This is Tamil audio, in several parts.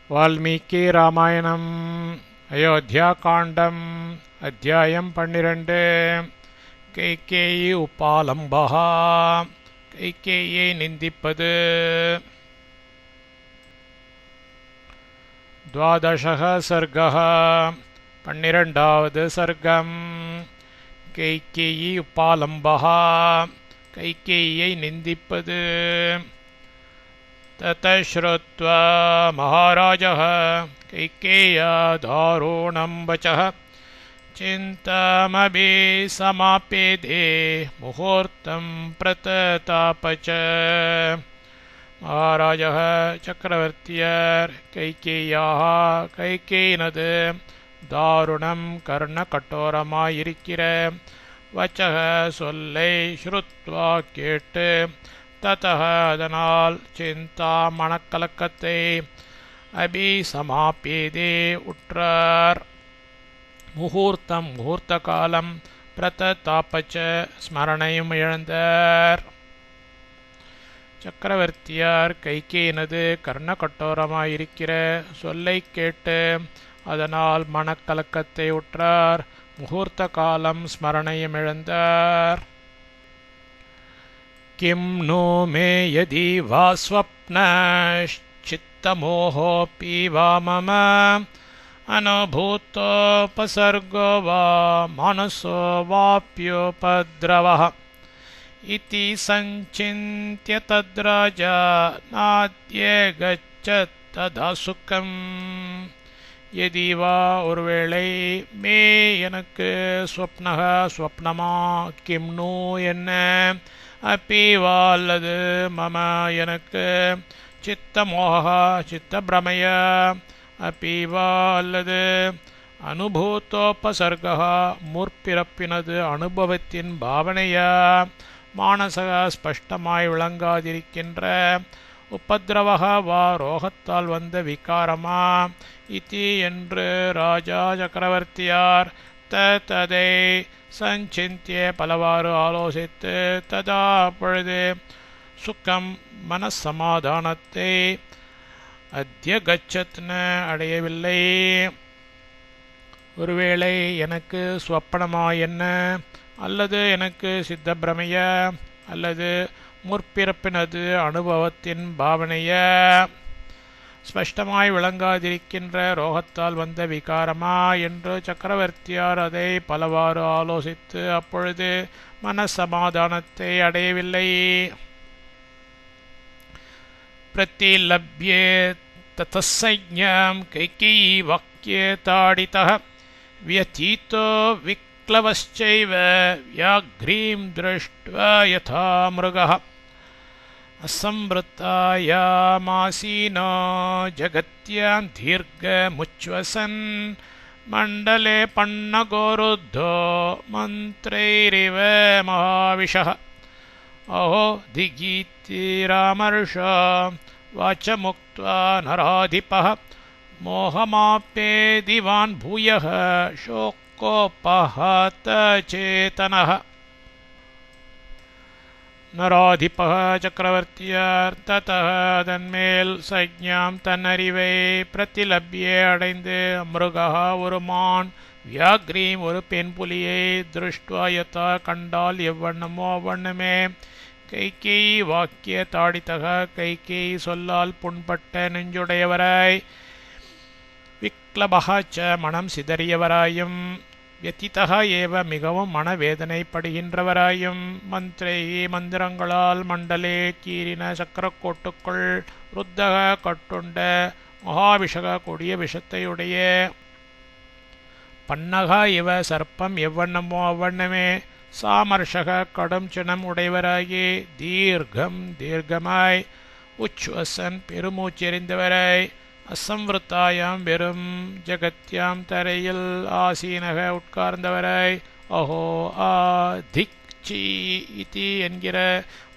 வால்மீகி ராமாயணம் அயோத்தியா காண்டம் அத்தியாயம் 12. கைகேயி உபாலம்பஹா, கைகேயியை நிந்திப்பது. द्वादशः सर्गः, 12வது சர்க்கம். கைகேயி உபாலம்பஹா, கைகேயியை நிந்திப்பது. ततः श्रुत्वा महाराजः कैकेय्या दारुणं वचः चिन्तामभिसमापेदे मुहूर्तं प्रतताप च. महाराजः चक्रवर्तियர் கைகேயியாக கைகேயினது தாருணம் கர்ணகட்டோரமாயிருக்கிற வச்சக சொல்லை ஸ்ருத்வா கேட்டு, ததः அதனால், சிந்தா மனக்கலக்கத்தை, அபிசமாபேதே உற்றார், முகூர்த்தம் முகூர்த்த காலம், பிரததாபச்ச ஸ்மரணையும் இழந்தார். சக்கரவர்த்தியார் கைகேயினது கர்ணகட்டோரமாயிருக்கிற சொல்லை கேட்டு அதனால் மனக்கலக்கத்தை உற்றார், முகூர்த்த காலம் ஸ்மரணையும் இழந்தார். किं नो मे यदि वा स्वप्नश्चित्तमोहोऽपि वा मम अनुभूतोपसर्गो वा मानसो वाप्योपद्रवः इति सञ्चिन्त्य तद्राजा नाद्य गच्छत् तदा सुखम्. यदि वा ஒருவேளை, மே எனக்கு, ஸ்வப்னக ஸ்வப்னமா, கிம் நோ என்ன, அப்பீவா அல்லது, மம எனக்கு, சித்தமோக சித்தபிரமய, அப்பீவா அல்லது, அனுபூத்தோபசர்க முற்பிறப்பினது அனுபவத்தின் பாவனையா, மானசக ஸ்பஷ்டமாய் விளங்காதிருக்கின்ற, உபத்ரவக வா ரோகத்தால் வந்த விகாரமா, இதி என்று ராஜா சக்கரவர்த்தியார் ததை சஞ்சிந்திய பலவாறு ஆலோசித்து, ததா அப்பொழுது, சுக்கம் மனசமாதானத்தை, அத்ய கச்சத்ன அடையவில்லை. ஒருவேளை எனக்கு ஸ்வப்பனமா என்ன, அல்லது எனக்கு சித்தப்பிரமைய, அல்லது முற்பிறப்பினது அனுபவத்தின் பாவனைய, ஸ்பஷ்டமாய் விளங்காதிருக்கின்ற ரோகத்தால் வந்த விகாரமா என்று சக்கரவர்த்தியார் அதை பலவாறு ஆலோசித்து அப்பொழுது மனசமாதானத்தை அடையவில்லை. பிரதிலப்யே ததசஞ்ஞாம் கைகேயி வாக்யே தாடிதः வியதீதோ விக்லவஸ்சைவ வியாக்ரீம் திருஷ்ட்வா யதா மிருகः असंवृत्तायामासीनो जगत्यां दीर्घमुच्छ्वसन् मण्डले पन्नगोरुद्धो मन्त्रैरिव महाविशः. अहो दिगीतिरामर्ष वाचमुक्त्वा नराधिपः मोहमाप्येदिवान् भूयः शोकोपहतचेतनः. நராதிபக சக்கரவர்த்தியார் ததः அதன்மேல் சஞ்ஞாம் தன் அறிவை பிரதிலப்யே அடைந்து மிருகா ஒரு மான் வியாக்ரீம் ஒரு பெண் புலியை திருஷ்டுவா யதா கண்டால் எவ்வண்ணமோ அவ்வண்ணமே கைகேயி வாக்கிய தாடித்தக கைகேயி சொல்லால் புண்பட்ட நெஞ்சுடையவராய் விக்லபக ச மனம் சிதறியவராயும் வியதிதக ஏவ மிகவும் மனவேதனைப்படுகின்றவராயும் மந்திரை மந்திரங்களால் மண்டலே கீறின சக்கரக்கோட்டுக்குள் ருத்தக கட்டுண்ட மகாவிஷக கொடிய விஷத்தையுடைய பன்னக இவ சர்ப்பம் எவ்வண்ணமோ அவ்வண்ணமே சாமர்ஷக கடும் சினம் உடையவராகி தீர்க்கம் தீர்க்கமாய் உச்வசன் பெருமூச்செறிந்தவராய் அசம்வృத்தாயாம் வெறும் ஜகத்யாம் தரையில் ஆசீனக உட்கார்ந்தவராய் அஹோ ஆ திக் சி இதி என்கிற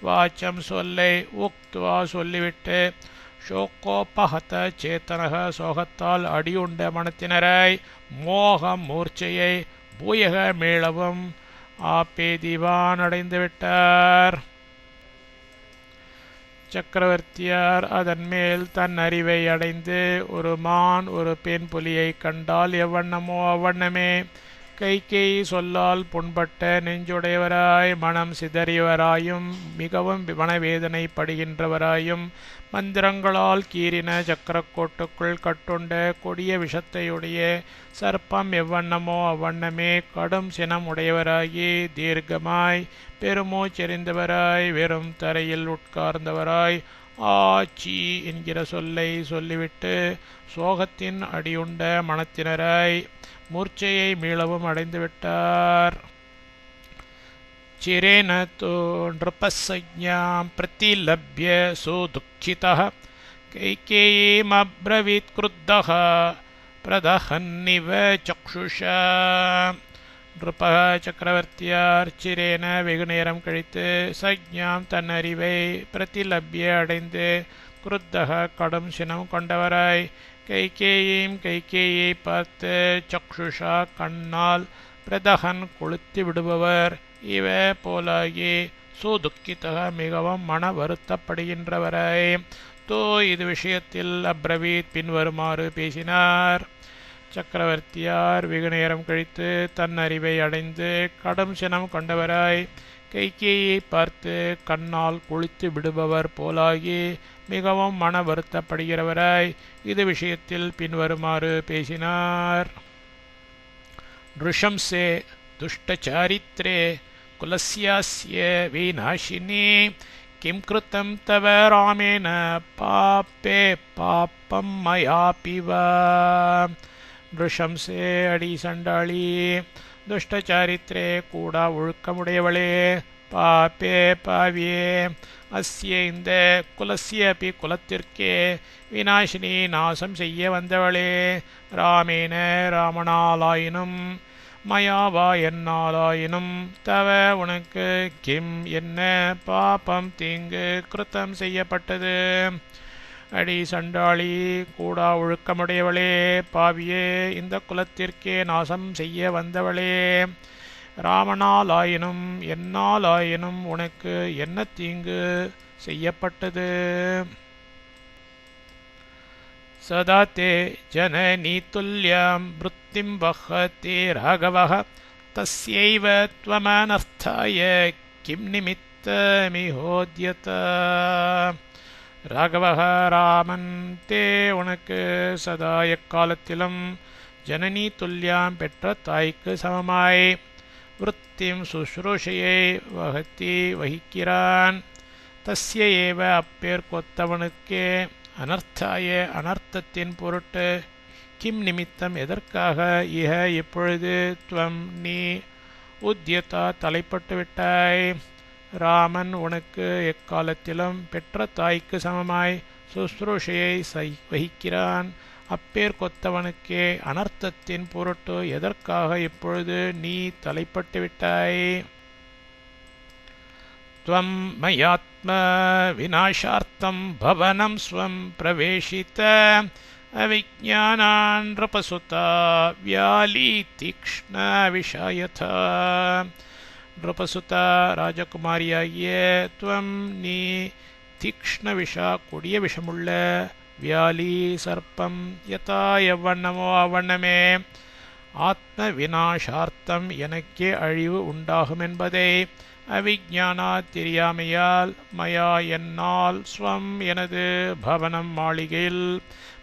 வாச்சம் சொல்லை உக்துவா சொல்லிவிட்டு ஷோகோபஹத சேத்தனக சோகத்தால் அடியுண்ட மனத்தினராய் மோகம் மூர்ச்சையை பூயக மீளவும் ஆப்பே திவான் அடைந்துவிட்டார். சக்கரவர்த்தியார் அதன் மேல் தன் அறிவை அடைந்து ஒரு மான் ஒரு பெண் புலியை கண்டால் எவ்வண்ணமோ அவ்வண்ணமே கைகேயி சொல்லால் புண்பட்ட நெஞ்சுடையவராய் மனம் சிதறியவராயும் மிகவும் மனவேதனை படுகின்றவராயும் மந்திரங்களால் கீறின சக்கரக்கோட்டுக்குள் கட்டுண்ட கொடிய விஷத்தையுடைய சர்ப்பம் எவ்வண்ணமோ அவ்வண்ணமே கடும் சினம் உடையவராகி தீர்க்கமாய் பெருமூச்செறிந்தவராய் வெறும் தரையில் உட்கார்ந்தவராய் ஆச்சி என்கிற சொல்லை சொல்லிவிட்டு சோகத்தின் அடியுண்ட மனத்தினராய் மூர்ச்சையை மீளவும் அடைந்துவிட்டார். चिरेण तु नृपसंज्ञां प्रतिलभ्य सुदुःखितः कैकेयीमब्रवीत् क्रुद्धः प्रदहन्निव चक्षुषा. नृपः சக்கரவர்த்தியார் சிரேன வெகுநேரம் கழித்து சஞ்ஞாம் தன் அறிவை பிரதிலபிய அடைந்து குருத்தக கடும் சினம் கொண்டவராய் கைகேயை பார்த்து சக்ஷுஷா கண்ணால் பிரதகன் கொளுத்தி விடுபவர் இவ போலாகி சுதுக்கித்தக மிகவும் மன வருத்தப்படுகின்றவரை தோ இது விஷயத்தில் அப்ரவீத் பின்வருமாறு பேசினார். சக்கரவர்த்தியார் வெகுநேரம் கழித்து தன் அறிவை அடைந்து கடும் சினம் கொண்டவராய் கைகேயை பார்த்து கண்ணால் குளித்து விடுபவர் போலாகி மிகவும் மன வருத்தப்படுகிறவராய் இது விஷயத்தில் பின்வருமாறு பேசினார். ருஷம்சே துஷ்டச்சாரித்ரே குலஸ்யாஸ்ய விநாசினி கிம் கிருத்தம் தவ ராமேன பாப்பே பாப்பம் மயாபிவா. ருஷம்சே அடி சண்டாளி, துஷ்டச்சாரித்ரே கூடா ஒழுக்கமுடையவளே, பாப்பே பாவியே, அஸ்ய இந்த குலஸ்ய அபி குலத்திற்கே விநாசினி நாசம் செய்ய வந்தவளே, ராமேன ராமனாலாயினும் மயாவா என்னாலாயினும் தவ உனக்கு கிம் என்ன பாபம் தீங்கு கிருத்தம் செய்யப்பட்டது. அடி சண்டாளி, கூடா ஒழுக்கமுடையவளே, பாவியே, இந்த குலத்திற்கே நாசம் செய்ய வந்தவளே, ராமனாலாயினும் என்னாலாயினும் உனக்கு என்ன தீங்கு செய்யப்பட்டது. சதா தே ஜனனி துல்யாம் விருத்திம் வஹதி ராகவஹ தஸ்யைவ த்வமனர்த்தாய கிம் நிமித்தமிஹோத்யத. ராகவஹ ராமன் தே உனக்கு சதா எக்காலத்திலும் ஜனனி துல்யாம் பெற்ற தாய்க்கு சமமாய் விருத்திம் சுஷ்ரூஷையை வகத்தி வகிக்கிறான். தஸ்ய ஏவ அப்பேர்க்கொத்தவனுக்கே அனர்த்தாய அனர்த்தத்தின் பொருட்டு கிம் நிமித்தம் எதற்காக இஹ இப்பொழுது துவம் நீ உத்யதா தலைப்பட்டு விட்டாய். ராமன் உனக்கு எக்காலத்திலும் பெற்ற தாய்க்கு சமமாய் சுஷ்ரூஷையை வகிக்கிறான். அப்பேர்க்கொத்தவனுக்கே அனர்த்தத்தின் பொருட்டு எதற்காக இப்பொழுது நீ தலைப்பட்டு விட்டாய். त्वं मयात्म विनाशार्थं भवनं स्वं प्रवेशित अविज्ञानान् नृपसुता व्याली तीक्ष्ण विषायथा. नृपसुता ராஜகுமாரியாகிய துவம் நீ தீக்ஷ்ண விஷா கொடிய விஷமுள்ள வியாலி சர்ப்பம் யதா எவ்வண்ணமோ அவ்வண்ணமே ஆத்ம விநாசார்த்தம் எனக்கே அழிவு உண்டாகும் என்பதை அவிஜானா தெரியாமையால் மயா என்னால் ஸ்வம் எனது பவனம் மாளிகையில்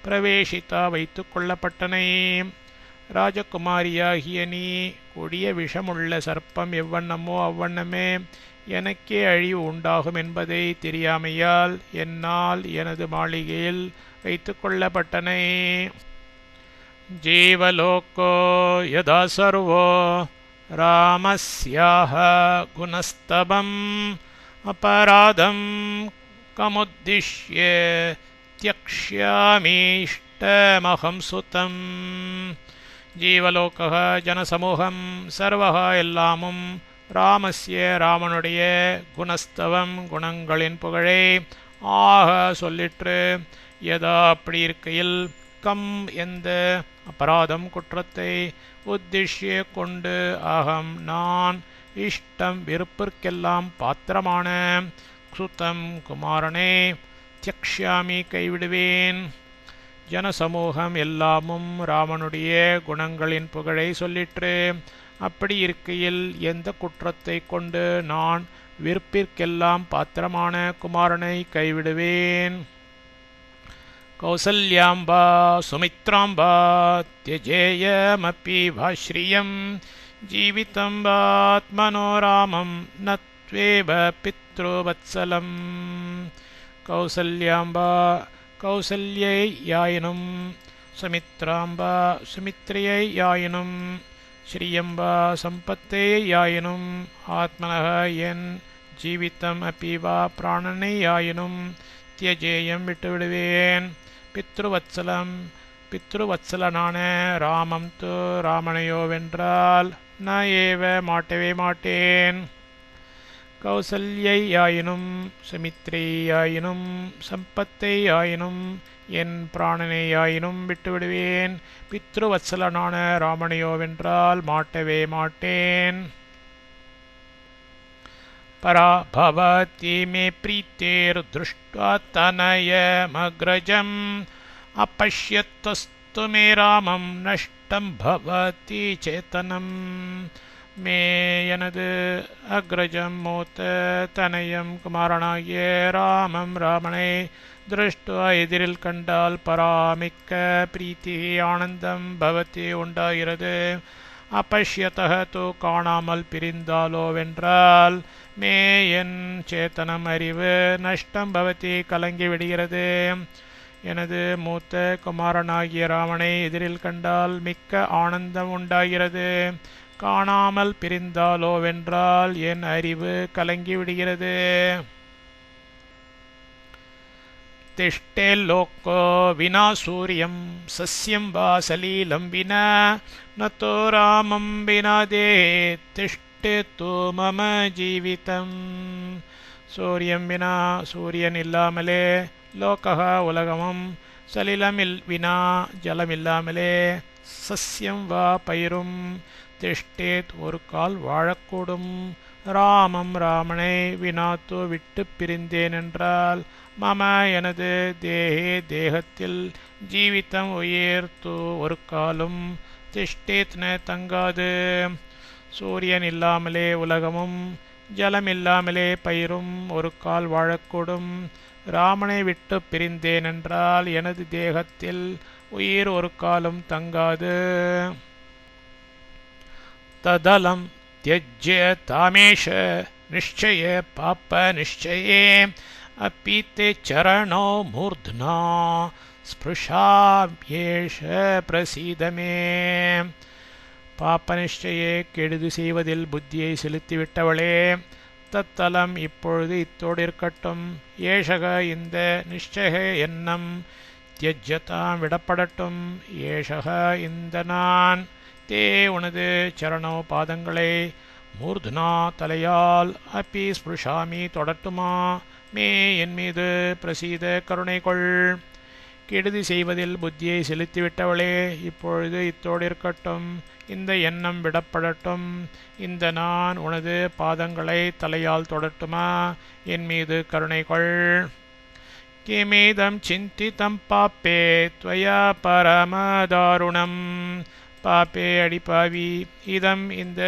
பிரவேசித்தா வைத்து கொள்ளப்பட்டனை. ராஜகுமாரியாகிய நீ கொடிய விஷமுள்ள சர்ப்பம் எவ்வண்ணமோ அவ்வண்ணமே எனக்கே அழிவு உண்டாகும் என்பதை தெரியாமையால் என்னால் எனது மாளிகையில் வைத்து கொள்ளப்பட்டனை. ஜீவலோகோ யதா சர்வோ ராமஸ்யாஹ குணஸ்தபம் அபராதம் கமுத்திஷ்ய த்யக்ஷ்யாமீஷ்டமஹம் சுதம். ஜீவலோகः ஜனசமூகம் சர்வஹ எல்லாமும் ராமஸ்ய ராமனுடைய குணஸ்தவம் குணங்களின் புகழை ஆக சொல்லிற்று. யதா அப்படி இருக்கையில் கம் எந்த அபராதம் குற்றத்தை உத்திஷ்ய கொண்டு அகம் நான் இஷ்டம் விருப்பிற்கெல்லாம் பாத்திரமான சுதம் குமாரனே தியக்ஷாமி கைவிடுவேன். ஜனசமூகம் எல்லாமும் ராமனுடைய குணங்களின் புகழை சொல்லிற்று. அப்படி இருக்கையில் எந்த குற்றத்தை கொண்டு நான் விருப்பிற்கெல்லாம் பாத்திரமான குமாரனை கைவிடுவேன்? கௌசல்யாம்பா சுமித்ராம்பா தியஜேயமப்பி வாஸ்ரீயம் ஜீவிதம் வாத்மனோ ராமம் நத்வேவ பித்ருவத்சலம். கௌசல்யாம்பா கௌசல்யை யாயினும், சுமித்ராம்பா சுமித்ரையை யாயினும், ஸ்ரீயம்பா சம்பத்தை யாயினும், ஆத்மனக என் ஜீவிதம் அப்பீவா பிராணனை யாயினும் தியஜேயம் விட்டுவிடுவேன். பித்ருவத்சலம் பித்ருவத்சலனான ராமம் து ராமனையோவென்றால் ந ஏவ மாட்டவே மாட்டேன். கௌசல்யை யாயினும், சுமித்ரை யாயினும், சம்பத்தை யாயினும், என் பிராணனை யாயினும் விட்டுவிடுவேன். பித்ருவத்சலனான ராமனையோவென்றால் மாட்டவே மாட்டேன். பரா பவதி மே பிரீத்தேர்துஷ்ட்வா தனயமக்ரஜம் अपश्यत्वस्तु मे रामं नष्टं भवति चेतनम्. மே எனது அக்ரஜம் மூத்த தனயம் குமாரனாகிய ராமம் ராமனை திருஷ்டுவா எதிரில் கண்டால் பராமிக்க பிரீத்தி ஆனந்தம் பவதி உண்டாகிறது. அபஷ்யதः தோ காணாமல் பிரிந்தாலோவென்றால் மே என் சேத்தனம் அறிவு நஷ்டம் பவதி கலங்கி விடுகிறது. எனது மூத்த குமாரனாகிய ராமனை எதிரில் கண்டால் மிக்க ஆனந்தம் உண்டாகிறது. காணாமல் பிரிந்தாலோவென்றால் என் அறிவு கலங்கி விடுகிறது. திஷ்டே லோகோ வினா சூரியம் சஸ்யம் வா சலீலம் வினா நதோ ராமம் வினா தே திஷ்டே தோ மம ஜீவிதம். சூரியம் வினா சூரியன் இல்லாமலே, லோகः உலகமும், சலிலம் வினா ஜலமில்லாமலே, சஸ்யம் வா பயிரும், திஷ்டேத் ஒரு கால் வாழக்கூடும். ராமம் ராமனை வினாத்து விட்டு பிரிந்தேன் என்றால் மம எனது தேகே தேகத்தில் ஜீவிதம் உயிர்த்து ஒரு காலும் திஷ்டேத்ன தங்காது. சூரியன் இல்லாமலே உலகமும் ஜலமில்லாமலே பயிரும் ஒரு கால் வாழக்கூடும். ராமனை விட்டு பிரிந்தேன் என்றால் எனது தேகத்தில் உயிர் ஒரு காலம் தங்காது. ததலம் தியஜ்ய தாமேஷ நிச்சய பாப்ப நிச்சயே அப்பீத்தே சரணோ மூர்த்னா ஸ்பிருஷாம்யேஷ பிரசீதமே. பாப்ப நிச்சயே கெடுது செய்வதில் புத்தியை செலுத்திவிட்டவளே, தத்தலம் இப்பொழுது இத்தோடு இருக்கட்டும். ஏஷக இந்த நிச்சய எண்ணம் தியஜ்யதாம் விடப்படட்டும். ஏஷக இந்த நான் தே உனது சரணோ பாதங்களை மூர்த்னா தலையால் அப்பி ஸ்பிருஷாமி தொடட்டுமா மே என் மீது பிரசீத கருணை கொள். கெடுதி செய்வதில் புத்தியை செலுத்திவிட்டவளே, இப்பொழுது இத்தோடு இருக்கட்டும். இந்த எண்ணம் விடப்படட்டும். இந்த நான் உனது பாதங்களை தலையால் தொடட்டுமா, என் மீது கருணை கொள். கிமேதம் சிந்திதம் பாப்பே த்வயா பரமதாருணம். பாப்பே அடிப்பாவி, இதம் இந்த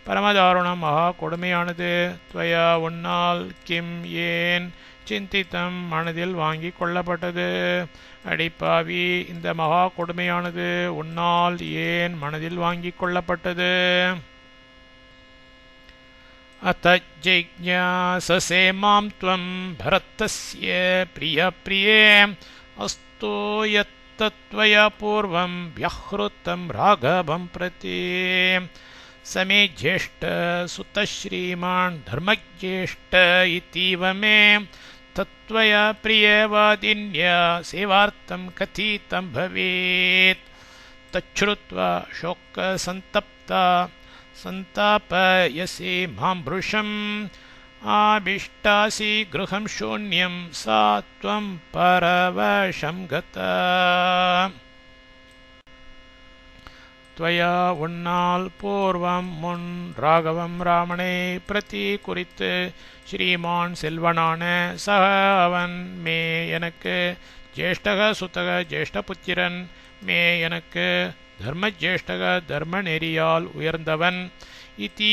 பரமதாருணம் மகா கொடுமையானது. த்வயா உன்னால், கிம் ஏன், சிந்தித்தம் மனதில் வாங்கி கொள்ளப்பட்டது. அடிப்பாவி, இந்த மகா கொடுமையானது உன்னால் ஏன் மனதில் வாங்கி கொள்ளப்பட்டது. அத்தஜ்ஞாசசே மாம் த்வம் பரதஸ்ய பிரிய பிரியே அஸ்தோ யத்தத்வயா பூர்வம் வியஹ்ருதம் ராகவம் பிரதி. சமே ஜேஷ்ட சுத ஸ்ரீமான் தர்மஜேஷ்ட இதீவ மே தத்வயா பிரியவாதின்யா சேவார்த்தம் கதீதம் பவேத். தச்ருத்வா சோக சந்தப்தா சந்தாபயசி மாம்புருஷம் ஆபிஷ்டாசி கிருஹம் சூன்யம் சா த்வம் பரவசம் கதா. त्वया உன்னால் பூர்வம் முன் ராகவம் ராமனை பிரதி குறித்து ஸ்ரீமான் செல்வனான சக அவன் மே எனக்கு ஜேஷ்டக சுத்தக ஜேஷ்டபுத்திரன் மே எனக்கு தர்மஜேஷ்டக தர்ம நெறியால் உயர்ந்தவன் இதி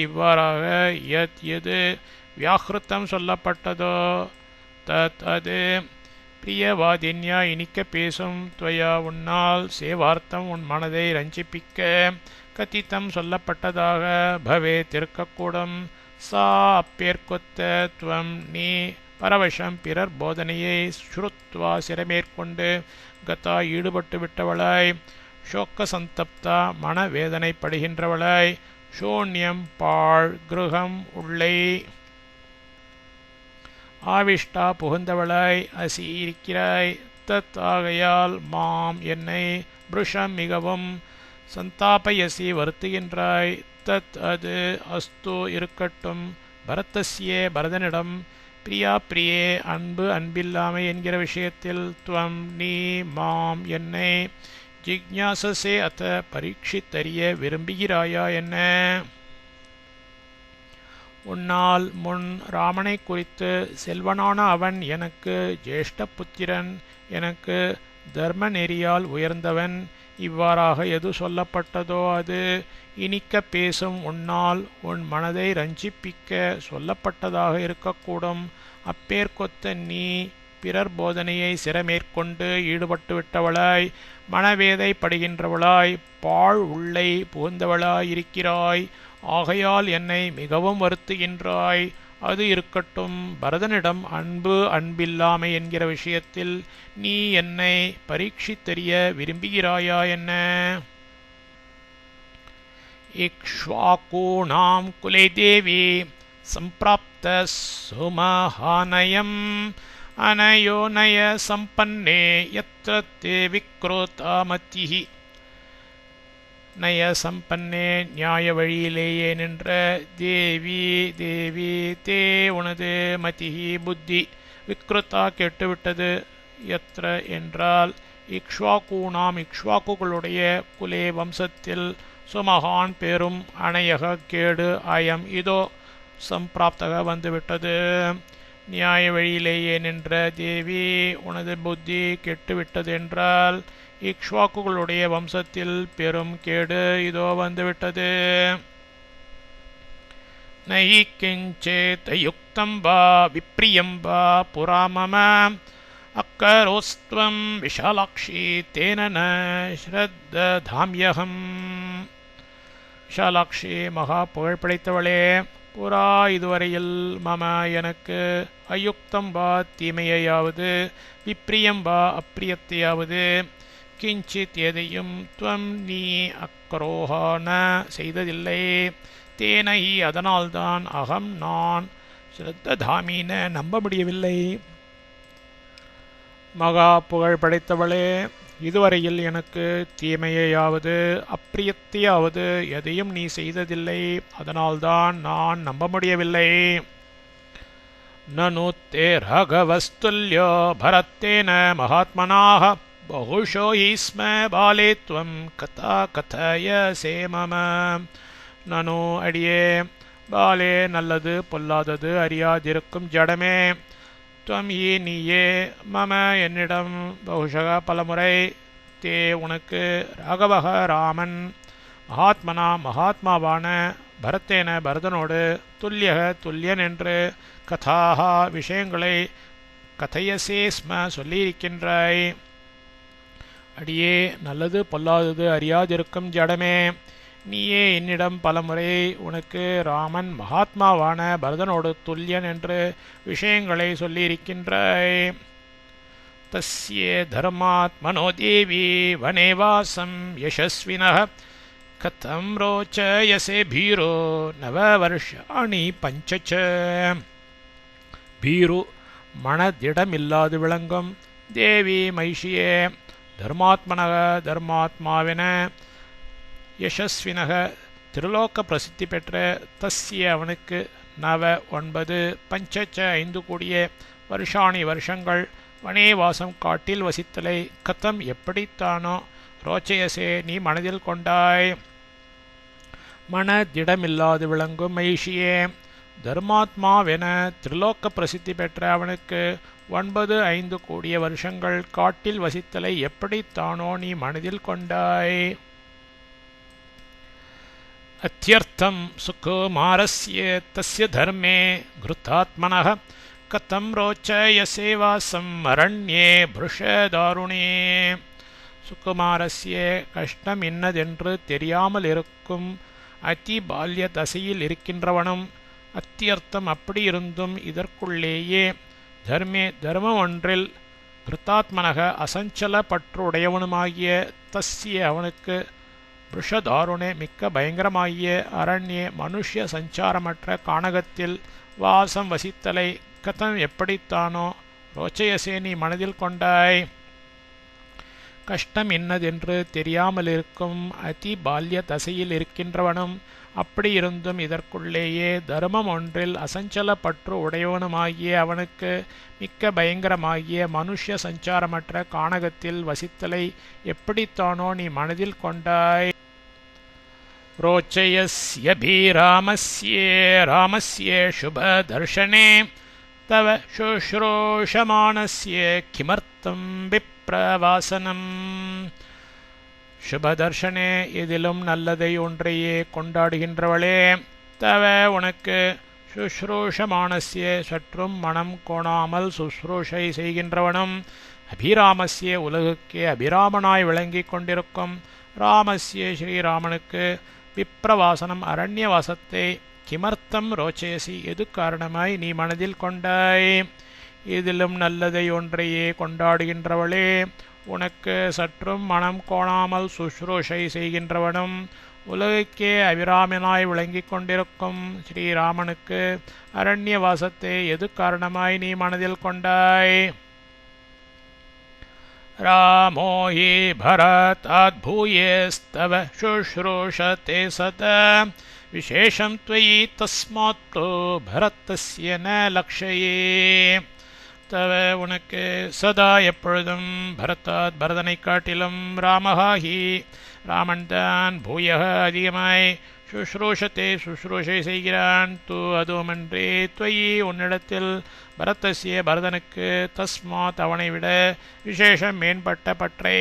இவ்வாறாக எது வியாக்கிருத்தம் சொல்லப்பட்டதோ தத் அது பிரியவாதின்யா இனிக்க பேசும் துவயா உன்னால் சேவார்த்தம் உன் மனதை ரஞ்சிப்பிக்க கத்தித்தம் சொல்லப்பட்டதாக பவே திருக்கக்கூடும் சா அப்பேற்கொத்த துவம் நீ பரவசம் பிறர் போதனையை ஸ்ருத்வா சிரமேற்கொண்டு கதா ஈடுபட்டு விட்டவளாய் சோக்க சந்தப்தா மனவேதனைப்படுகின்றவளாய் சூன்யம் பாழ் கிருகம் உள்ளே ஆவிஷ்டா புகுந்தவளாய் அசி இருக்கிறாய் தத் ஆகையால் மாம் என்னை புருஷம் மிகவும் சந்தாபயசி வருத்துகின்றாய் தத் அது அஸ்து இருக்கட்டும் பரதஸ்யே பரதனிடம் பிரியா பிரியே அன்பு அன்பில்லாமை என்கிற விஷயத்தில் துவம் நீ மாம் என்னை ஜிக்ஞாசசே அத்த பரீட்சித்தறிய விரும்புகிறாயா என்ன உன்னால் முன் ராமனை குறித்து செல்வனான அவன் எனக்கு ஜேஷ்ட புத்திரன் எனக்கு தர்ம நெறியால் உயர்ந்தவன் இவ்வாறாக எது சொல்லப்பட்டதோ அது இனிக்க பேசும் உன்னால் உன் மனதை ரஞ்சிப்பிக்க சொல்லப்பட்டதாக இருக்கக்கூடும் அப்பேற்கொத்த நீ பிறர் போதனையை சிரமேற்கொண்டு ஈடுபட்டுவிட்டவளாய் மனவேதைப்படுகின்றவளாய் பாழ் உள்ளை புகுந்தவளாய் இருக்கிறாய் ஆகையால் என்னை மிகவும் வருத்துகின்றாய் அது இருக்கட்டும் பரதனிடம் அன்பு அன்பில்லாமை என்கிற விஷயத்தில் நீ என்னை பரீட்சித்தறிய விரும்புகிறாயா என்ன இக்ஷ்வாகூணாம் குலே தேவி சம்பிராப்த சுமஹானயம் அனயோனய சம்பன்னே யத்ர தே விக்ரோதாமதிஹி நய சம்பன்னே நியாய வழியிலேயே நின்ற தேவி தேவி தே உனது மதிஹி புத்தி விக்ருத்தா கெட்டுவிட்டது எத்திர என்றால் இக்ஷ்வாகூணாம் இக்ஷ்வாக்குகளுடைய குலே வம்சத்தில் சுமகான் பெரும் அணையக கேடு அயம் இதோ சம்பிராப்தக வந்துவிட்டது நியாய வழியிலேயே நின்ற தேவி உனது புத்தி கெட்டுவிட்டது என்றால் இக்ஷ்வாக்குகளுடைய வம்சத்தில் பெரும் கேடு இதோ வந்துவிட்டது நஹி கிஞ்சேத் யுக்தம் வா விப்ரியம் வா புரா மம அக்கரோஸ்த்வம் விஷாலாக்ஷி தேன ந ஸ்ரத்ததாம்யகம் விஷாலாக்ஷி மகா புகழ் படைத்தவளே புரா இதுவரையில் மம எனக்கு அயுக்தம் வா தீமையாவது விப்ரியம் வா அப்பிரியத்தையாவது கிஞ்சித் எதையும் துவம் நீ அக்கரோஹான செய்ததில்லை தேனை அதனால்தான் அகம் நான் ஸ்ரத்ததாமீன நம்ப முடியவில்லை மகா புகழ் படைத்தவளே இதுவரையில் எனக்கு தீமையாவது அப்பிரியத்தையாவது எதையும் நீ செய்ததில்லை அதனால்தான் நான் நம்ப முடியவில்லை நனு தே ராகவஸ்துல்யோ பரத்தேன மகாத்மனாக பகுஷோ ஸ்ம பாலே த்வம் கதா கதயசே மம நனு அடியே பாலே நல்லது பொல்லாதது அறியாதிருக்கும் ஜடமே துவம் நீயே மம என்னிடம் பகுஷக பலமுறை தே உனக்கு ராகவக ராமன் மகாத்மனா மகாத்மாவான பரத்தேன பரதனோடு துல்லியக துல்லியன் என்று கதாஹா விஷயங்களை கதையசே ஸ்ம சொல்லியிருக்கின்றாய் அடியே நல்லது பொல்லாதது அறியாதிருக்கும் ஜடமே நீயே என்னிடம் பலமுறை உனக்கு ராமன் மகாத்மாவான பரதனோடு துல்லியன் என்று விஷயங்களை சொல்லியிருக்கின்றாய் தஸ்யே தர்மாத்மனோ தேவி வனேவாசம் யசஸ்வினः கதம் ரோச்சயசே பீரோ நவவர்ஷாணி பஞ்சச பீரு மனதிடமில்லாது விளங்கும் தேவி மைஷியே தர்மாத்மனக தர்மாத்மாவின யசஸ்வினக திருலோக பிரசித்தி பெற்ற தஸ்ய அவனுக்கு நவ 9 பஞ்சச்ச 5 கூடிய வருஷாணி வருஷங்கள் வனேவாசம் காட்டில் வசித்தலை கதம் எப்படித்தானோ ரோச்சயசே நீ மனதில் கொண்டாய். மனதிடமில்லாது விளங்கும் மைஷியே, தர்மாத்மாவென திரிலோக்க பிரசித்தி பெற்ற அவனுக்கு 9 கோடிய வருஷங்கள் காட்டில் வசித்தலை எப்படித்தானோ நீ மனதில் கொண்டாய். அத்தியர்த்தம் சுகுமாரஸ்ய தஸ்ய தர்மே கிருத்தாத்மனः கதம் ரோச்சயசே வாசம் அரண்யே புருஷதாருணே. சுகுமாரஸ்ய கஷ்டம் இன்னதென்று தெரியாமல் இருக்கும் அதி பால்ய தசையில் இருக்கின்றவனும், அத்தியர்த்தம் அப்படியிருந்தும் இதற்குள்ளேயே தர்மே தர்மம் ஒன்றில் கிருத்தாத்மனக அசஞ்சல பற்றுடையவனுமாகிய தஸ்ய அவனுக்கு புருஷதாருணே மிக்க பயங்கரமாகிய அரண்யே மனுஷ்ய சஞ்சாரமற்ற கானகத்தில் வாசம் வசித்தலை கதம் எப்படித்தானோ ரோச்சயசே நீ மனதில் கொண்டாய். கஷ்டம் என்னதென்று தெரியாமலிருக்கும் அதி பால்ய தசையில் இருக்கின்றவனும், அப்படியிருந்தும் இதற்குள்ளேயே தர்மம் ஒன்றில் அசஞ்சல பற்று உடையவனுமாகிய அவனுக்கு மிக்க பயங்கரமாகிய மனுஷ்ய சஞ்சாரமற்ற கானகத்தில் வசித்தலை எப்படித்தானோ நீ மனதில் கொண்டாய். ரோச்சயஸ்யபிராமஸ்யே ராமஸ்யே சுபதர்ஷனே தவ சுஷ்ரூஷமானஸ்ய கிமர்த்தம் விப்ரவாசனம். சுபதர்ஷனே இதிலும் நல்லதை ஒன்றையே கொண்டாடுகின்றவளே, தவ உனக்கு சுஷ்ரூஷமானஸ்ய சற்றும் மனம் கோணாமல் சுஷ்ரூஷை செய்கின்றவனும், அபிராமஸ்ய உலகுக்கே அபிராமனாய் விளங்கிக் கொண்டிருக்கும் ராமஸ்ய ஸ்ரீராமனுக்கு விப்ரவாசனம் அரண்யவாசத்தை கிமர்த்தம் ரோச்சயசி எது காரணமாய் நீ மனதில் கொண்டாய். இதிலும் நல்லதை ஒன்றையே கொண்டாடுகின்றவளே, உனக்கு சற்றும் மனம் கோணாமல் சுஷ்ரூஷை செய்கின்றவனும், உலகுக்கே அபிராமனாய் விளங்கிக் கொண்டிருக்கும் ஸ்ரீராமனுக்கு அரண்யவாசத்தை எது காரணமாய் நீ மனதில் கொண்டாய். ராமோ हि भरताद्भूयेस्तव शुश्रूषते सदा विशेषं त्वयि तस्मात् तो भरतस्य न लक्ष्ये. தவ உனக்கு சதா எப்பொழுதும் பரதாத் பரதனை காட்டிலும் ராமஹாஹி ராமன்தான் பூயக அதிகமாய் சுஷ்ரூஷத்தை சுஷ்ரூஷை செய்கிறான். தூ அதுவுமன்றே துவயி உன்னிடத்தில் பரதசிய பரதனுக்கு தஸ்மாத் அவனை விட விசேஷம் மேம்பட்ட பற்றை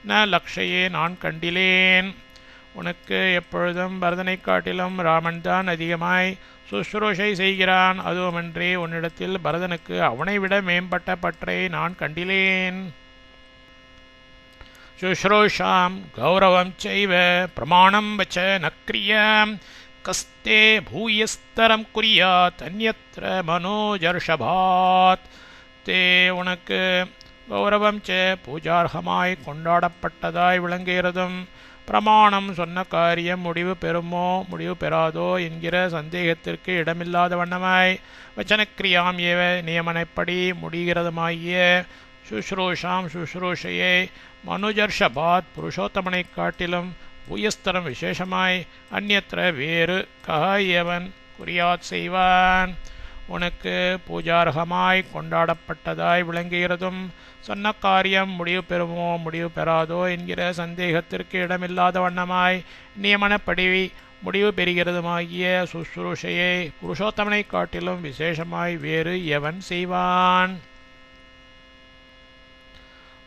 ந லக்ஷையே நான் கண்டிலேன். உனக்கு எப்பொழுதும் பரதனை காட்டிலும் ராமன்தான் அதிகமாய் சுஷ்ரூஷை செய்கிறான். அதுவுமன்றே உன்னிடத்தில் பரதனுக்கு அவனை விட மேம்பட்ட பற்றை நான் கண்டிலேன். சுஷ்ரூஷாம் கௌரவம் சைவ பிரமாணம் வச்ச நக்ரியாம் கஸ்தே பூயஸ்தரம் குறியாத் அந்யத்ர மனோஜர்ஷபாத். தே உனக்கு கௌரவம் ச பூஜார்ஹமாய் கொண்டாடப்பட்டதாய் விளங்குகிறதும், பிரமாணம் சொன்ன காரியம் முடிவு பெறுமோ முடிவு பெறாதோ என்கிற சந்தேகத்திற்கு இடமில்லாத வண்ணமாய் வச்சனக்கிரியாம் ஏவ நியமனைப்படி முடிகிறதுமாகிய சுஷ்ரூஷாம் சுஷ்ரூஷையை மனுஜர்ஷபாத் புருஷோத்தமனை காட்டிலும் பூயஸ்தரம் விசேஷமாய் அந்நியத்திர வேறு கஹயவன் குறியாத் செய்வான். உனக்கு பூஜார்ஹமாய் கொண்டாடப்பட்டதாய் விளங்குகிறதும், சொன்ன காரியம் முடிவு பெறுமோ முடிவு பெறாதோ என்கிற சந்தேகத்திற்கு இடமில்லாத வண்ணமாய் நியமனப்படி முடிவு பெறுகிறதுமாகிய சுஷ்ரூஷையை புருஷோத்தமனை காட்டிலும் விசேஷமாய் வேறு எவன் செய்வான்.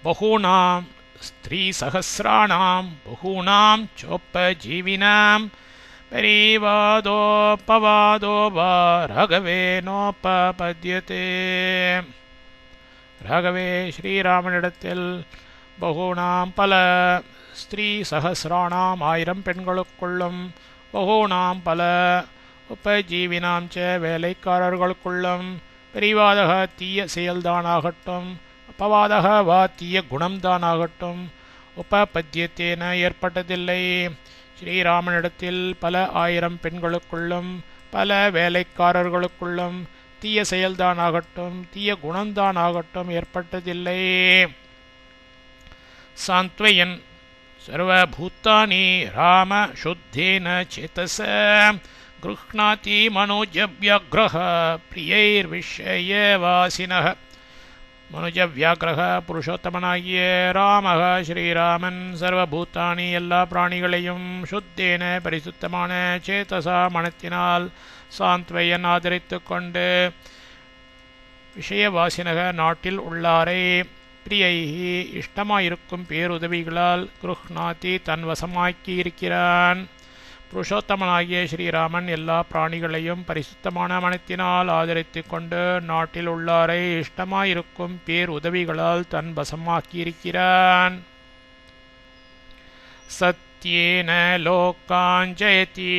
பகூனாம் ஸ்திரீ சஹஸ்ராணாம் பகூனாம் சோப்பஜீவினாம் பரிவாதோபவாதோ வா ராகவே நோபபத்யதே. ராகவே ஸ்ரீராமனிடத்தில் பகூனாம் பல ஸ்திரீ சஹஸ்ராணாம் 1000 பெண்களுக்குள்ளும், பகூனாம் பல உபஜீவினாம் ச வேலைக்காரர்களுக்குள்ளும், பரிவாதக தீய செயல்தானாகட்டும், அபவாதக வா தீய குணம்தானாகட்டும், உபபத்தியத்தேன ஏற்பட்டதில்லை. ஸ்ரீராமனிடத்தில் பல 1000 பெண்களுக்குள்ளும் பல வேலைக்காரர்களுக்குள்ளும் தீய செயல்தானாகட்டும் தீய குணம்தானாகட்டும் ஏற்பட்டதில்லை. சாந்த்வயன் சர்வபூத்தானி ராம சுத்தேன சேதச கிருஹ்ணாதி மனோஜவ்யக்ரஹ பிரியைர்விஷயவாசினஹ. மனுஜ வியாக்கிரக புருஷோத்தமனாகிய ராமக ஸ்ரீராமன் சர்வபூத்தானி எல்லா பிராணிகளையும் சுத்தேன பரிசுத்தமான சேதசா மனத்தினால் சாந்த்வயன் ஆதரித்து கொண்டு விஷயவாசினக நாட்டில் உள்ளாரை பிரியைஹி இஷ்டமாயிருக்கும் பேருதவிகளால் குருஹ்நாதி தன் வசமாக்கி இருக்கிறான். புருஷோத்தமனாகிய ஸ்ரீராமன் எல்லா பிராணிகளையும் பரிசுத்தமான மனத்தினால் ஆதரித்து கொண்டு நாட்டில் உள்ளாரை இஷ்டமாயிருக்கும் பேருதவிகளால் தன் வசமாக்கியிருக்கிறான். சத்யேன லோகாஞ்சயதி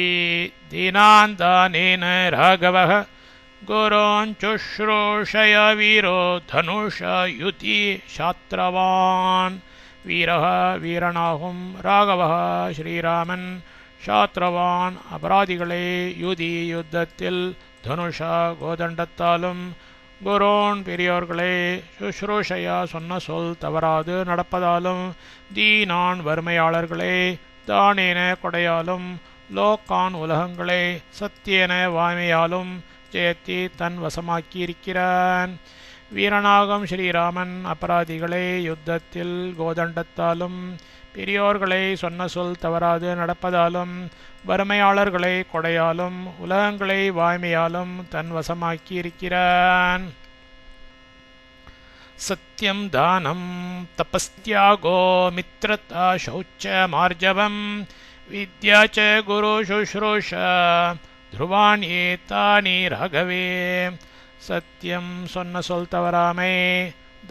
தீனாந்தானேன ராகவः குரோஞ்சுஷ்ரூஷய வீரோ தனுஷ யுதி சாத்ரவான். வீரः வீரனாகும் ராகவः ஸ்ரீராமன் சாத்ரவான் அபராதிகளை யுதி யுத்தத்தில் தனுஷா கோதண்டத்தாலும் குரோன் பெரியோர்களை சுஷ்ரூஷையா சொன்ன சொல் தவறாது நடப்பதாலும் தீனான் வறுமையாளர்களை தானேன கொடையாலும் லோக்கான் உலகங்களை சத்தியேன வாய்மையாலும் ஜெயத்தி தன் வசமாக்கியிருக்கிறான். வீரனாகும் ஸ்ரீராமன் அபராதிகளை யுத்தத்தில் கோதண்டத்தாலும் பெரியோர்களை சொன்ன சொல் தவறாது நடப்பதாலும் வறுமையாளர்களை கொடையாலும் உலகங்களை வாய்மையாலும் தன் வசமாக்கியிருக்கிறான். சத்யம் தானம் தபஸ்தியாகோ மித்ரதா சௌச்ச மார்ஜவம் வித்யா ச குரு சுஷ்ரூஷ துருவான் ஏதானி ராகவே. சத்தியம் சொன்ன சொல் தவறாமை,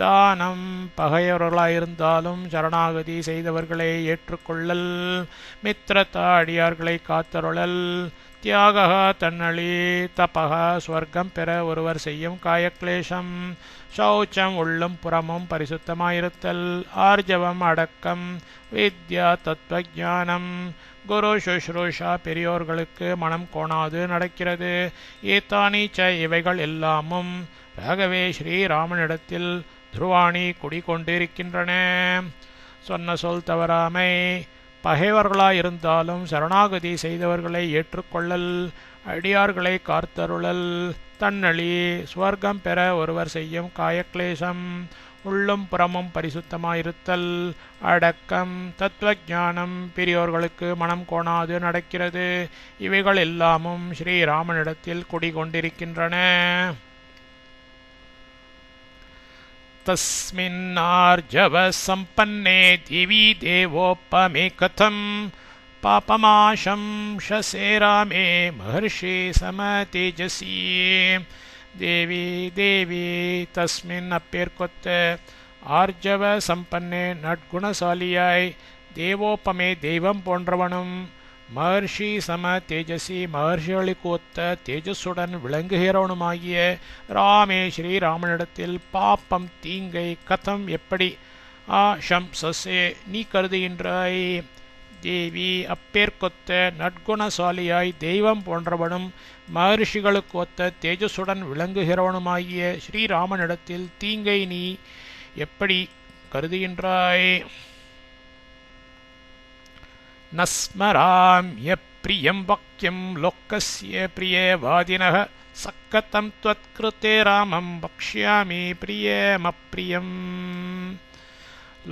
தானம் பகையவர்களாயிருந்தாலும் சரணாகதி செய்தவர்களை ஏற்றுக்கொள்ளல், மித்திரதா அடியார்களை காத்தருளல், தியாக தன்னழி, தபக ஸ்வர்க்கம் பெற ஒருவர் செய்யும் காயக்லேஷம், சௌச்சம் உள்ளும் புறமும் பரிசுத்தமாயிருத்தல், ஆர்ஜவம் அடக்கம், வித்யா தத்துவஞானம், குரு சுஷ்ரூஷா பெரியோர்களுக்கு மனம் கோணாது நடக்கிறது. ஏத்தானீச்ச இவைகள் எல்லாமும் ராகவே ஸ்ரீராமனிடத்தில் துருவாணி குடிகொண்டிருக்கின்றன. சொன்ன சொல் தவறாமை, பகைவர்களாயிருந்தாலும் சரணாகதி செய்தவர்களை ஏற்றுக்கொள்ளல், அடியார்களை காத்தருளல், தன்னழி, ஸ்வர்க்கம் பெற ஒருவர் செய்யும் காயக்லேசம், உள்ளும் புறமும் பரிசுத்தமாயிருத்தல், அடக்கம், தத்துவஞானம், பெரியோர்களுக்கு மனம் கோணாது நடக்கிறது. இவைகள் எல்லாமும் ஸ்ரீராமனிடத்தில் குடிகொண்டிருக்கின்றன. தஸ்மின்னார்ஜவ சம்பன்னே திவி தேவோப்பமே கதம் பாபமாஷம் ஷசே ராமே மஹர்ஷி சம தேஜசி. தேவி தேவி தஸ்மின் அப்பேர்கொத்த ஆர்ஜவ சம்பன்னே நற்குணசாலியாய் தேவோப்பமே தெய்வம் போன்றவனும் மகர்ஷி சம தேஜசி மகர்ஷிகளுக்கு ஒத்த தேஜஸுடன் விளங்குகிறவனுமாகிய ராமே ஸ்ரீராமனிடத்தில் பாப்பம் தீங்கை கதம் எப்படி ஆஷம்சசே நீ கருதுகின்றாய். தேவி அப்பேர்கொத்த நற்குணசாலியாய் தெய்வம் போன்றவனும் மகர்ஷிகளுக்கு ஒத்த தேஜஸுடன் விளங்குகிறவனுமாகிய ஸ்ரீராமனிடத்தில் தீங்கை நீ எப்படி கருதுகின்றாய். நஸ்மராம்ய பிரியம் வாக்கியம் லோக்கஸ்ய பிரியவாதினः சக்கதம் த்வத்கிருதே ராமம் வக்ஷ்யாமி பிரியமப்ரியம்.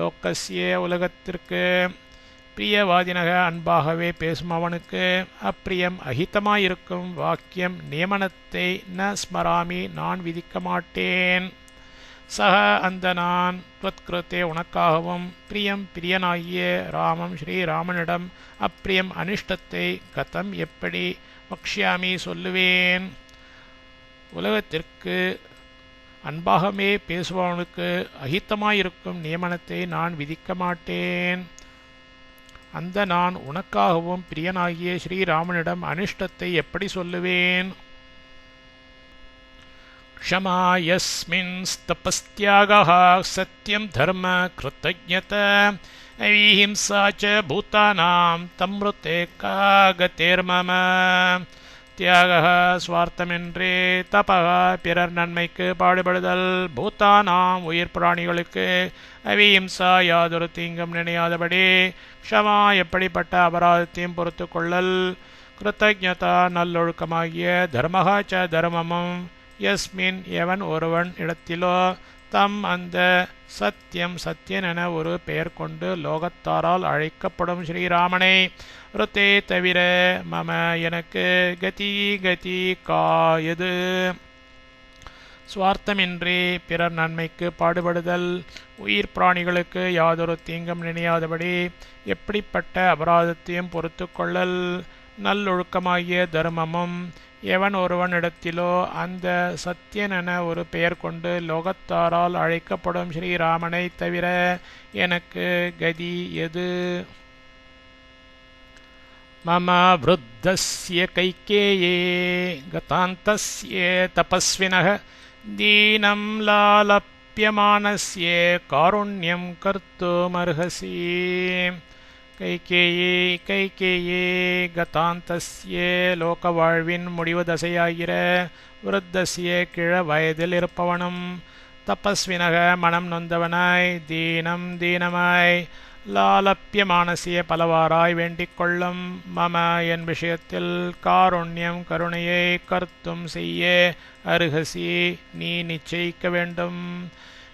லோக்கஸ்ய உலகத்திற்கு, பிரியவாதினக அன்பாகவே பேசும் அவனுக்கு, அப்பிரியம் அஹிதமாயிருக்கும் வாக்கியம் நியமனத்தை ந ஸ்மராமி நான் விதிக்க மாட்டேன். சக அந்த நான் துவத்கிருத்தே உனக்காகவும், பிரியம் பிரியனாகிய ராமம் ஸ்ரீராமனிடம் அப்பிரியம் அனிஷ்டத்தை கதம் எப்படி வக்ஷ்யாமி சொல்லுவேன். உலகத்திற்கு அன்பாகவே பேசுபவனுக்கு அஹிதமாயிருக்கும் நியமனத்தை நான் விதிக்க மாட்டேன். அந்த நான் உனக்காகவும் பிரியனாகிய ஸ்ரீராமனிடம் அனிஷ்டத்தை எப்படி சொல்லுவேன். க்ஷமா யஸ்மின் தபஸ்தியாகः சத்யம் தர்ம கிருத்தஜ்ஞதா அவிஹிம்சா ச பூதானாம் தம்ருதே காகதேர்மம. தியாக சுவார்த்தமின்றி, தபக பிறர் நன்மைக்கு பாடுபடுதல், பூத்தானாம் உயிர் பிராணிகளுக்கு, அவிஹிம்சா யாதொரு தீங்கும் நினையாதபடி, க்ஷமா எப்படிப்பட்ட அபராதத்தையும் பொறுத்து கொள்ளல், கிருத்தஜ்ஞதா நல்லொழுக்கமாகிய, தர்மஹா ச தர்மமும், யஸ்மின் எவன் ஒருவன் இடத்திலோ, தம் அந்த சத்தியம் சத்தியன் என ஒரு பெயர் கொண்டு லோகத்தாரால் அழைக்கப்படும் ஸ்ரீராமனை ருத்தே தவிர மம எனக்கு கதி கதி கா எது சுவார்த்தமின்றி பிறர் நன்மைக்கு பாடுபடுதல் உயிர் பிராணிகளுக்கு யாதொரு தீங்கும் நினையாதபடி எப்படிப்பட்ட அபராதத்தையும் பொறுத்து கொள்ளல் நல்லொழுக்கமாகிய தர்மமும் எவன் ஒருவனிடத்திலோ அந்த சத்தியன் என ஒரு பெயர் கொண்டு லோகத்தாரால் அழைக்கப்படும் ஸ்ரீராமனை தவிர எனக்கு கதி எது மம விருத்தஸ்ய கைகேயே கதாந்தஸ்ய தபஸ்வினः தீனம் லாலப்யமானஸ்ய காருண்யம் கர்த்துமர்ஹசி கைகேயே கைகேயே கதாந்தஸ்ய லோக வாழ்வின் முடிவு தசையாகிற விருத்தஸ்ய கிழ வயதில் இருப்பவனும் தபஸ்வினக மனம் நொந்தவனாய் தீனம் தீனமாய் லாலப்யமானசிய பலவாராய் வேண்டிக் கொள்ளும் மம என் விஷயத்தில் காருண்யம் கருணையை கர்த்தும் செய்ய அருகசி நீ நிச்சயிக்க வேண்டும்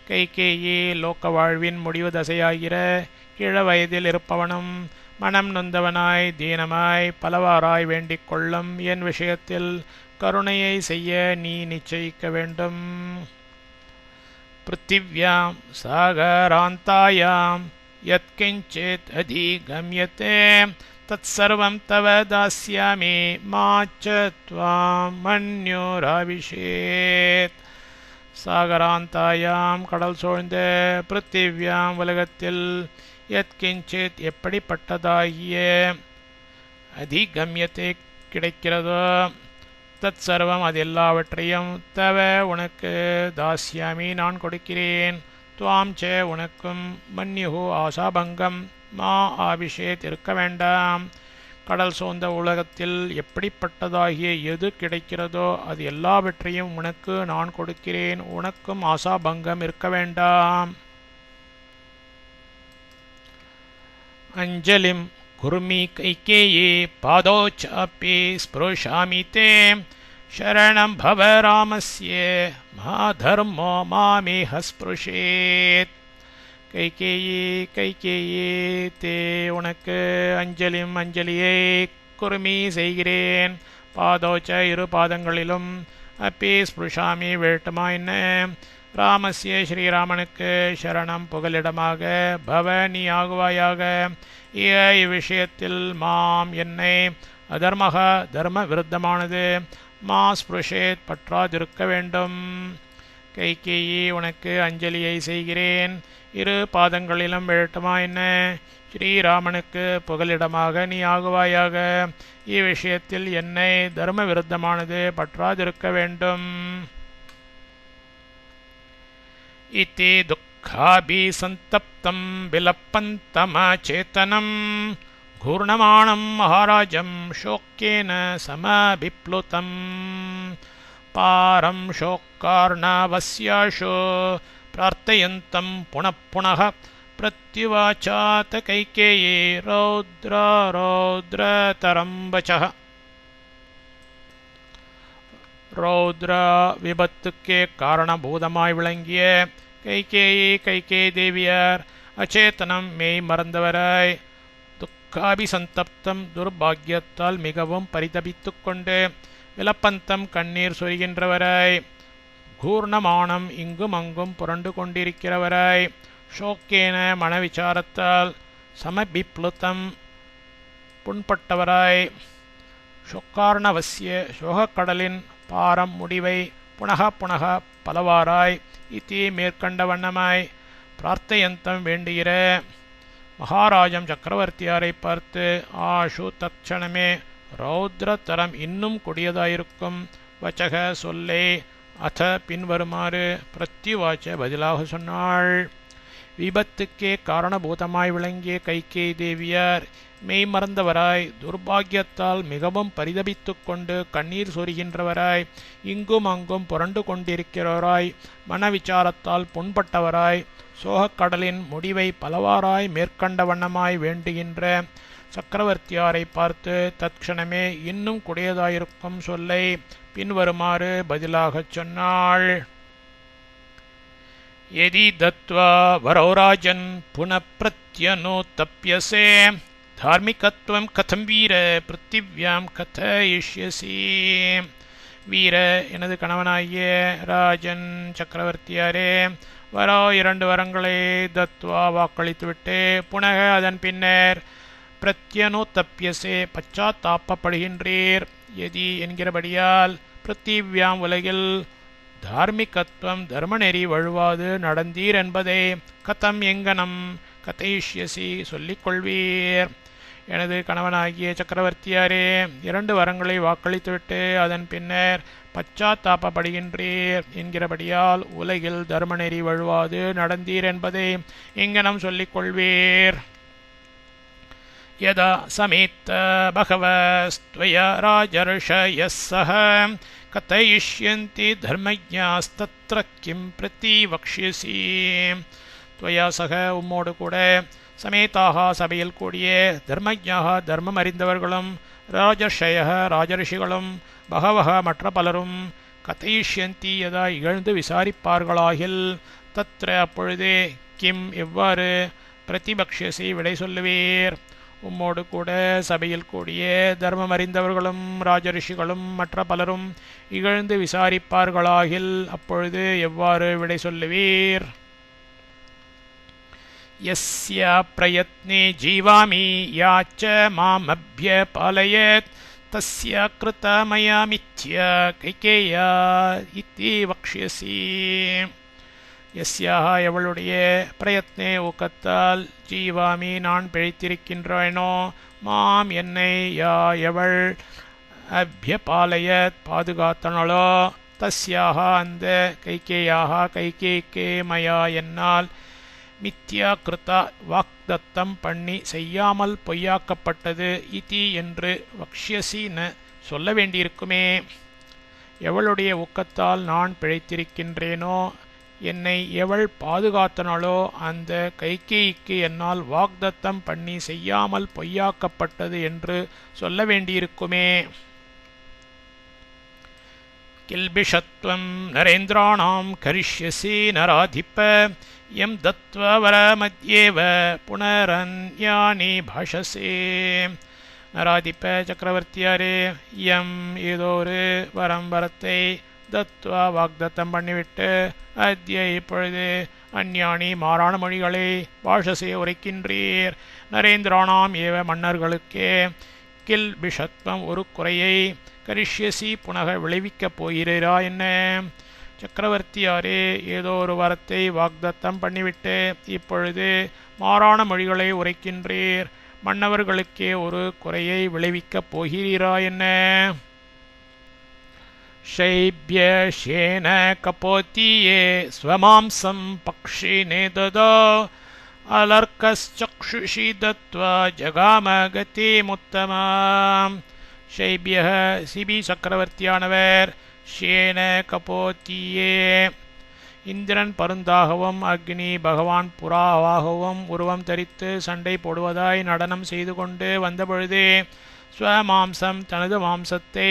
கைகேயி லோக வாழ்வின் முடிவு தசையாகிற கிழ வயதில் இருப்பவனும் மனம் நொந்தவனாய் தீனமாய் பலவாராய் வேண்டிக் கொள்ளும் என் விஷயத்தில் கருணையை செய்ய நீ நிச்சயிக்க வேண்டும் பிருத்திவ்யாம் சாகராந்தாயாம் யத்கிஞ்சித் அதிகம்யதே தத்சர்வம் தவ தாஸ்யாமி மாச்ச த்வாம் மன்யுராபிஷேத் சாகராந்தாயாம் கடல் சூழ்ந்த பிருத்திவ்யாம் உலகத்தில் யத்கிஞ்சித் எப்படிப்பட்டதாகிய அதிகம்யத்தை கிடைக்கிறதோ தத் சர்வம் அது எல்லாவற்றையும் தவ உனக்கு தாஸ்யாமி நான் கொடுக்கிறேன் துவாம் சே உனக்கும் மன்யுஹு ஆசாபங்கம் மா ஆபிஷேத் இருக்க வேண்டாம் கடல் சூழ்ந்த உலகத்தில் எப்படிப்பட்டதாகிய எது கிடைக்கிறதோ அது எல்லாவற்றையும் உனக்கு நான் கொடுக்கிறேன் உனக்கும் ஆசாபங்கம் இருக்க வேண்டாம் அஞ்சலிம் குர்மி கைகேயி பாதோச்சாப்பி ஸ்பிருஷாமி தே शरणं भव रामस्य महाधर्मो मामेह स्पृशेत् கைகேயி கைகேயி தே உனக்கு அஞ்சலியை குர்மி செய்கிறேன் பாதோச்ச இரு பாதங்களிலும் அப்பி ஸ்பிருஷாமி வேட்டுமா என்ன ராமஸ்ய ஸ்ரீராமனுக்கு சரணம் புகலிடமாக பவ நீ ஆகுவாயாக இவ்விஷயத்தில் மாம் என்னை அதர்மக தர்ம விருத்தமானது மா ஸ்பிருஷேத் பற்றாதிருக்க வேண்டும் கைகேயி உனக்கு அஞ்சலியை செய்கிறேன் இரு பாதங்களிலும் விழட்டுமா என்ன ஸ்ரீராமனுக்கு புகலிடமாக நீ ஆகுவாயாக இவ்விஷயத்தில் என்னை தர்ம விருத்தமானது பற்றாதிருக்க வேண்டும் இதி துக்காபி சந்தப்தம் விலப்பந்தமச்சேதனம் घूर्णमाणं महाराजं शोकेन समाभिप्लुतं पारं शोकार्णवस्याशो प्रार्थयन्तं पुनः पुनः प्रत्युवाचात कैकेयी रौद्रतरं वचः रौद्र விபத்துக்கே காரணபூதமாய் விளங்கிய கைகேயி தேவியார் அச்சேதனம் மெய் மறந்தவராய் காபிசந்தப்தம் துர்பாகியத்தால் மிகவும் பரிதபித்துக் கொண்டு விலப்பந்தம் கண்ணீர் சொரிகின்றவராய் கூர்ணமானம் இங்கும் அங்கும் புரண்டு கொண்டிருக்கிறவராய் ஷோக்கேன மனவிச்சாரத்தால் சமபிப்ளுத்தம் புண்பட்டவராய் ஷொக்கார்ணவசிய சோகக்கடலின் பாரம் முடிவை புனக புனக பலவாராய் இத்தி மேற்கண்ட வண்ணமாய் பிரார்த்தையந்தம் வேண்டுகிற மகாராஜம் சக்கரவர்த்தியாரை பார்த்து ஆஷு தட்சணமே ரௌத்ரதரம் இன்னும் கொடியதாயிருக்கும் வச்சக சொல்லே அத பின்வருமாறு பிரத்யுவாச்ச பதிலாக சொன்னாள் விபத்துக்கே காரணபூதமாய் விளங்கிய கைகேயி தேவியார் மெய்மறந்தவராய் துர்பாகியத்தால் மிகவும் பரிதபித்துக் கொண்டு கண்ணீர் சொரிகின்றவராய் இங்கும் அங்கும் புரண்டு கொண்டிருக்கிறவராய் மனவிச்சாரத்தால் புண்பட்டவராய் சோகக்கடலின் முடிவை பலவாராய் மேற்கண்ட வண்ணமாய் வேண்டுகின்ற சக்கரவர்த்தியாரை பார்த்து தட்சணமே இன்னும் குடையதாயிருக்கும் சொல்லை பின்வருமாறு பதிலாகச் சொன்னாள் यदि दत्त्वा वरौ राजन् पुनः प्रत्यनुतप्यसे धार्मिकत्वं कथं वीर பிருத்திவ்யாம் கதயிஷ்யசி. வீர, எனது கணவனாகிய ராஜன் சக்கரவர்த்தியாரே, வரோ 2 வரங்களை தத்வா வாக்களித்துவிட்டு புனக அதன் பின்னர் பிரத்யனுதப்யசே பச்சாத்தாப்பப்படுகின்றீர். எதி என்கிறபடியால் பிருத்திவ்யாம் உலகில் தார்மிகத்துவம் தர்மநெறி வழுவாது நடந்தீர் என்பதை கதம் எங்கனம் கதைஷ்யசி சொல்லிக் கொள்வீர். எனது கணவனாகிய சக்கரவர்த்தியாரே, 2 வரங்களை வாக்களித்துவிட்டு அதன் பின்னர் பச்சாத்தாப்பப்படுகின்றீர் என்கிறபடியால் உலகில் தர்மநெறி வழுவாது நடந்தீர் என்பதை எங்கனம் சொல்லிக் கொள்வீர். யதா சமேத்த பகவஸ்த்வயா ராஜர்ஷயः சஹ கதயிஷ்யந்தி தர்மஜ்ஞாஸ்தத்ர கிம் பிரதிவக்ஷ்யசி. துவயா சக, உம்மோடு கூட, சமேதாக சபையில் கூடிய தர்மஜ்ஞாக தர்மம் அறிந்தவர்களும் ராஜர்ஷய ராஜரிஷிகளும் பகவக மற்ற பலரும் கதைஷ்யந்தி யதா இகழ்ந்து விசாரிப்பார்களாகில் தத்ர அப்பொழுதே கிம் எவ்வாறு பிரதிபக்ஷசி விடை சொல்லுவீர். உம்மோடு கூட சபையில் கூடிய தர்மம் அறிந்தவர்களும் ராஜரிஷிகளும் மற்ற பலரும் இகழ்ந்து விசாரிப்பார்களாகில் அப்பொழுது எவ்வாறு விடை சொல்லுவீர். யஸ்ய பிரயத்னே ஜீவாமி யாச்ச மாமப்யபாலயத் தஸ்ய கிருத மயா மித்ய கைகேயா இத்தி வக்ஷ்யசி. யஸ்யாக எவளுடைய பிரயத்னே ஊக்கத்தால் ஜீவாமி நான் பிழைத்திருக்கின்றேனோ மாம் என்னை யா எவள் அப்யபாலயத் பாதுகாத்தனளோ தஸ்யாக அந்த கைகேயாக கைகேக்கே மயா என்னால் மித்யா கிருதா வாக்தத்தம் பண்ணி செய்யாமல் பொய்யாக்கப்பட்டது இதி என்று வக்ஷ்யசி ந சொல்ல வேண்டியிருக்குமே. எவளுடைய ஊக்கத்தால் நான் பிழைத்திருக்கின்றேனோ என்னை எவள் பாதுகாத்தனாலோ அந்த கைகேயிக்கு என்னால் வாக்தத்தம் பண்ணி செய்யாமல் பொய்யாக்கப்பட்டது என்று சொல்ல வேண்டியிருக்குமே. கில்பிஷத்வம் நரேந்திராணாம் கரிஷ்யசி நராதிப யம் தத்வா வரமத்யேவ புனரன்யானி பாஷசே. நராதிப சக்கரவர்த்தியாரே, யம் ஏதோ ஒரு வரத்தை தத்வா வாக்தத்தம் பண்ணிவிட்டு அத்ய இப்பொழுது அந்யானி மாறான மொழிகளை பாஷசே உரைக்கின்றீர். நரேந்திராணாம் ஏவ மன்னர்களுக்கே கில் பிஷத்வம் ஒரு குறையை கரிஷ்யசி புனக விளைவிக்கப் போகிறீரா என்ன? சக்கரவர்த்தியாரே, ஏதோ ஒரு வரத்தை வாக்தத்தம் பண்ணிவிட்டு இப்பொழுது மாறான மொழிகளை உரைக்கின்றீர். மன்னவர்களுக்கே ஒரு குறையை விளைவிக்கப் போகிறீரா என்ன? शैब्यशेन कपोतीये स्वमांसं पक्षिणे ददौ अलर्कश्चक्षुषि दत्त्वा जगाम गतिमुत्तमाम्. शैब्यः சிபி சக்கரவர்த்தியானவர் ஷேன கபோத்தியே இந்திரன் பருந்தாகவும் அக்னி பகவான் புறாவாகவும் உருவம் தரித்து சண்டை போடுவதாய் நடனம் செய்து கொண்டு வந்தபொழுதே ஸ்வமாம்சம் தனது மாம்சத்தை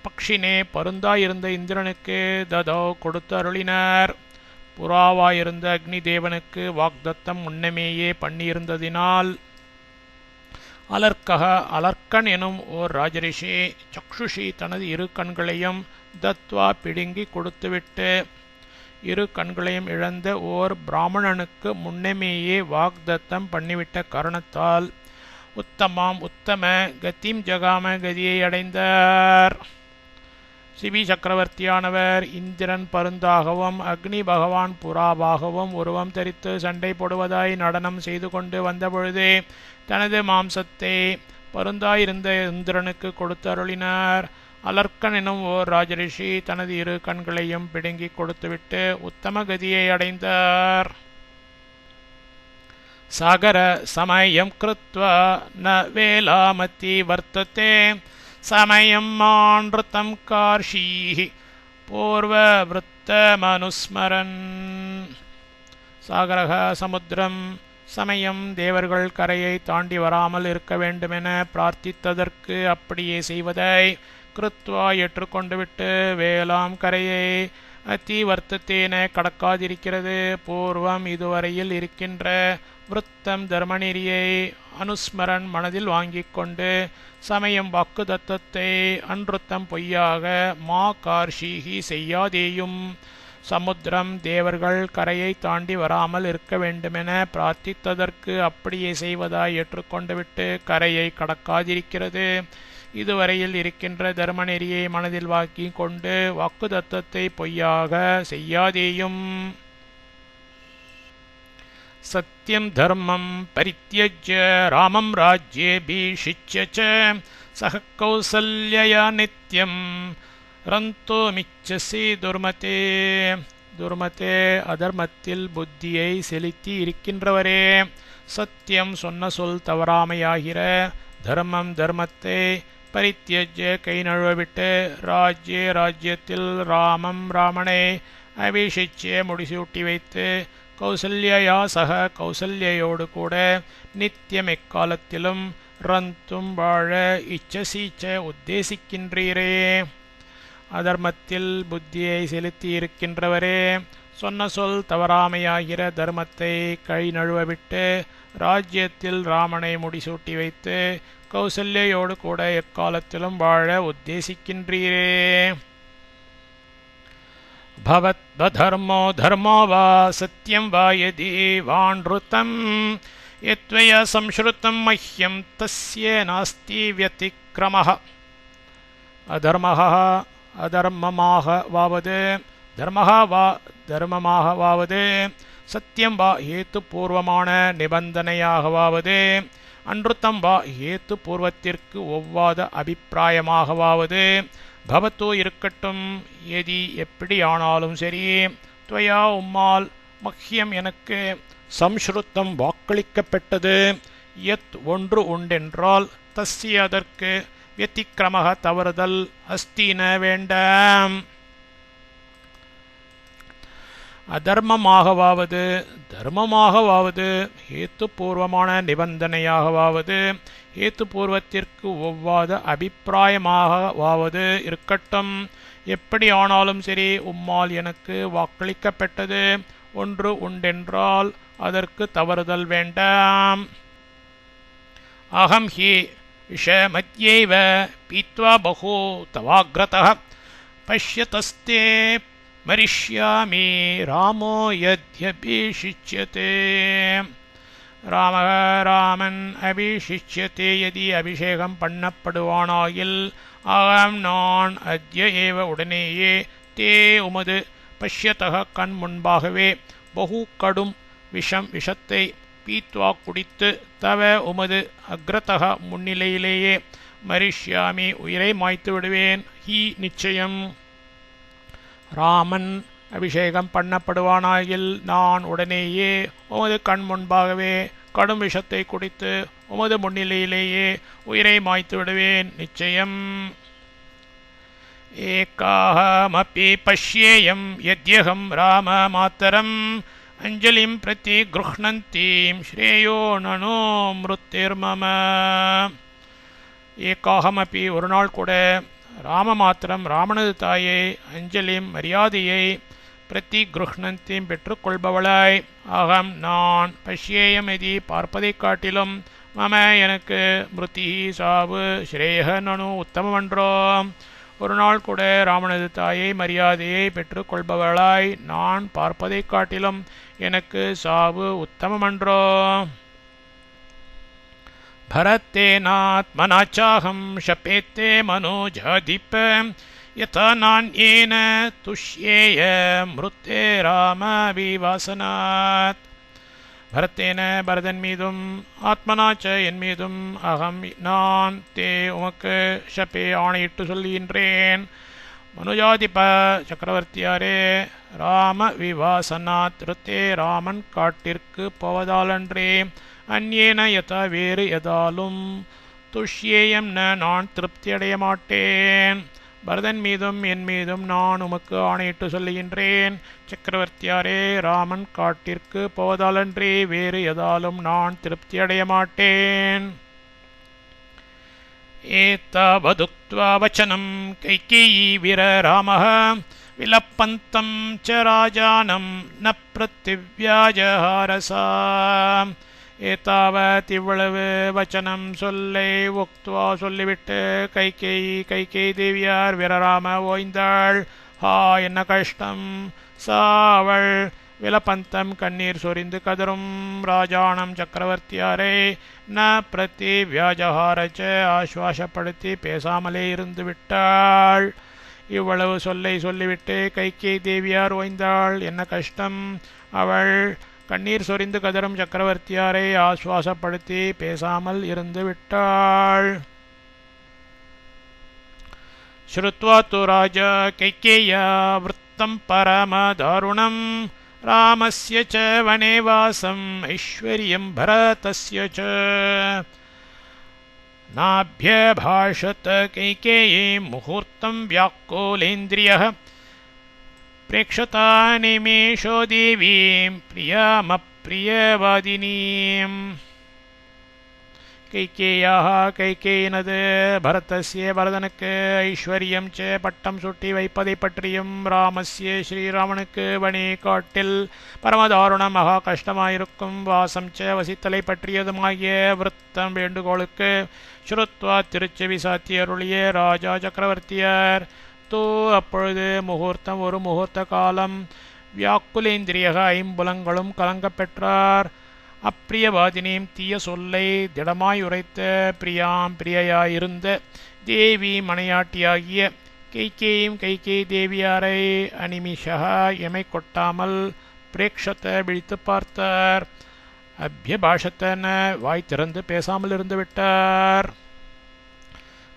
பக்ஷினே பருந்தாயிருந்த இந்திரனுக்கு ததோ கொடுத்து அருளினார். புறாவாயிருந்த அக்னி தேவனுக்கு வாக்தத்தம் முன்னமேயே பண்ணியிருந்ததினால் அலர்க்கக அலர்க்கன் எனும் ஓர் ராஜரிஷி சக்ஷுஷி தனது 2 கண்களையும் தத்வா பிடுங்கி கொடுத்துவிட்டு 2 கண்களையும் இழந்த ஓர் பிராமணனுக்கு முன்னமேயே வாக்தத்தம் பண்ணிவிட்ட காரணத்தால் உத்தமாம் உத்தம கதிம் ஜகாம கதியை அடைந்தார். சிபி சக்கரவர்த்தியானவர் இந்திரன் பருந்தாகவும் அக்னி பகவான் புறாவாகவும் உருவம் தரித்து சண்டை போடுவதாய் நடனம் செய்து கொண்டு வந்தபொழுதே தனது மாம்சத்தை பருந்தாயிருந்த இந்திரனுக்கு கொடுத்து அருளினார். அலர்க்கன் எனும் ஓர் ராஜரிஷி தனது 2 கண்களையும் பிடுங்கி கொடுத்துவிட்டு உத்தம கதியை அடைந்தார். சாகர சமயம் கிருத்வா ந வேலாமதி வர்த்ததே சமயம் மான்ருதம் கார்ஷீஹி பூர்வவ்ருத்தமனுஸ்மரன். சாகரக சமுத்திரம், சமயம் தேவர்கள் கரையை தாண்டி வராமல் இருக்க வேண்டுமென பிரார்த்தித்ததற்கு அப்படியே செய்வதை கிருத்வா ஏற்றுக்கொண்டு விட்டு வேளாம் கரையை அதி வர்த்தத்தேன கடக்காதிருக்கிறது. பூர்வம் இதுவரையில் இருக்கின்ற விருத்தம் தர்மநெறியை அனுஸ்மரன் மனதில் வாங்கிக் கொண்டு சமயம் வாக்கு தத்தத்தை அன்றுத்தம் பொய்யாக மா கார்ஷீகி செய்யாதேயும். சமுத்திரம் தேவர்கள் கரையை தாண்டி வராமல் இருக்க வேண்டுமென பிரார்த்தித்ததற்கு அப்படியே செய்வதாய் ஏற்றுக்கொண்டுவிட்டு கரையை கடக்காதிருக்கிறது. இதுவரையில் இருக்கின்ற தர்மநெறியை மனதில் வாக்கி கொண்டு வாக்கு தத்தத்தை பொய்யாக செய்யாதேயும். சத்யம் தர்மம் பரித்யஜ்ய ராமம் ராஜ்யேபிஷிச்ய ச சஹ கௌசல்யயா நித்யம் ரந்தோமிச்சசி துர்மதே. துர்மதே அதர்மத்தில் புத்தியை செலுத்தி இருக்கின்றவரே, சத்தியம் சொன்ன சொல் தவறாமையாகிற தர்மம் தர்மத்தை பரித்யஜ்ய கை நழுவவிட்டு ராஜ்ய ராஜ்யத்தில் ராமம் ராமனை அபிஷிச்சிய முடிசூட்டி வைத்து கௌசல்யா சக கௌசல்யோடு கூட நித்தியம் எக்காலத்திலும் ரந்தும் வாழ இச்சசீச்ச உத்தேசிக்கின்றீரே. அதர்மத்தில் புத்தியை செலுத்தி இருக்கின்றவரே, சொன்ன சொல் தவறாமையாகிற தர்மத்தை கை நழுவவிட்டு ராஜ்யத்தில் ராமனை முடிசூட்டி வைத்து கௌசல்யோடு கூட எக்காலத்திலும் வாழ உத்தேசிக்கின்றீரே. பவத்வதர்மோ தர்மோ வா சத்யம் வா யதி வான்ருதம் யத்வயா சம்ஸ்ருதம் மஹ்யம் தஸ்ய நாஸ்தி வ்யதிக்ரமஹ. அதர்மஹ அதர்மமாகவாவது தர்மமாகவாவது சத்தியம் வா ஹேத்து பூர்வமான நிபந்தனையாகவாவது அன்றுத்தம் வா ஹேத்து பூர்வத்திற்கு ஒவ்வாத அபிப்பிராயமாகவாவது பவத்தோ இருக்கட்டும், எதி எப்படி ஆனாலும் சரி, துவயா உம்மால் மஹ்யம் எனக்கு சம்ஸ்ருத்தம் வாக்களிக்கப்பட்டது, யத் ஒன்று உண்டென்றால் தஸ்ய அதற்கு வியதிக்கிரமக தவறுதல் அஸ்தின வேண்டாம். அதர்மமாகவாவது தர்மமாகவாவது ஹேத்துபூர்வமான நிபந்தனையாகவாவது ஹேத்துபூர்வத்திற்கு ஒவ்வாத அபிப்பிராயமாகவாவது இருக்கட்டும், எப்படி ஆனாலும் சரி உம்மால் எனக்கு வாக்களிக்கப்பட்டது ஒன்று உண்டென்றால் அதற்கு தவறுதல் வேண்டாம். அகம் ஹி விஷமத்யைவ பீத்வா பஹூ தவாக்ரதः பஷ்யதஸ்தே மரிஷ்யாமி ராமோ யத்யபிஷிச்யதே. ராமன் அபிஷிச்யதே யதி அபிஷேகம் பண்ணப்படுவானாயில் அகம் நான் அத்ய ஏவ உடனேயே தே உமது பஷ்யதக கண் முன்பாகவே பகு கடும் விஷத்தை பீத்வா குடித்து தவ உமது அக்ரதக முன்னிலையிலேயே மரிஷ்யாமி உயிரை மாய்த்து விடுவேன். ஹி நிச்சயம். ராமன் அபிஷேகம் பண்ணப்படுவானாயில் நான் உடனேயே உமது கண் முன்பாகவே கடும் விஷத்தை குடித்து உமது முன்னிலையிலேயே உயிரை மாய்த்து விடுவேன் நிச்சயம். ஏகாஹமபி பஷ்யேயம் யத்யஹம் ராம மாத்தரம் அஞ்சலிம் பிரதி கிருஹ்ணந்தீம் ஸ்ரேயோ நனோ மிருத்திர்மம. ஏகாஹமபி ஒரு நாள் கூட ராம மாத்திரம் ராமனது தாயை அஞ்சலிம் மரியாதையை பிரதி கிருஹ்ணந்தீம் பெற்றுக்கொள்பவளாய் அகம் நான் பஷ்யேயம் எதி பார்ப்பதைக் காட்டிலும் மம எனக்கு மிருதி சாவு ஸ்ரேய நனு உத்தமமன்றோ. ஒரு நாள் கூட ராமனது தாயை மரியாதையை பெற்றுக்கொள்பவளாய் நான் பார்ப்பதைக் காட்டிலும் எனக்கு சாவு உத்தமமன்றோ. பரத்தேனாத்மனாச்சாஹம் ஷபேத்தே மனோஜாதிப யதா நான்யேன துஷ்யேய மிருத்தே ராம விவாசனாத். பரத்தேன பரதன் மீதும் ஆத்மனாச்ச என் மீதும் அகம் நான் தே உமக்கு ஷபே ஆணையிட்டு சொல்கின்றேன். மனுஜாதிப சக்கரவர்த்தியாரே, ராம விவாசனாத் ருத்தே ராமன் காட்டிற்கு போவதாலன்றே அந்யேன யதா வேறு எதாலும் துஷ்யேயம் நான் திருப்தி அடைய மாட்டேன். பரதன் மீதும் என் மீதும் நான் உமக்கு ஆணையிட்டு சொல்லுகின்றேன். சக்கரவர்த்தியாரே, ராமன் காட்டிற்கு போவதாலன்றி வேறு எதாலும் நான் திருப்தி அடைய மாட்டேன். ஏதாவதுக்த்வா வசனம் கைகேயி வீர ராமः विलपन्तं च राजानं न प्रत्युव्याजहारसा ஏத்தாவத் இவ்வளவு வச்சனம் சொல்லை உக்துவா சொல்லிவிட்டு கைகேயி தேவியார் வீரராம ஓய்ந்தாள். ஹா என்ன கஷ்டம்! சா அவள் விலபந்தம் கண்ணீர் சொரிந்து கதரும் ராஜானம் சக்கரவர்த்தியாரை ந பிரதி வியாஜஹாரச்ச ஆஸ்வாசப்படுத்தி பேசாமலே இருந்து விட்டாள். இவ்வளவு சொல்லை சொல்லிவிட்டு கைகேயி தேவியார் ஓய்ந்தாள். என்ன கஷ்டம்! அவள் கண்ணீர் சொரிந்து கதரும் சக்கரவர்த்தியாரை ஆஸ்வாசப்படுத்தி பேசாமல் இருந்து விட்டாள். ஸ்ருத்வா து ராஜா கைகேயா விருத்தம் பரமதாருணம் ராமஸ்ய ச வனே வாசம் ஐஸ்வர்யம் பரதஸ்ய ச நாப்யபாஷத கைகேயி முகூர்த்தம் व्याकुलेन्द्रियः प्रेक्षता निमेषो देवीं प्रियमप्रियवादिनीम्. கைகேயாக கைகேயினது பரதஸ்ய பரதனுக்கு ஐஸ்வர்யம் ச பட்டம் சுட்டி வைப்பதை பற்றியும் ராமஸ்ய ஸ்ரீராமனுக்கு வனி காட்டில் பரமதாருணம் மகா கஷ்டமாயிருக்கும் வாசம் ச வசித்தலை பற்றியதுமாகிய விருத்தம் வேண்டுகோளுக்கு ஸ்ருத்வா திருச்செவி சாத்தி அருளிய ராஜா சக்கரவர்த்தியார் தோ அப்பொழுது முகூர்த்தம் ஒரு முகூர்த்த காலம் வியாக்குலேந்திரியக ஐம்புலங்களும் கலங்கப் பெற்றார். அப்பிரியவாதினியும் தீய சொல்லை திடமாய் உரைத்த பிரியையாயிருந்த தேவி மனையாட்டியாகிய கைகேயி தேவியாரை அனிமிஷா எமை கொட்டாமல் பிரேக்ஷத்தை விழித்து பார்த்தார். அபியபாஷத்தன வாய் திறந்து பேசாமல் இருந்து விட்டார்.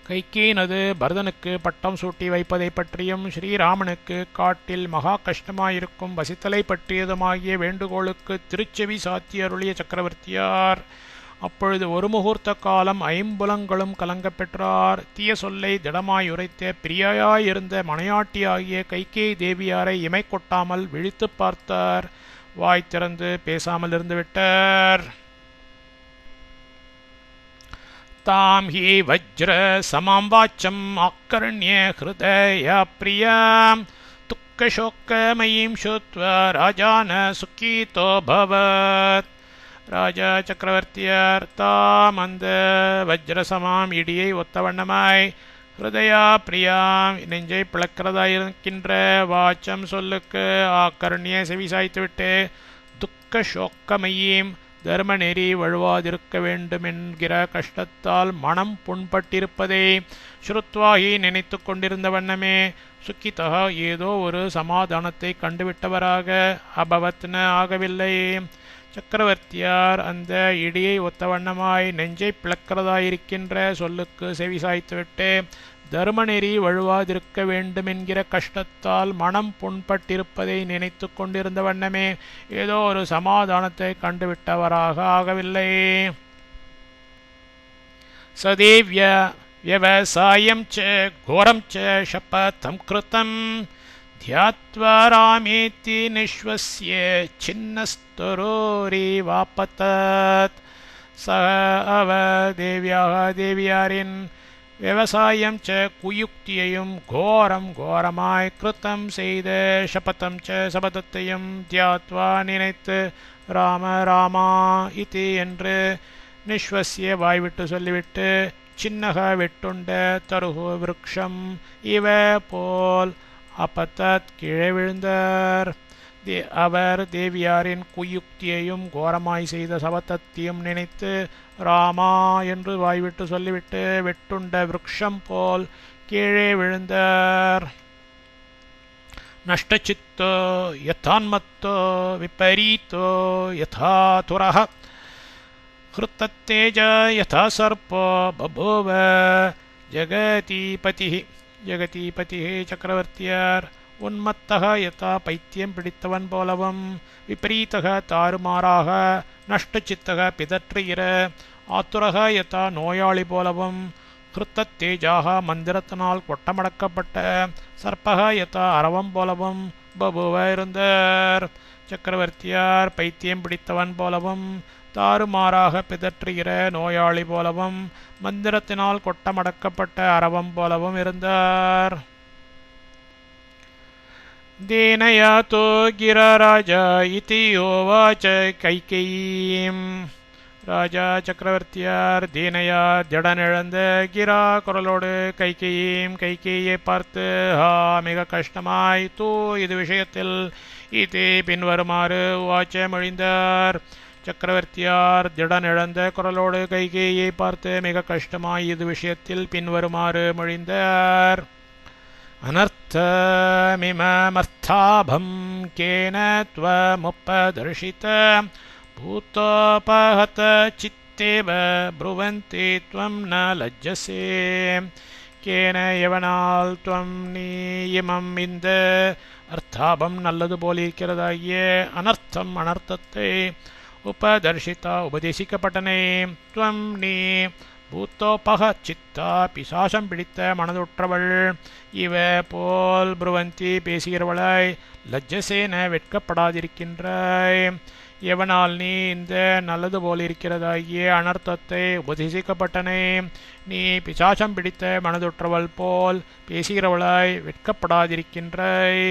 கைகேயினது பரதனுக்கு பட்டம் சூட்டி வைப்பதை பற்றியும் ஸ்ரீராமனுக்கு காட்டில் மகா கஷ்டமாயிருக்கும் வசித்தலை பற்றியதுமாகிய வேண்டுகோளுக்கு திருச்செவி சாத்தி அருளிய சக்கரவர்த்தியார் அப்பொழுது ஒரு முகூர்த்த காலம் ஐம்புலங்களும் கலங்கப் பெற்றார். தீய சொல்லை திடமாய் உரைத்த பிரியாயிருந்த மனையாட்டியாகிய கைகேயி தேவியாரை இமை கொட்டாமல் விழித்து பார்த்தார். வாய் திறந்து பேசாமல் இருந்து விட்டார். तां हि वज्र समां वाचं आकर्ण्य हृदय प्रियां दुःखशोकमयीं श्रुत्वा राजान सुखितो भवत्. ராஜா சக்கரவர்த்தியார் தாம் அந்த வஜ்ரசமாம் இடியை ஒத்தவண்ணமாய் ஹிருதயா பிரியாம் நெஞ்சை பிளக்கிறதாயிருக்கின்ற வாச்சம் சொல்லுக்கு ஆக்கர்ணிய செவிசாய்த்துவிட்டு துக்க சோக்கமையும் தர்ம நெறி வழுவாதிருக்க வேண்டுமென்கிற கஷ்டத்தால் மனம் புண்பட்டிருப்பதை ஸ்ருத்வாகி நினைத்து கொண்டிருந்த வண்ணமே சுக்கிதா ஏதோ ஒரு சமாதானத்தை கண்டுவிட்டவராக அபவத்ன ஆகவில்லை. சக்கரவர்த்தியார் அந்த இடியை ஒத்தவண்ணமாய் நெஞ்சை பிளக்கிறதாயிருக்கின்ற சொல்லுக்கு செவிசாய்த்துவிட்டு தர்மநெறி வழுவாதிருக்க வேண்டுமென்கிற கஷ்டத்தால் மனம் புண்பட்டிருப்பதை நினைத்து கொண்டிருந்த வண்ணமே ஏதோ ஒரு சமாதானத்தை கண்டுவிட்டவராக ஆகவில்லை. சதேவ்ய வியவசாயம் ச கோரம் ச சபதம் கிருதம் த்யாத்வா ராமேதி நிஸ்வஸ்ய சின்னஸ்தரோரி வாபதத். சக அவ தேவியாரின் விவசாயம் ச குயுக்தியையும் கோரமாய் கிருத்தம் செய்த சபதம் ச சபதத்தையும் தியாத்வா நினைத்து ராமா இதி என்று நிஸ்வசிய வாய்விட்டு சொல்லிவிட்டு சின்னக வெட்டுண்ட தருகு விருக்ஷம் இவ போல் அப்பத்தத் கீழே விழுந்தார். அவர் தேவியாரின் குயுக்தியையும் கோரமாய் செய்த சபதத்தையும் நினைத்து ராமா என்று வாய்விட்டு சொல்லிவிட்டு வெட்டுண்ட விருக்ஷம் போல் கீழே விழுந்தார். நஷ்டச்சித்தோ யதான்மத்தோ விபரீதோ யதாதுரஹ ஹிருத்தத்தேஜ யதா சர்ப்போ பபூவ ஜெகதீபதி சக்கரவர்த்தியார் உன்மத்தக யதா பைத்தியம் பிடித்தவன் போலவும் விபரீதக தாறுமாறாக நஷ்டச்சித்தக பிதற்றுகிற ஆத்துரக யதா நோயாளி போலவும் ஹிருத்தத்தேஜாக மந்திரத்தினால் கொட்டமடக்கப்பட்ட சர்ப்பக யதா அரவம் போலவும் பபுவ இருந்தார். சக்கரவர்த்தியார் பைத்தியம் பிடித்தவன் போலவும் தாறுமாறாக பிதற்றுகிற நோயாளி போலவும் மந்திரத்தினால் கொட்டமடக்கப்பட்ட அரவம் போலவும் இருந்தார். दीनयातो गिरराजा इति योवाच கைகேயீம். ராஜா சக்கரவர்த்தியார் தீனையா திடனிழந்த கிரா குரலோடு கைகேயை பார்த்து, ஹா மிக கஷ்டமாய், தூ இது விஷயத்தில், இது பின்வருமாறு வாச்ச மொழிந்தார். சக்கரவர்த்தியார் திடனிழந்த குரலோடு கைகேயை பார்த்து மிக கஷ்டமாய் இது விஷயத்தில் பின்வருமாறு மொழிந்தார். அனர்த்தமிமமர்த்தாபம் கேன த்வமுபதர்ஷித பூதோபஹத சித்தேவ ப்ருவந்தி த்வம் ந லஜ்ஜசே. கேன எவனால் துவம் நீ இமம் இந்த அர்த்தாபம் நல்லது போலிருக்கிறதாகிய அனர்த்தம் அனர்த்தத்தை உபதர்ஷிதா உபதேசிக்கப்பட்டனே துவம் நீ பூத்தோபக சித்தா பிசாசம் பிடித்த மனதுற்றவள் இவ போல் ப்ருவந்தி பேசுகிறவளாய் லஜ்ஜசேன வெட்கப்படாதிருக்கின்றாய். எவனால் நீ இந்த நல்லது போலிருக்கிறதாகிய அனர்த்தத்தை உபதேசிக்கப்பட்டனே நீ பிசாசம் பிடித்த மனதுற்றவள் போல் பேசுகிறவளாய் வெட்கப்படாதிருக்கின்றாய்.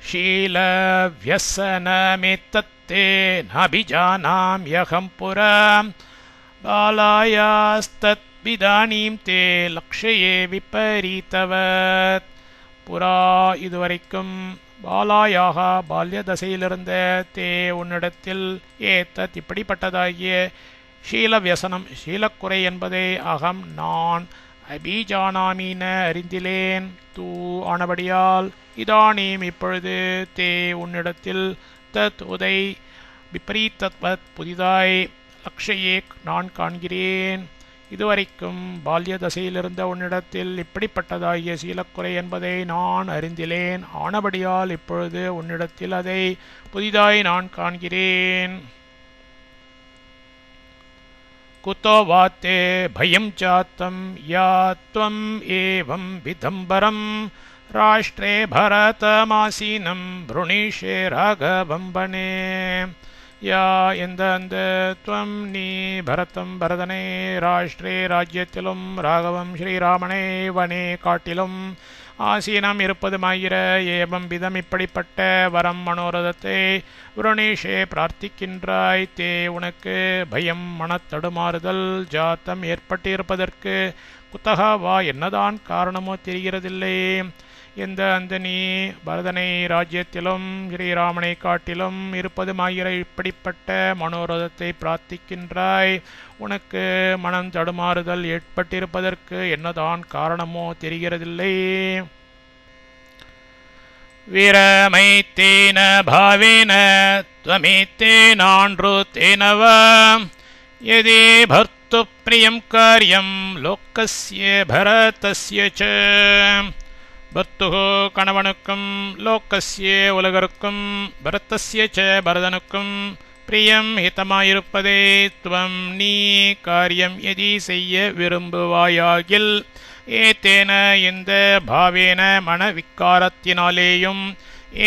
शीलव्यसनमेतत्ते नाभिजानाम्यहं पुरा बालायास्तद्विदानीं ते लक्ष्ये विपरीतवत्. புறா இதுவரைக்கும் பாலாயாக பால்யதசையிலிருந்த தே உன்னிடத்தில் ஏத்தத் இப்படிப்பட்டதாகிய ஷீலவியசனம் ஷீலக்குறை என்பதை அகம் நான் அபிஜானாமீன அறிந்திலேன் தூ ஆனபடியால் இதானீம் இப்பொழுது தே உன்னிடத்தில் தத் உதை விபரீதத்வத் புதிதாய் லக்ஷயே நான் காண்கிறேன். இதுவரைக்கும் பால்யதசையிலிருந்த உன்னிடத்தில் இப்படிப்பட்டதாகிய சீலக்குறை என்பதை நான் அறிந்திலேன் ஆனபடியால் இப்பொழுது உன்னிடத்தில் அதை புதிதாய் நான் காண்கிறேன். कुतो वाते भयं चात्तं या त्वम् एवं विदम्बरं राष्ट्रे भरतमासीनं वृणीषे राघवं वने. யா எந்த அந்த துவம் நீ பரதம் பரதனை ராஷ்டிரே ராஜ்யத்திலும் ராகவம் ஸ்ரீராமனை வனே காட்டிலும் ஆசீனம் இருப்பதுமாகிற ஏவம் விதம் இப்படிப்பட்ட வரம் மனோரதத்தை விருணீஷே பிரார்த்திக்கின்றாய். தே உனக்கு பயம் மனத்தடுமாறுதல் ஜாத்தம் ஏற்பட்டிருப்பதற்கு குத்தகா வா என்னதான் காரணமோ தெரிகிறதில்லை. எந்த அந்த நீ பரதனை ராஜ்யத்திலும் ஸ்ரீராமனை காட்டிலும் இருப்பதுமாகிற இப்படிப்பட்ட மனோரதத்தை பிரார்த்திக்கின்றாய். உனக்கு மனம் தடுமாறுதல் ஏற்பட்டிருப்பதற்கு என்னதான் காரணமோ தெரிகிறதில்லை. வீரமைத்தேன பாவேன த்வமேத்தேனான்ருதேனவ யதே பர்த்து பிரியம் காரியம் லோகஸ்ய பரதஸ்ய ச. பர்த்துஹோ கணவனுக்கும் லோகஸ்ய உலகருக்கும் பரதஸ்ய ச பரதனுக்கும் பிரியம் ஹிதமாயிருப்பதே துவம் நீ காரியம் எதி செய்ய விரும்புவாயாகில் ஏத்தேன இந்த பாவேன மனவிக்காரத்தினாலேயும்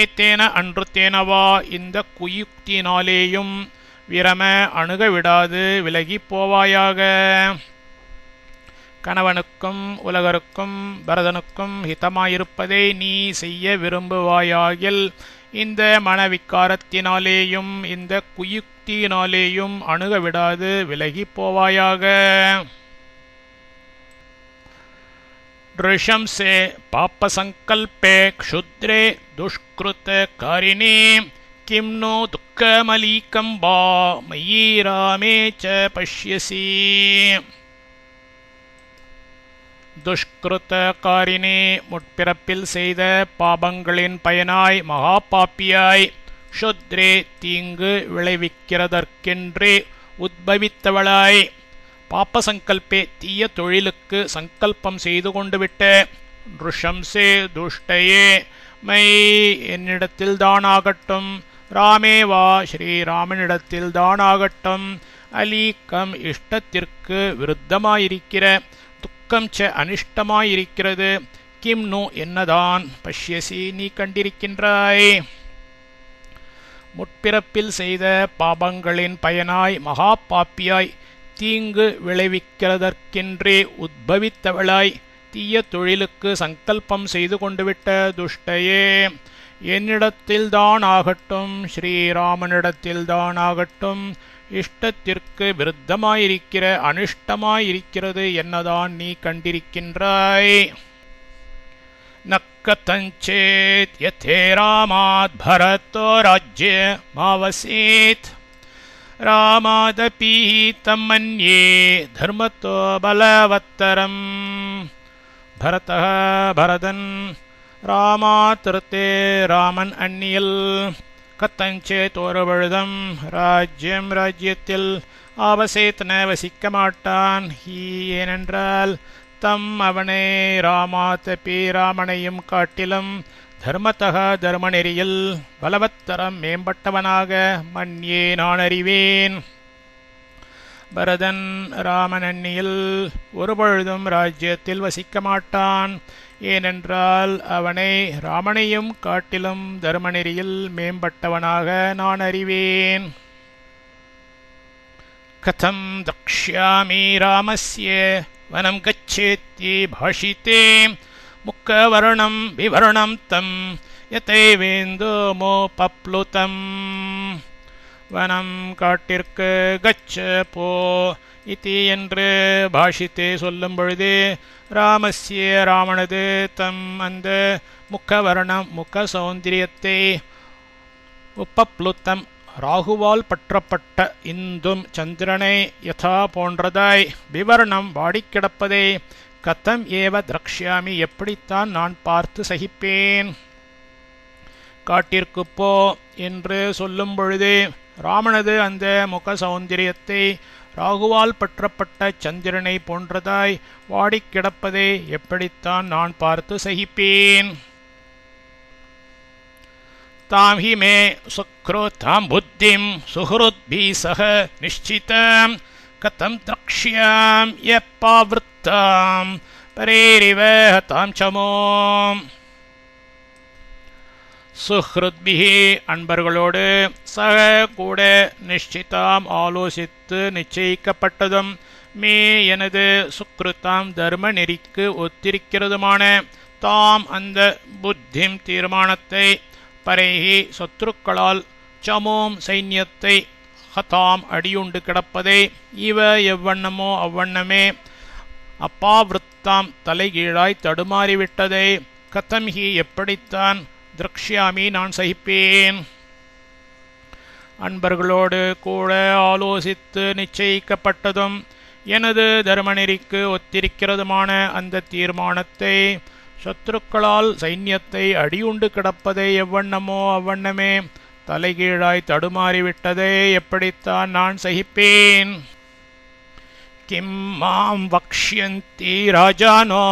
ஏத்தேன அன்றுத்தேனவா இந்த குயுக்தினாலேயும் விரம அணுக விடாது விலகி போவாயாக. கணவனுக்கும் உலகருக்கும் பரதனுக்கும் ஹிதமாயிருப்பதை நீ செய்ய விரும்புவாயாகில் இந்த மனவிக்காரத்தினாலேயும் இந்த குயுக்தியினாலேயும் அணுக விடாது விலகி போவாயாக. ரிஷம்சே பாப்பசங்கல்பே க்ஷுத்ரே துஷ்கிருத காரிணே கிம் நோ துக்கமலீகம் வா மயி ராமே ச பஷ்யசி. துஷ்கிருத காரினே முற்பிறப்பில் செய்த பாபங்களின் பயனாய் மகா பாப்பியாய் க்ஷுத்ரே தீங்கு விளைவிக்கிறதற்கென்றே உத்பவித்தவளாய் பாப்பசங்கல்பே தீய தொழிலுக்கு சங்கல்பம் செய்து கொண்டு விட்ட ருஷம்சே துஷ்டையே மை என்னிடத்தில் தானாகட்டும் ராமே வா ஸ்ரீராமனிடத்தில் தானாகட்டும் அலீக்கம் இஷ்டத்திற்கு விருத்தமாயிருக்கிற துக்கம் ச அனிஷ்டமாயிருக்கிறது கிம் நோ என்னதான் பஷ்யசி நீ கண்டிருக்கின்றாய். முற்பிறப்பில் செய்த பாபங்களின் பயனாய் மகா பாப்பியாய் தீங்கு விளைவிக்கிறதற்கென்றே உத்பவித்தவளாய் தீய தொழிலுக்கு சங்கல்பம் செய்து கொண்டுவிட்ட துஷ்டையே, என்னிடத்தில்தான் ஆகட்டும், ஸ்ரீராமனிடத்தில்தான் ஆகட்டும், இஷ்டத்திற்கு விருத்தமாயிருக்கிற அனிஷ்டமாயிருக்கிறது என்னதான் நீ கண்டிருக்கின்றாய்? நக்கதஞ்சேத் யதே ராமாத் பரதோ ராஜ்ய மாவசீத் ராமாதபி தம் மன்யே தர்மத்தோ பலவத்தரம். பரதன் ராமாத்திருத்தே ராமன் அந்நியில் கத்தஞ்சேத் ஒரு பொழுதும் ராஜ்யத்தில் ஆவசேத்தன வசிக்க மாட்டான். ஏனென்றால் தம் அவனே ராமாதபி ராமனையும் காட்டிலும் தர்மத்தக தர்மநெறியில் பலவத்தரம் மேம்பட்டவனாக மன்யே நான் அறிவேன். பரதன் ராமன் அந்நியில் ஒருபொழுதும் ராஜ்யத்தில் வசிக்க மாட்டான். ஏனென்றால் அவனை ராமனையும் காட்டிலும் தர்மநெறியில் மேம்பட்டவனாக நான் அறிவேன். கதம் தக்ஷ்யாமி ராமஸ்ய வனம் கச்சேத்தி பாஷிதே முக்கவர்ணம் விவர்ணம் தம் யதேவேந்தோ மோபப்ளுதம். வனம் காட்டிற்கு கச்ச போ இதி என்று பாஷித்தே சொல்லும் பொழுது ராமஸ்ய ராமனது தம் அந்த முக்கவர்ணம் முக சௌந்தரியத்தை உப்பப்ளுத்தம் ராகுவால் பற்றப்பட்ட இந்தும் சந்திரனை யதா போன்றதாய் விவரணம் வாடிக்கிடப்பதை கதம் ஏவ திரக்ஷ்யாமி எப்படித்தான் நான் பார்த்து சகிப்பேன். காட்டிற்கு போ என்று சொல்லும் பொழுது ராமனது அந்த முக சௌந்தரியத்தை ராகுவால் பற்றப்பட்ட சந்திரனை போன்றதாய் வாடிக்கிடப்பதை எப்படித்தான் நான் பார்த்து சகிப்பேன். தாம் ஹி மே சுக்ரோதாம் புத்திம் சுஹ்ருத்பி சஹ நிஷ்சிதம் கதம் திரக்ஷ்யாம் யப்பாவ்ருத்தாம் பரேரிவ ஹதாம் சமோம். சுஹ்ருத்பிஹி அன்பர்களோடு சக கூட நிஷ்சிதாம் ஆலோசித்து நிச்சயிக்கப்பட்டதும் மே எனது சுக்ருத்தாம் தர்ம நெறிக்கு ஒத்திருக்கிறதுமான தாம் அந்த புத்திம் தீர்மானத்தை பரைஹி சத்ருக்களால் சமோம் சைன்யத்தை ஹதாம் அடியுண்டு கிடப்பதை இவ எவ்வண்ணமோ அவ்வண்ணமே அப்பாவிருத்தாம் தலைகீழாய் தடுமாறிவிட்டதை கதம்ஹி எப்படித்தான் திரக்ஷ்யாமி நான் சகிப்பேன். அன்பர்களோடு கூட ஆலோசித்து நிச்சயிக்கப்பட்டதும் எனது தர்மநெறிக்கு ஒத்திருக்கிறதுமான அந்த தீர்மானத்தை சத்ருக்களால் சைன்யத்தை அடியுண்டு கிடப்பதை எவ்வண்ணமோ அவ்வண்ணமே தலைகீழாய் தடுமாறிவிட்டதை எப்படித்தான் நான் சகிப்பேன். கிம் மாம் வக்ஷ்யந்தி ராஜானோ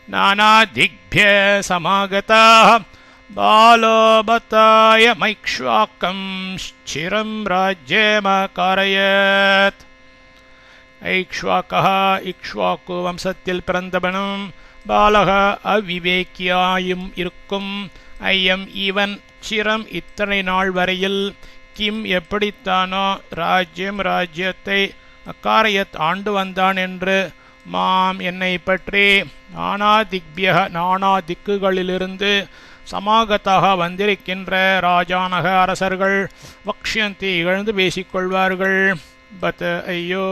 நானா திக்பிய சமாகதாः பாலோ பதாய மைக்ஷ்வாக்கம் ஸ்சிரம் ராஜ்யமகாரயத். ஐக்ஷ்வாக்கः இக்ஷ்வாக்கு வம்சத்தில் பிறந்தவனும் பாலக அவிவேக்கியாயும் இருக்கும் ஐயம் இவன் சிரம் இத்தனை நாள் வரையில் கிம் எப்படித்தானோ ராஜ்யத்தை அக்காரயத் ஆண்டு வந்தான் என்று மாம் என்னை பற்றி நானா திக்குகளிலிருந்து சமாகத்தாக வந்திருக்கின்ற ராஜானக அரசர்கள் வக்ஷ்யந்தி இகழ்ந்து பேசிக்கொள்வார்கள். பத் ஐயோ,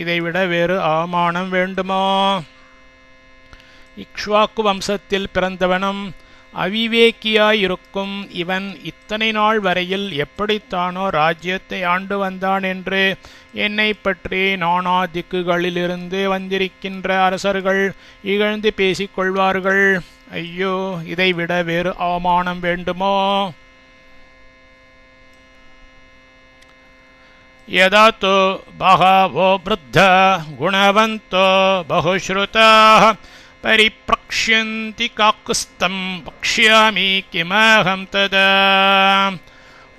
இதைவிட வேறு அவமானம் வேண்டுமோ? இக்ஷ்வாக்கு வம்சத்தில் பிறந்தவனும் அவிவேக்கியாயிருக்கும் இவன் இத்தனை நாள் வரையில் எப்படித்தானோ ராஜ்யத்தை ஆண்டு வந்தான் என்று என்னை பற்றி நானா திக்குகளிலிருந்து வந்திருக்கின்ற அரசர்கள் இகழ்ந்து பேசிக்கொள்வார்கள். ஐயோ, இதைவிட வேறு அவமானம் வேண்டுமோ? யதா தோ பஹவோ வ்ருத்த குணவந்தோ பஹுஸ்ருதாः பரிப்ரக்ஷ்யந்தி காக்குஸ்தம் வக்ஷ்யாமி கிமஹம் ததா.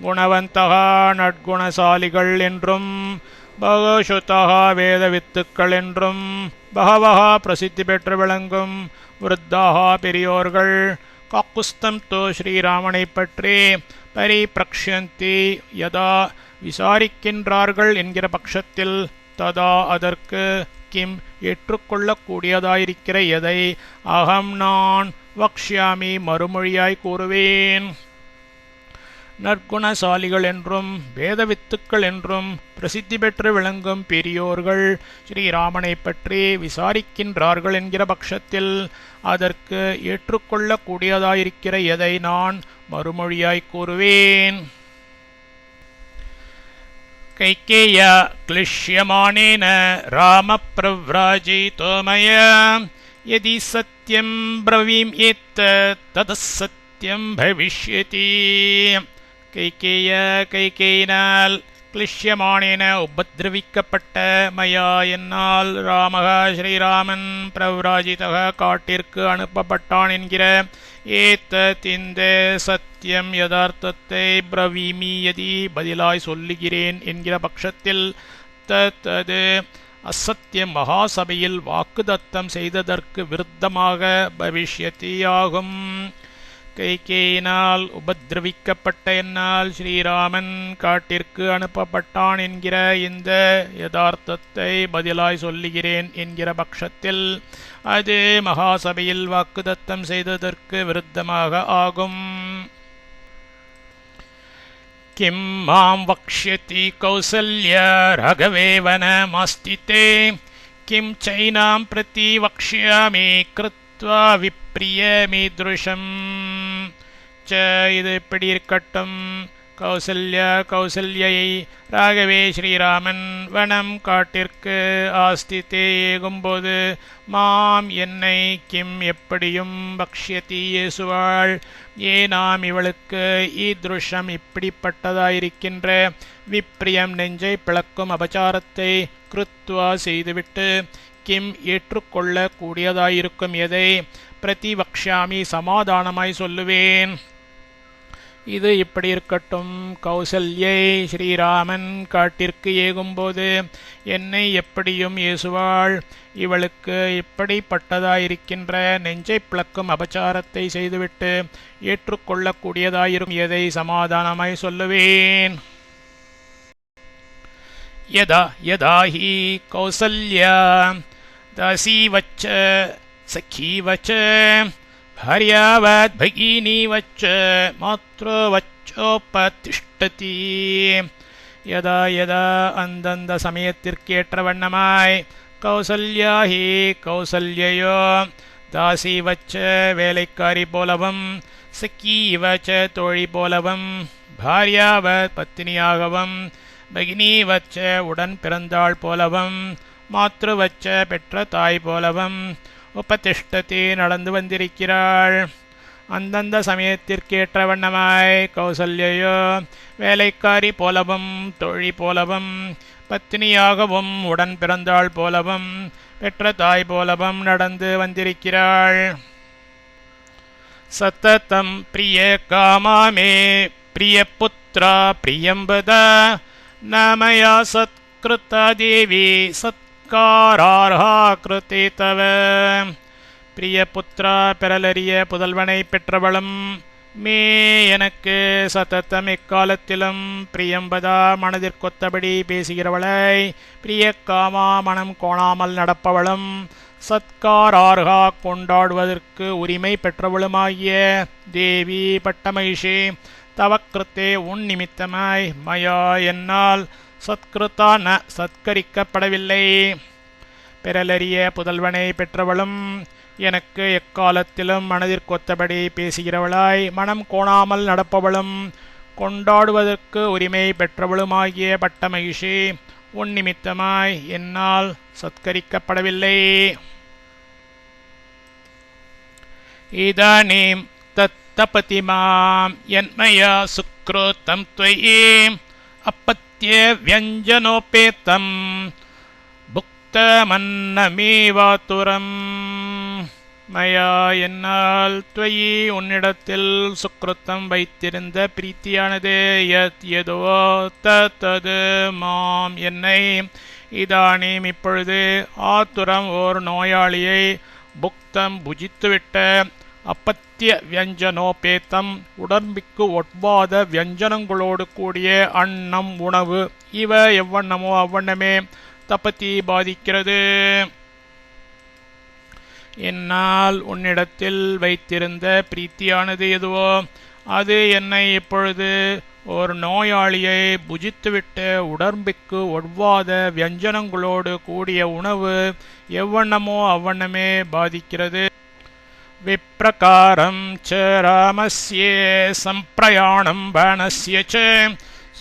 குணவந்தக நற்குணசாலிகள் என்றும் பகுஸ்ருதக வேதவித்துக்கள் என்றும் பகவஹ பிரசித்தி பெற்று விளங்கும் விருத்தாக பெரியோர்கள் காக்குஸ்தம் தோ ஸ்ரீராமனை பற்றி பரிப்ரக்ஷ்யந்தி யதா விசாரிக்கின்றார்கள் என்கிற பட்சத்தில் ததா அதற்கு கிம் ஏற்றுக்கொள்ளக்கூடியதாயிருக்கிற எதை அகம் நான் வக்ஷ்யாமி மறுமொழியாய் கூறுவேன். நற்குணசாலிகள் என்றும் வேதவித்துக்கள் என்றும் பிரசித்தி பெற்று விளங்கும் பெரியோர்கள் ஸ்ரீராமனை பற்றி விசாரிக்கின்றார்கள் என்கிற பட்சத்தில் அதற்கு ஏற்றுக்கொள்ளக்கூடியதாயிருக்கிற எதை நான் மறுமொழியாய் கூறுவேன். கைகேயா க்ளிஷ்யமானேன ராம பிரவ்ராஜிதோ மயா யதி சத்யம் ப்ரவீம் ஏத்தத் ததசத்யம் பவிஷ்யதி. கைகேயினால் கிளிஷ்யமானேன உபதிரவிக்கப்பட்ட மயா என்னால் ராமகா ஸ்ரீராமன் பிரவ்ராஜிதக காட்டிற்கு அனுப்பப்பட்டான் என்கிற ஏத்தத் இந்த சத்தியம் யதார்த்தத்தை பிரவீமி யதி பதிலாய் சொல்லுகிறேன் என்கிற பட்சத்தில் தது அசத்தியம் மகாசபையில் வாக்குதத்தம் செய்ததற்கு விருத்தமாக பவிஷ்யத்தியாகும். கைகேயினால் உபதிரவிக்கப்பட்ட என்னால் ஸ்ரீராமன் காட்டிற்கு அனுப்பப்பட்டான் என்கிற இந்த யதார்த்தத்தை பதிலாய் சொல்லுகிறேன் என்கிற பட்சத்தில் அது மகாசபையில் வாக்குதத்தம் செய்ததற்கு விருத்தமாக ஆகும். கிம் மாம் வக்ஷ்யதி கௌசல்யா ராகவேவன மாஸ்திதே கிம் சைனாம் பிரதி வக்ஷ்யாமி கிருத்வா விப்ரியமீத்ருஷம். இது இப்படி இருக்கட்டும். கௌசல்யை ராகவே ஸ்ரீராமன் வனம் காட்டிற்கு ஆஸ்தித்தே ஏகும்போது மாம் என்னை கிம் எப்படியும் பக்ஷ்யதி ஏசுவாள் ஏனாம் இவளுக்கு ஈத்ருஷம் இப்படிப்பட்டதாயிருக்கின்ற விப்ரியம் நெஞ்சை பிளக்கும் அபச்சாரத்தை கிருத்வா செய்துவிட்டு கிம் ஏற்றுக்கொள்ள கூடியதாயிருக்கும் எதை பிரதி வக்ஷ்யாமி சமாதானமாய் சொல்லுவேன். இது இப்படி இருக்கட்டும். கௌசல்யை ஸ்ரீராமன் காட்டிற்கு ஏகும்போது என்னை எப்படியும் ஏசுவாள் இவளுக்கு இப்படிப்பட்டதாயிருக்கின்ற நெஞ்சை பிளக்கும் அபச்சாரத்தை செய்துவிட்டு ஏற்றுக்கொள்ளக்கூடியதாயிரும் எதை சமாதானமாய் சொல்லுவேன். யதா யதா ஹி கௌசல்யா தாசீவச்ச சಖீவச்ச பாரியாவத் பகினீவச்ச மாத்ருவச்சோபதிஷ்டதி. யதா யதா அந்தந்த சமயத்திற்கேற்ற வண்ணமாய் கௌசல்யா ஹி கௌசல்யையோ தாசீவச்ச வேலைக்காரி போலவும் சಖீவச்ச தோழி போலவும் பாரியாவத் பத்தினியாகவும் பகினீவச்ச உடன் பிறந்தாள் போலவும் மாத்ருவச்ச பெற்ற தாய் போலவும் உபதிஷ்டதி நடந்து வந்திருக்கிறாள். அந்தந்த சமயத்திற்கேற்ற வண்ணமாய் கௌசல்யையோ வேலைக்காரி போலவும் தோழி போலவும் பத்தினியாகவும் உடன் பிறந்தாள் போலவும் பெற்ற தாய் போலவும் நடந்து வந்திருக்கிறாள். சததம் பிரிய காமாமே பிரிய புத்ரா பிரியம்பதா நமயா சத்கிருதா தேவி சத்காரார்ஹா கிருதே தவ. பிரிய புத்ரா பெறலறிய புதல்வனை பெற்றவளும் மே எனக்கு சதத்தம் எக்காலத்திலும் பிரியம்பதா மனதிற்கொத்தபடி பேசுகிறவளை பிரிய காமா மனம் கோணாமல் நடப்பவளும் சத்காரார்ஹா கொண்டாடுவதற்கு உரிமை பெற்றவளுமாகிய தேவி பட்டமகிஷி தவக்கிருத்தே உன் நிமித்தமாய் மயா என்னால் சத்கிருதா ந சத்கரிக்கப்படவில்லை. பெறலறிய புதல்வனை பெற்றவளும் எனக்கு எக்காலத்திலும் மனதிற்கொத்தபடி பேசுகிறவளாய் மனம் கோணாமல் நடப்பவளும் கொண்டாடுவதற்கு உரிமை பெற்றவளுமாகிய பட்டமகிஷி உன் நிமித்தமாய் என்னால் சத்கரிக்கப்படவில்லை. இதானீம் தத்தபதி மாம் யன்மயா சுக்ரோதம் த்வயி அப்பத்ய வியஞ்சனோபேதம் புக்தமன்னமேவாதுரம். மயா என்னால் த்வயி உன்னிடத்தில் சுக்ருத்தம் வைத்திருந்த பிரீத்தியானது யத் எதுவோ தது மாம் என்னை இதானீம் இப்பொழுது ஆத்துரம் ஓர் நோயாளியை புக்தம் புஜித்துவிட்ட அப்பத்திய வியஞ்சனோபேத்தம் உடம்பிற்கு ஒட்பாத வியஞ்சனங்களோடு கூடிய அன்னம் உணவு இவ எவ்வண்ணமோ அவ்வண்ணமே தபதி பாதிக்கிறது. என்னால் உன்னிடத்தில் வைத்திருந்த பிரீத்தியானது எதுவோ அது என்னை இப்பொழுது ஒரு நோயாளியை புஜித்துவிட்ட உடம்பிற்கு ஒவ்வாத வியஞ்சனங்களோடு கூடிய உணவு எவ்வண்ணமோ அவ்வண்ணமே பாதிக்கிறது. விப்ரகாரம் ச ராமஸ்ய சம்பிரயாணம் பாணஸ்ய ச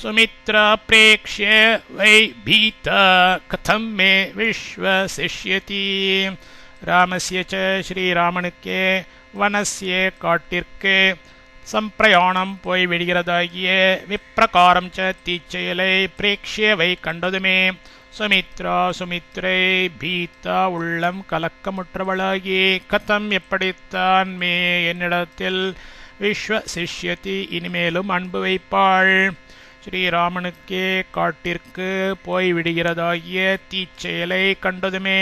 சுமித்ரா பிரேக்ஷ்ய வை பீதா கதம் மே விஸ்வசிஷ்யதி. ராமஸ்ய ச ஸ்ரீராமனுக்கே வனஸ்ய காட்டிற்கு சம்பிரயாணம் போய் விடுகிறதாகிய விப்ரகாரம் ச தீச்செயலை பிரேக்ஷ்யவை கண்டதுமே சுமித்ரா சுமித்ரை பீதா உள்ளம் கலக்கமுற்றவளாகி கதம் எப்படித்தான் மே என்னிடத்தில் விஸ்வசிஷ்யதி இனிமேலும் அன்பு வைப்பாள். ஸ்ரீராமனுக்கே காட்டிற்கு போய் விடுகிறதாகிய தீச்செயலை கண்டதுமே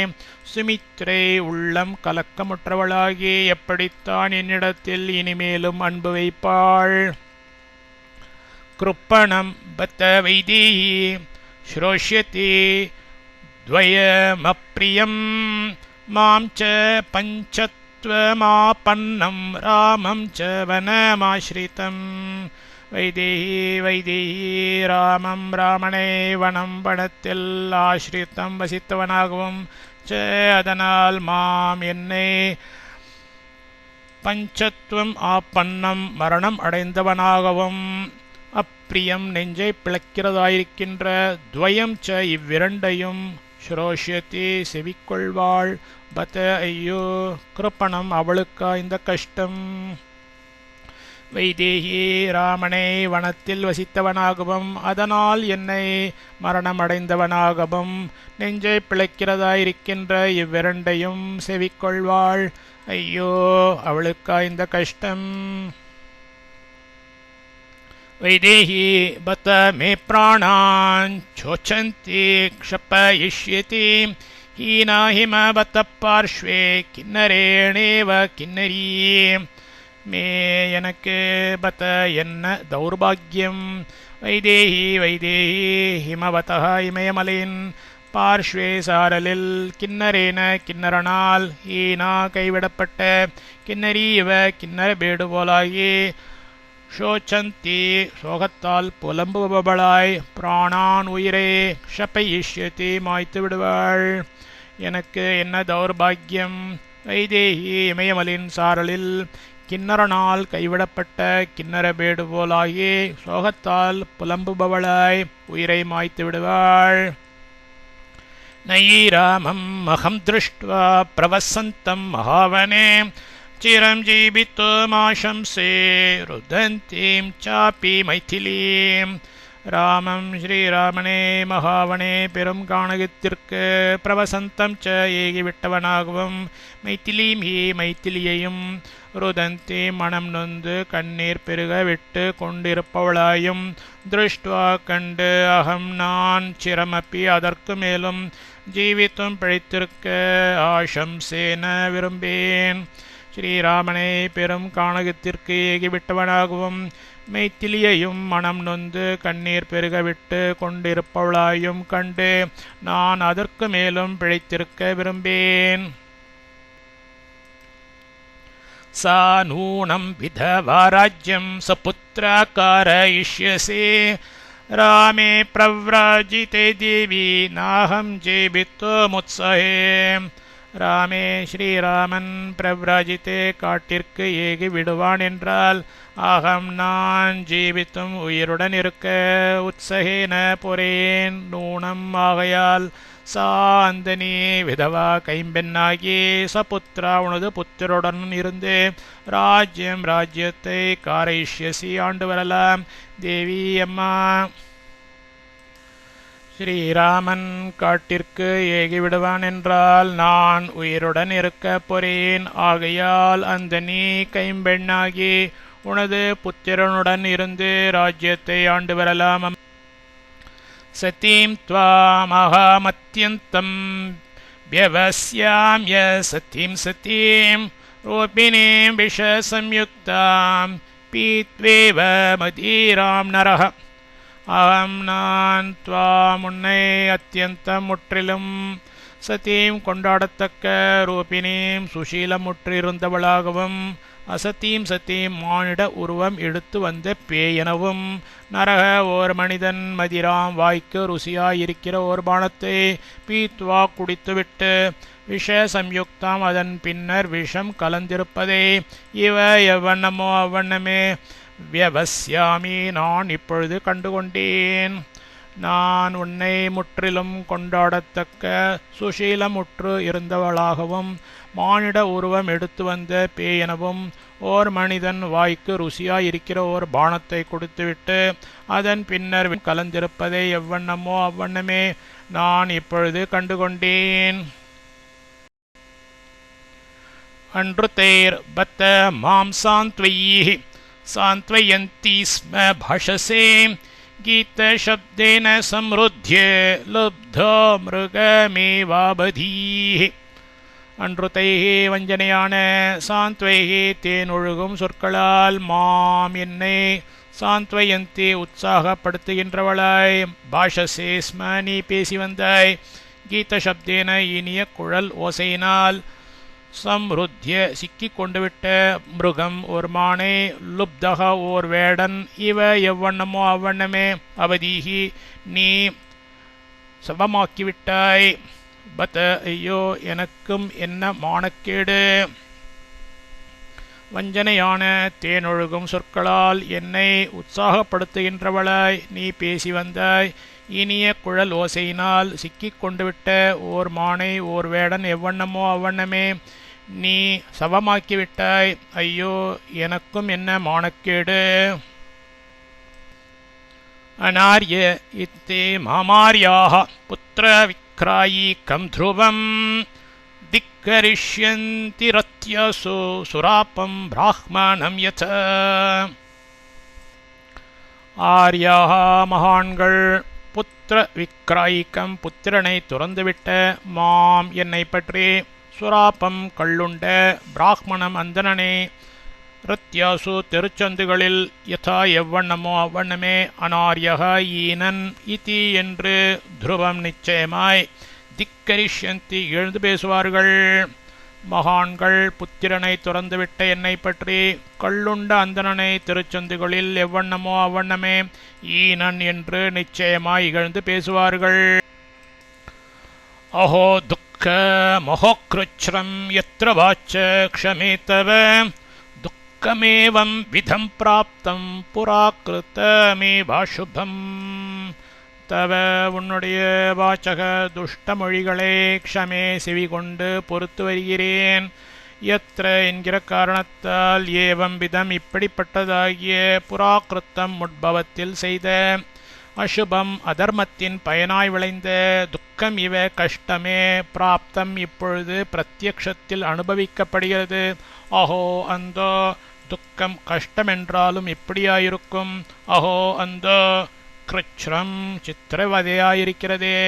சுமித்ரை உள்ளம் கலக்கமுற்றவளாகி எப்படித்தான் என்னிடத்தில் இனிமேலும் அன்பு வைப்பாள். கிருப்பணம் பத்த வைதேகி ஸ்ரோஷ்யதி துவயமப்ரியம் மாம் ச பஞ்சத்வமாபன்னம் ராமம் ச வனமாஸ்ரிதம். வைதேகி வைதேகி ராமம் ராமனை வனம் வனத்தில் ஆஸ்ரித்தம் வசித்தவனாகவும் ச அதனால் மாம் என்னை பஞ்சத்துவம் ஆப்பன்னம் மரணம் அடைந்தவனாகவும் அப்பிரியம் நெஞ்சை பிளக்கிறதாயிருக்கின்ற துவயம் ச இவ்விரண்டையும் ஸ்ரோஷ்யதி செவிக்கொள்வாள். பத ஐயோ கிருப்பணம் அவளுக்கா இந்த கஷ்டம். வைதேகி ராமனை வனத்தில் வசித்தவனாகவும் அதனால் என்னை மரணமடைந்தவனாகவும் நெஞ்சை பிழைக்கிறதாயிருக்கின்ற இவ்விரண்டையும் செவிக்கொள்வாள். ஐயோ அவளுக்கா இந்த கஷ்டம். வைதேகி பத மே பிராணான் சோச்சந்தி க்ஷபயிஷ்யதி ஹீனா ஹிம பத பார்ஷ்வே கிண்ணரேணேவ கிண்ணரீ. மே எனக்கு பத என்ன தௌர்பாகியம். வைதேகி வைதேகி ஹிமவதா இமயமலின் பார்ஷ்வே சாரலில் கிண்ணரேன கிண்ணரனால் ஹீனா கைவிடப்பட்ட கிண்ணரி இவ கிண்ணர பேடு போலாகி ஷோச்சந்தி சோகத்தால் புலம்புபவளாய் பிராணான் உயிரே ஷபயிஷ்யதி மாய்த்து விடுவாள். எனக்கு என்ன தௌர்பாகியம். வைதேகி இமயமலின் சாரலில் கிண்ணரனால் கைவிடப்பட்ட கிண்ணரபேடு போலாகி சோகத்தால் புலம்புபவளாய் உயிரை மாய்த்து விடுவாள். நயி ராமம் அகம் திருஷ்ட்வா பிரவசந்தம் மகாவனே சிரம் ஜீவித்துமாசம்சே ருதந்தீம் சாப்பி மைதிலீம். ராமம் ஸ்ரீராமனே மகாவனே பெரும் கானகத்திற்கு பிரவசந்தம் ச ஏகிவிட்டவனாகவும் மைத்திலீம் ஹி மைத்திலியையும் ருதந்தி மனம் நொந்து கண்ணீர் பெருக விட்டு கொண்டிருப்பவளாயும் திருஷ்டுவா கண்டு அகம் நான் சிரமப்பி அதற்கு மேலும் ஜீவித்தும் பிழைத்திருக்க ஆசம்சேன விரும்பேன். ஸ்ரீராமனை பெரும் கானகத்திற்கு ஏகிவிட்டவனாகவும் மைத்திலியையும் மனம் நொந்து கண்ணீர் பெருகவிட்டு கொண்டிருப்பவளாயும் கண்டு நான் அதற்கு மேலும் பிழைத்திருக்க விரும்பேன். சா நூனம் விதவா ராஜ்யம் சபுத்ராகாரயிஷ்யசே ராமே பிரவ்ராஜிதே தேவி நாஹம் ஜீவித்துமுத்ஸஹே. ராமே ஸ்ரீராமன் பிரவ்ராஜித்தே காட்டிற்கு ஏகி விடுவான் என்றால் ஆகம் நான் ஜீவித்தும் உயிருடன் இருக்க உற்சகேன பொறேன். நூனம் ஆகையால் சா அந்தனி விதவா கைம்பெண்ணாகி சபுத்ரா உனது புத்திருடன் இருந்து ராஜ்யத்தை காரைஷ்யசி ஆண்டு வரலாம். தேவி அம்மா. ஸ்ரீராமன் காட்டிற்கு ஏகிவிடுவான் என்றால் நான் உயிருடன் இருக்க பொறேன். ஆகையால் அந்த நீ கைம்பெண்ணாகி உனது புத்திரனுடன் இருந்து ராஜ்யத்தை ஆண்டு வரலாம். சதீம் த்வாம் அஹமத்யந்தம் வ்யவஸ்யாம்ய சதீம் சதீம் ரூபிணீம் விஷ சம்யுக்தாம் பீத்வேவ மதீராம் நரஹ. அகம் நான் துவாம் உன்னை அத்தியந்தம் முற்றிலும் சதீம் கொண்டாடத்தக்க ரூபினீம் சுஷீலமுற்றிருந்தவளாகவும் அசத்தீம் சத்தீம் மானிட உருவம் எடுத்து வந்த பேயெனவும் நரக ஓர் மனிதன் மதிராம் வாய்க்கு ருசியாயிருக்கிற ஓர் பானத்தை பீத்வா குடித்துவிட்டு விஷ சம்யுக்தாம் அதன் பின்னர் விஷம் கலந்திருப்பதை இவ எவ்வண்ணமோ அவ்வண்ணமே வியவஸ்யாமி நான் இப்பொழுது கண்டுகொண்டேன். நான் உன்னை முற்றிலும் கொண்டாடத்தக்க சுஷீலமுற்று இருந்தவளாகவும் மானிட உருவம் எடுத்து வந்த பேயெனவும் ஓர் மனிதன் வாய்க்கு ருசியாயிருக்கிற ஓர் பானத்தை கொடுத்துவிட்டு அதன் பின்னர் கலந்திருப்பதை எவ்வண்ணமோ அவ்வண்ணமே நான் இப்பொழுது கண்டுகொண்டேன். அன்றுதேர் பத்த மாம் சாந்த்வயி சாந்த்வயந்தி ஸ்ம பாஷசே கீதசப்தேன சம்ருத்ய லுப்தோ மிருகமேவாபதீः. அன்றுதைகே வஞ்சனையான சாந்த்வைகே தேனொழுகும் சொற்களால் மாம் என்னை சாந்த்வயந்தி உற்சாகப்படுத்துகின்றவளாய் பாஷசே ஸ்ம நீ பேசி வந்தாய் கீத சப்தேன இனிய குழல் ஓசையினால் சம்ருத்ய சிக்கிக் கொண்டுவிட்ட மிருகம் ஒரு மானை லுப்தக ஓர் வேடன் இவ எவ்வண்ணமோ அவ்வண்ணமே அவதீகி நீ சபமாக்கிவிட்டாய். பத ஐயோ எனக்கும் என்ன மானக்கேடு. வஞ்சனையான தேனொழுகும் சொற்களால் என்னை உற்சாகப்படுத்துகின்றவளாய் நீ பேசி வந்தாய் இனிய குழல் ஓசையினால் சிக்கிக் கொண்டுவிட்ட ஓர் மானை ஓர் வேடன் எவ்வண்ணமோ அவ்வண்ணமே நீ சவமாக்கிவிட்டாய். ஐயோ எனக்கும் என்ன மானக்கேடு. அநார்ய இத்தே மாமார்யாக புத்திர விக்ராயீகம் த்ருவம் திக்கரிஷ்யந்தி ரத்யசோ சுராப்பம் பிராஹ்மணம் யத. ஆர்யாக மகான்கள் புத்திர விக்ராயிக்கம் புத்திரனை துறந்துவிட்ட மாம் என்னை பற்றி சுராப்பம் கள்ளுண்ட பிராஹ்மணம் அந்தனனே ரத்யாசு திருச்சந்துகளில் யதா எவ்வண்ணமோ அவ்வண்ணமே அனார்யக ஈனன் இதி என்று துருவம் நிச்சயமாய் திக்கரிஷ்யந்தி எழுந்து பேசுவார்கள். மகான்கள் புத்திரனை துறந்துவிட்ட என்னை பற்றி கள்ளுண்ட அந்தனனை திருச்சந்துகளில் எவ்வண்ணமோ அவ்வண்ணமே ஈனன் என்று நிச்சயமாய் இகழ்ந்து பேசுவார்கள். அஹோ துக்க மோக்ருச்ரம் யத்ர வாச்ச க்ஷமேதவ துக்கமேவம் விதம் பிராப்தம் புராக்கிருத்தமே வாசுபம். தவ உன்னுடைய வாச்சக துஷ்ட மொழிகளை க்ஷமே செவி கொண்டு பொறுத்து வருகிறேன். யத்ர என்கிற காரணத்தால் ஏவம் விதம் இப்படிப்பட்டதாகிய புராக்கிருத்தம் முட்பவத்தில் செய்த அசுபம் அதர்மத்தின் பயனாய் விளைந்த துக்கம் இவ கஷ்டமே பிராப்தம் இப்பொழுது பிரத்யக்ஷத்தில் அனுபவிக்கப்படுகிறது. அஹோ அந்தோ துக்கம் கஷ்டமென்றாலும் எப்படியாயிருக்கும். அஹோ அந்தோ கிருச்ரம் சித்திரவதையாயிருக்கிறதே.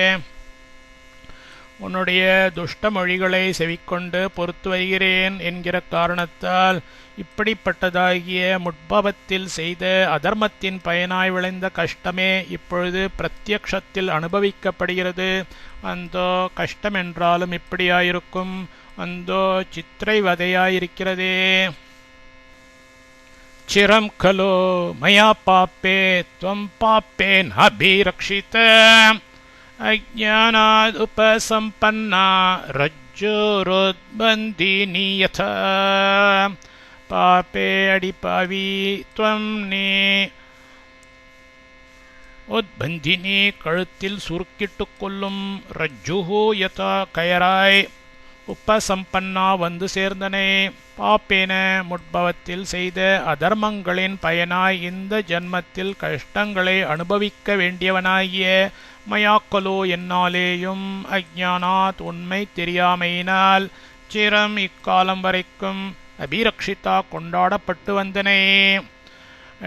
உன்னுடைய துஷ்ட மொழிகளை செவிக்கொண்டு பொறுத்து வருகிறேன் என்கிற காரணத்தால் இப்படிப்பட்டதாகிய முட்பவத்தில் செய்த அதர்மத்தின் பயனாய் விளைந்த கஷ்டமே இப்பொழுது பிரத்யக்ஷத்தில் அனுபவிக்கப்படுகிறது. அந்தோ கஷ்டமென்றாலும் இப்படியாயிருக்கும். அந்தோ சித்திரைவதையாயிருக்கிறதே. சிரம் கலோ மயா பாப்பே த்வம் பாப்பேன் அபிரக்ஷித அஜ்ஞானாத் உபசம்பன்னா ரஜ்ஜுருத்பந்தினி யதா. பாப்பே அடிப்பாவி த்வம் நீ உத்பந்தினி கழுத்தில் சுருக்கிட்டுக் கொள்ளும் ரஜ்ஜுஹு யதா கயராய் உபசம்பன்னா வந்து சேர்ந்தனை. பாப்பேன முட்பவத்தில் செய்த அதர்மங்களின் பயனாய் இந்த ஜன்மத்தில் கஷ்டங்களை அனுபவிக்க வேண்டியவனாகிய மயாக்கலோ என்னாலேயும் அஜ்ஞானாத் உண்மை தெரியாமையினால் சிரம் இக்காலம் வரைக்கும் அபிரக்ஷிதா கொண்டாடப்பட்டு வந்தனே.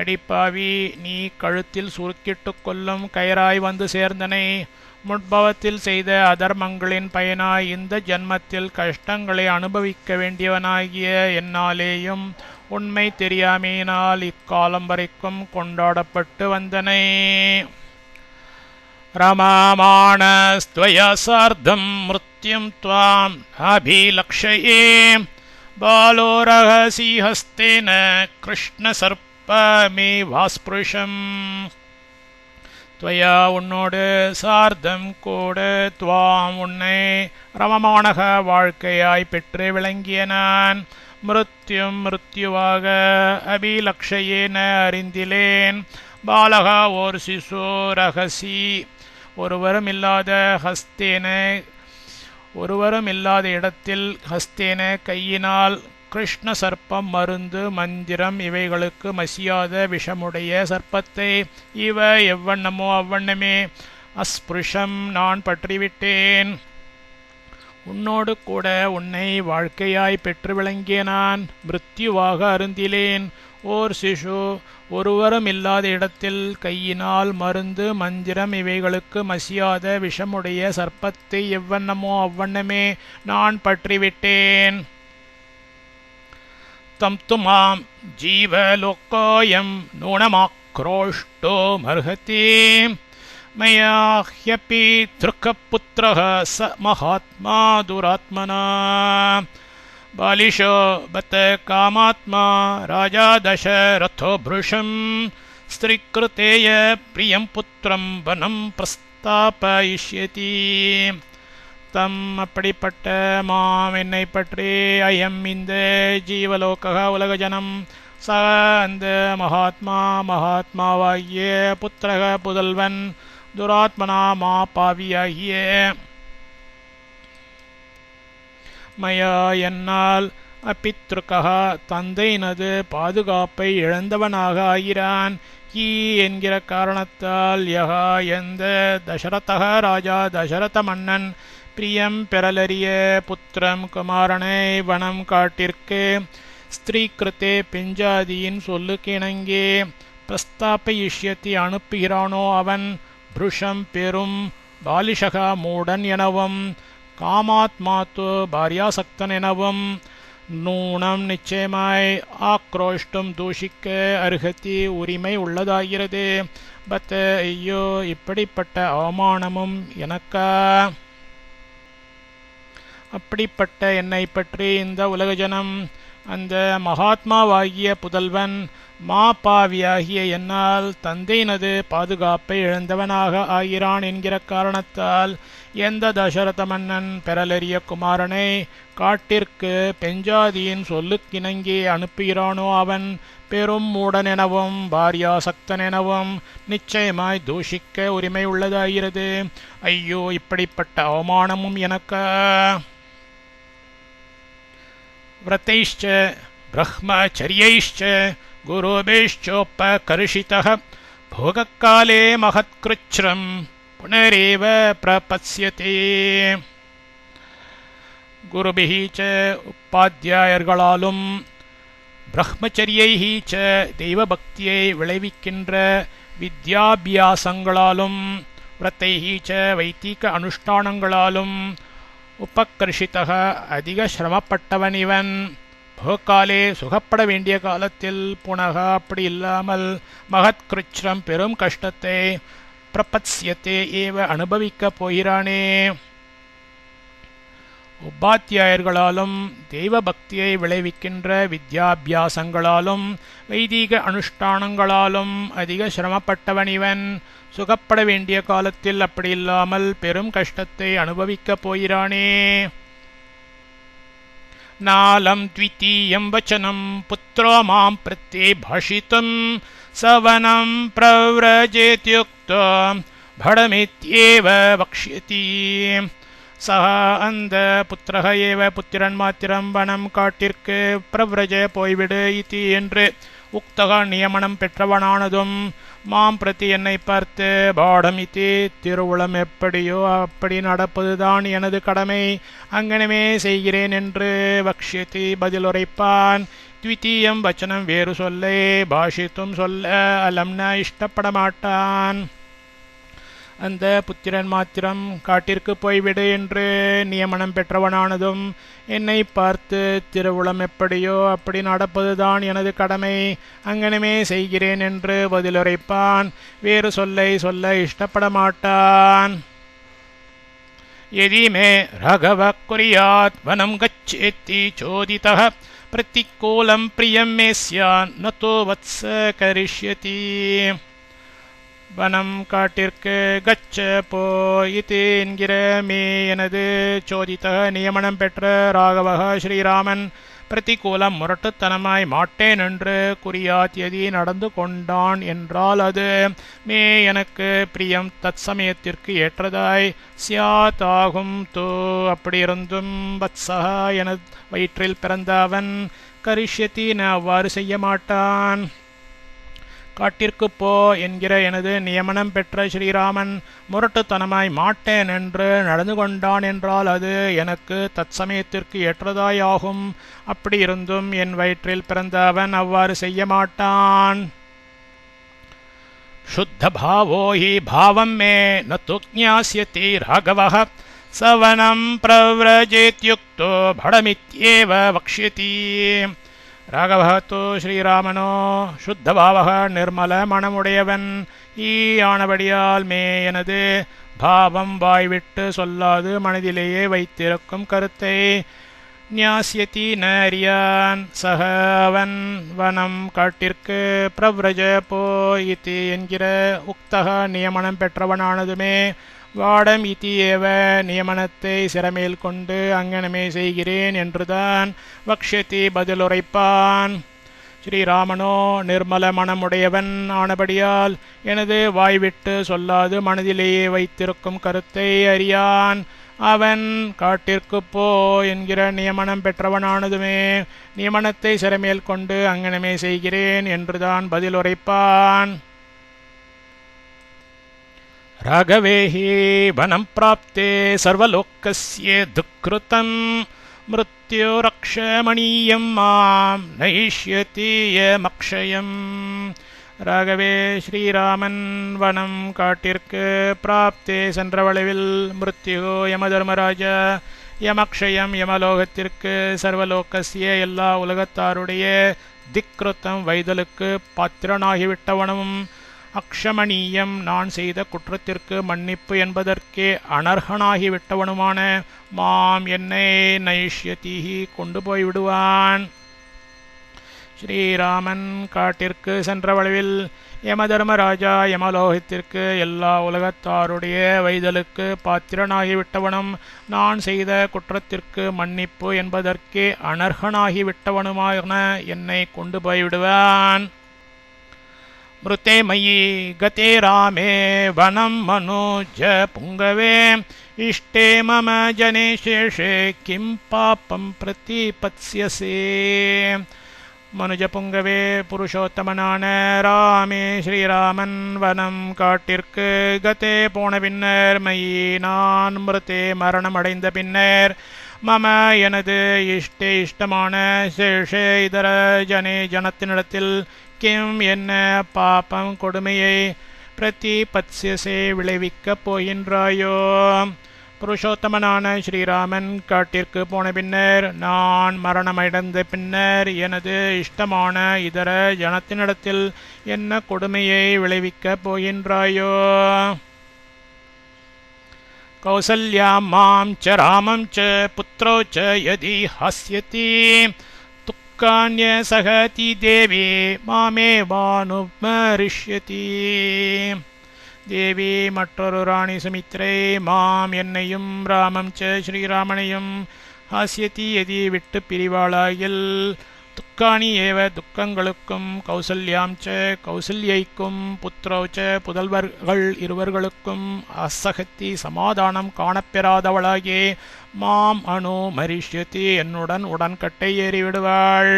அடிப்பாவி நீ கழுத்தில் சுருக்கிட்டுக் கொள்ளும் கயராய் வந்து சேர்ந்தனை. முட்பவத்தில் செய்த அதர்மங்களின் பயனாய் இந்த ஜன்மத்தில் கஷ்டங்களை அனுபவிக்க வேண்டியவனாகிய என்னாலேயும் உண்மை தெரியாமையினால் இக்காலம் வரைக்கும் கொண்டாடப்பட்டு வந்தனை. रमामाणस्त्वया सार्धं मृत्युं त्वाम् अभिलक्षये बालो रहसि हस्तेन कृष्णसर्पमेवास्पृशम् त्वया உன்னோடு சார்தம் கூட துவாம் உன்னை ரமமானக வாழ்க்கையாய் பெற்று விளங்கிய நான் மிருத்யும் மிருத்யுவாக அபிலக்ஷயேன அறிந்திலேன் பாலகா ஓர் சிசு ரகசி ஒருவரும் இல்லாத இடத்தில் ஹஸ்தேன கையினால் கிருஷ்ண சர்ப்பம் மருந்து மந்திரம் இவைகளுக்கு மசியாத விஷமுடைய சர்ப்பத்தை இவ எவ்வண்ணமோ அவ்வண்ணமே அஸ்பிருஷம் நான் பற்றிவிட்டேன். உன்னோடு கூட உன்னை வாழ்க்கையாய் பெற்று விளங்கிய நான் மிருத்யுவாக அருந்திலேன். ஓர் சிசு ஒருவரும் இல்லாத இடத்தில் கையினால் மருந்து மந்திரம் இவைகளுக்கு மசியாத விஷமுடைய சர்ப்பத்தை எவ்வண்ணமோ அவ்வண்ணமே நான் பற்றிவிட்டேன். தம் துமாம் ஜீவலோக்கோயம் நூனமாக்ரோஷ்டோ மர்ஹதி மயா ஹ்யபி திருக்கபுத்ரஹ ச மகாத்மா துராத்மனா बालिशो बत कामात्मा राजा दशरथो भृशं स्त्रीकृतेय प्रियं पुत्रं वनं प्रस्तापयिष्यति. தம் அப்படிப்பட்ட மாம் என்னை பற்றி அயம் இந்த ஜீவலோக உலக ஜனம் ச அந்த மகாத்மாவாகிய புத்திரக புதல்வன் துராத்மனா மா பாவியாகிய மயா என்னால் அப்பித்ருக்கா தந்தையினது பாதுகாப்பை இழந்தவனாக ஆகிறான். ஹீ என்கிற காரணத்தால் யகா எந்த தசரதக ராஜா தசரத மன்னன் பிரியம் பெறலறிய புத்திரம் குமாரனை வனம் காட்டிற்கு ஸ்திரீகிருத்தே பெஞ்சாதியின் சொல்லுக்கு இணங்கே பிரஸ்தாபயிஷ்யத்தி அனுப்புகிறானோ அவன் புருஷம் பெரும் பாலிஷகா மூடன் எனவும் காமாத்மாத்து பாரியாசக்தன் எனவும் நூனம் நிச்சயமாய் ஆக்ரோஷ்டும் தூஷிக்க அருகத்தி உரிமை உள்ளதாகிறது. பத் ஐயோ இப்படிப்பட்ட அவமானமும் எனக்கா? அப்படிப்பட்ட என்னை பற்றி இந்த உலக ஜனம் அந்த மகாத்மாவாகிய புதல்வன் மா பாவியாகிய என்னால் தந்தையினது பாதுகாப்பை இழந்தவனாக ஆகிறான் என்கிற காரணத்தால் எந்த தசரத மன்னன் பெறலறிய குமாரனை காட்டிற்கு பெஞ்சாதியின் சொல்லுக்கிணங்கி அனுப்புகிறானோ அவன் பெரும் மூடன் எனவும் பாரியாசக்தன் எனவும் நிச்சயமாய் தூஷிக்க உரிமை உள்ளதாகிறது. ஐயோ இப்படிப்பட்ட அவமானமும் எனக்கா? व्रतैश्च ब्रह्मचर्यैश्च गुरुभिश्चोपकर्षितः भोगकाले महत्कृच्छ्रं पुनरेव प्रपत्स्यते. गुरुभिः च उपाध्यायர்களாலும் பிரம்மச்சரியைஹ ச தெய்வபக்தியை விளைவிக்கின்ற வித்யாபியாசங்களாலும் விரத்தைஹ ச வைதிக அனுஷ்டானங்களாலும் உபகர்ஷிதக அதிக சிரமப்பட்டவன் இவன். போக்காலே சுகப்பட வேண்டிய காலத்தில் புனக அப்படி இல்லாமல் மகத்கிருச்ரம் பெரும் கஷ்டத்தை பிரபத்ஸ்யத்தே ஏவ அனுபவிக்கப் போகிறானே. உபாத்தியாயர்களாலும் தெய்வ பக்தியை விளைவிக்கின்ற வித்யாபியாசங்களாலும் வைதிக அனுஷ்டானங்களாலும் அதிக சிரமப்பட்டவன் இவன். சுகப்பட வேண்டிய காலத்தில் அப்படி இல்லாமல் பெரும் கஷ்டத்தை அனுபவிக்கப் போகிறானே. நாலம் த்விதீயம் வச்சனம் புத்ரோ மாம் பிரத்யே பாஷிதம் சவனம் பிரவ்ரஜேத்யுக்தோ படமித்யேவ வக்ஷ்யதி. சஹ அந்த புத்திரக ஏவ புத்திரன் மாத்திரம் வனம் காட்டிற்கு பிரவ்ரஜ போய்விடு இதி என்று உக்தக நியமனம் பெற்றவனானதும் மாம் பிரதி என்னை பார்த்து பாடம் இத்தி திருவுளம் எப்படியோ அப்படி நடப்பதுதான் எனது கடமை, அங்கனமே செய்கிறேன் என்று வக்ஷ்யதி பதிலுரைப்பான். த்விதீயம் வச்சனம் வேறு சொல்லை பாஷித்தும் சொல்ல அலம்ன இஷ்டப்பட மாட்டான். அந்த புத்திரன் மாத்திரம் காட்டிற்கு போய்விடு என்று நியமனம் பெற்றவனானதும் என்னை பார்த்து திருவுளம் எப்படியோ அப்படி நடப்பதுதான் எனது கடமை, அங்கனமே செய்கிறேன் என்று பதிலுரைப்பான். வேறு சொல்ல இஷ்டப்பட மாட்டான். यदि मे राघवः कुर्यात् वनं गच्छेति चोदितः प्रतिकूलं प्रियं मे स्यात् न तो वत्स करिष्यति. வனம் காட்டிற்கு கச்ச போ இது என்கிற மே எனது சோதித்த நியமனம் பெற்ற ராகவக ஸ்ரீராமன் பிரதிகூலம் முரட்டுத்தனமாய் மாட்டேன் என்று குறியாத் எதி நடந்து கொண்டான் என்றால் அது மே எனக்கு பிரியம் தத் சமயத்திற்கு ஏற்றதாய் சியாத் ஆகும் தோ அப்படியிருந்தும் வத்சகா என வயிற்றில் பிறந்த அவன் கரிஷ்யத்தி அவ்வாறு செய்ய மாட்டான். காட்டிற்கு போ என்கிற எனது நியமனம் பெற்ற ஸ்ரீராமன் முரட்டுத்தனமாய் மாட்டேன் என்று நடந்து கொண்டான் என்றால் அது எனக்கு தற்சமயத்திற்கு ஏற்றதாயாகும். அப்படி இருந்தும் என் வயிற்றில் பிறந்த அவன் அவ்வாறு செய்ய மாட்டான். शुद्ध भावो हि भावं मे न तु ज्ञास्यति राघवः सवनं प्रव्रजेत्युक्तो भडमित्येव वक्ष्यति. ராகவ தோ ஸ்ரீராமனோ சுத்தபாவக நிர்மல மனமுடையவன் ஆனபடியால் மே எனது பாவம் வாய்விட்டு சொல்லாது மனதிலேயே வைத்திருக்கும் கருத்தை ஞாஸ்யதி ந அறியான். சக அவன் வனம் காட்டிற்கு பிரவ்ரஜ போ இதி என்கிற உக்தக நியமனம் பெற்றவனானதுமே வாடம் இதி ஏவ நியமனத்தை சிறமேல் கொண்டு அங்கனமே செய்கிறேன் என்றுதான் வக்ஷதி பதிலுரைப்பான். ஸ்ரீராமனோ நிர்மல மனமுடையவன் ஆனபடியால் எனது வாய்விட்டு சொல்லாது மனதிலேயே வைத்திருக்கும் கருத்தை அறியான். அவன் காட்டிற்கு போ என்கிற நியமனம் பெற்றவனானதுமே நியமனத்தை சிறமேல் கொண்டு அங்கனமே செய்கிறேன் என்றுதான் பதிலுரைப்பான். राघवे हि वनं प्राप्ते सर्वलोकस्य दुःकृतं मृत्युरक्षमणीयं मां नयिष्यति यमक्षयम्. ராகவே ஸ்ரீராமன் வனம் காட்டிற்கு பிராப்தே சென்றவளவில் மிருத்யு யமதர்மராஜா யமக்ஷயம் யமலோகத்திற்கு சர்வலோகசிய எல்லா உலகத்தாருடைய திக்ருத்தம் வைதலுக்கு பாத்திரனாகிவிட்டவனும் அக்ஷமணீயம் நான் செய்த குற்றத்திற்கு மன்னிப்பு என்பதற்கே அனர்ஹனாகிவிட்டவனுமான மாம் என்னை நைஷ்யதிஹி கொண்டு போய்விடுவான். ஸ்ரீராமன் காட்டிற்கு சென்றவளவில் யமதர்மராஜா யமலோகத்திற்கு எல்லா உலகத்தாருடைய வைதலுக்கு பாத்திரனாகிவிட்டவனும் நான் செய்த குற்றத்திற்கு மன்னிப்பு என்பதற்கே அனர்ஹனாகிவிட்டவனுமான என்னை கொண்டு போய்விடுவான். मृते मयि गते रामे वनं मनोज पुंगवे इष्टे मम जने शेषे किं पापं प्रतिपत्स्यसे. மனுஜ புங்கவே புருஷோத்தமனான ராமே ஸ்ரீராமன் வனம் காட்டிற்கு கதே போன பின்னர் மயி நான் மிருத்தே மரணம் அடைந்த பின்னர் மம எனது இஷ்டமான சேஷே இதர ஜனே ஜனத்தினிடத்தில் கிம் என்ன பாபம் கொடுமையை பிரதிபத்ஸ்யசே விளைவிக்கப் போகின்றாயோ. புருஷோத்தமனான ஸ்ரீராமன் காட்டிற்கு போன பின்னர் நான் மரணமடைந்த பின்னர் எனது இஷ்டமான இதர ஜனத்தினிடத்தில் என்ன கொடுமையை விளைவிக்கப் போகின்றாயோ. கௌசல்யாம் மாம் ச ராமம் ச புத்ரோ ச யதி ஹஸ்யதி துக்கான்ய சகதி தேவி மாமே வானுமரிஷ்யதி. தேவி மற்றொரு ராணி சுமித்ரை மாம் என்னையும் ராமம் ச ஸ்ரீராமனையும் ஹாஸ்யதி எதி விட்டு பிரிவாளாயில் துக்கானி ஏவ துக்கங்களுக்கும் கௌசல்யாம் ச கௌசல்யைக்கும் புத்ரோ ச புதல்வர்கள் இருவர்களுக்கும் அசகத்தி சமாதானம் காணப்பெறாதவளாகி மாம் அணு மரிஷ்யதி என்னுடன் உடன்கட்டை ஏறிவிடுவாள்.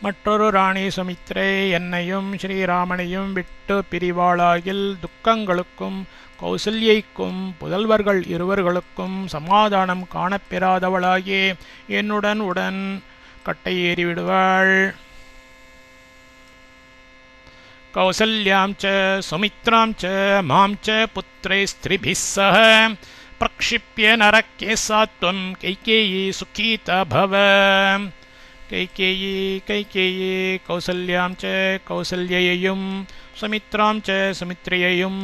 மற்றொரு ராணி சுமித்ரை என்னையும் ஸ்ரீராமனையும் விட்டு பிரிவாளாகில் துக்கங்களுக்கும் கௌசல்யைக்கும் புதல்வர்கள் இருவர்களுக்கும் சமாதானம் காணப்பெறாதவளாகி என்னுடன் கட்டை ஏறிவிடுவாள். कौसल्यां च सुमित्रां च मां च पुत्रैस्त्रिभिः सह प्रक्षिप्य नरके सा त्वं कैकेयी सुखीता भव। கைகேயி கௌசல்யாம் ச கௌசல்யையும் சுமித்ராம் ச சுமித்ரையையும்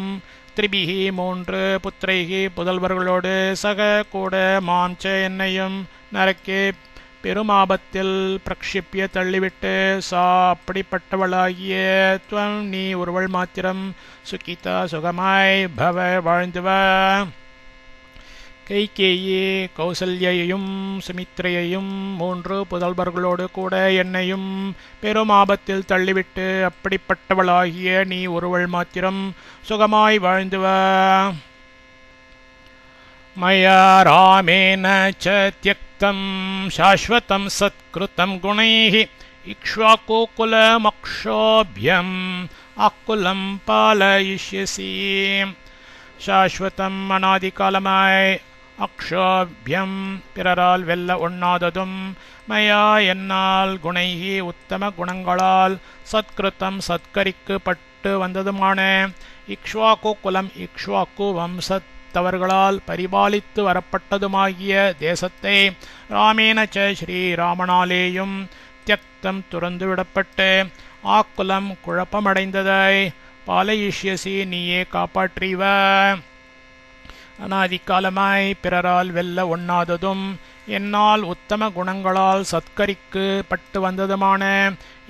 திரிபிஹி மூன்று புத்திரைகி புதல்வர்களோடு சக கூட மாம் ச என்னையும் நரக்கே பெருமாபத்தில் பிரக்ஷிப்பிய தள்ளிவிட்டு சா அப்படிப்பட்டவளாகிய துவம் நீ ஒருவள் மாத்திரம் சுகிதா சுகமாய் பவ வாழ்ந்துவ. கைகேயி கௌசல்யையும் சுமித்ரையையும் மூன்று புதல்வர்களோடு கூட என்னையும் பெருமாபத்தில் தள்ளிவிட்டு அப்படிப்பட்டவளாகிய நீ ஒருவள் மாத்திரம் சுகமாய் வாழ்ந்துவ. மயா ராமேன ச த்யக்தம் சாஸ்வதம் சத்கிருதம் குணைः இக்ஷ்வாகுகுலமக்ஷோப்யம் அக்குலம் பாலயிஷ்யசி. சாஸ்வதம் அநாதிகாலமாய் அக்ஷோபியம் பிறரால் வெல்ல ஒண்ணாததும் மயா என்னால் குணைகி உத்தம குணங்களால் சத்கிருத்தம் சத்கரிக்கு பட்டு வந்ததுமான இக்ஷ்வாக்கு குலம் இக்ஷ்வாக்கு வம்சத்தவர்களால் பரிபாலித்து வரப்பட்டதுமாகிய தேசத்தை ராமேனச்ச ஸ்ரீராமனாலேயும் தியக்தம் துறந்து விடப்பட்டு ஆக்குலம் குழப்பமடைந்ததாய் பாலயிஷ்யசி நீயே காப்பாற்றிவ. அநாதிகாலமாய் பிறரால் வெல்ல ஒண்ணாததும் என்னால் உத்தம குணங்களால் சத்கரிக்கு பட்டு வந்ததுமான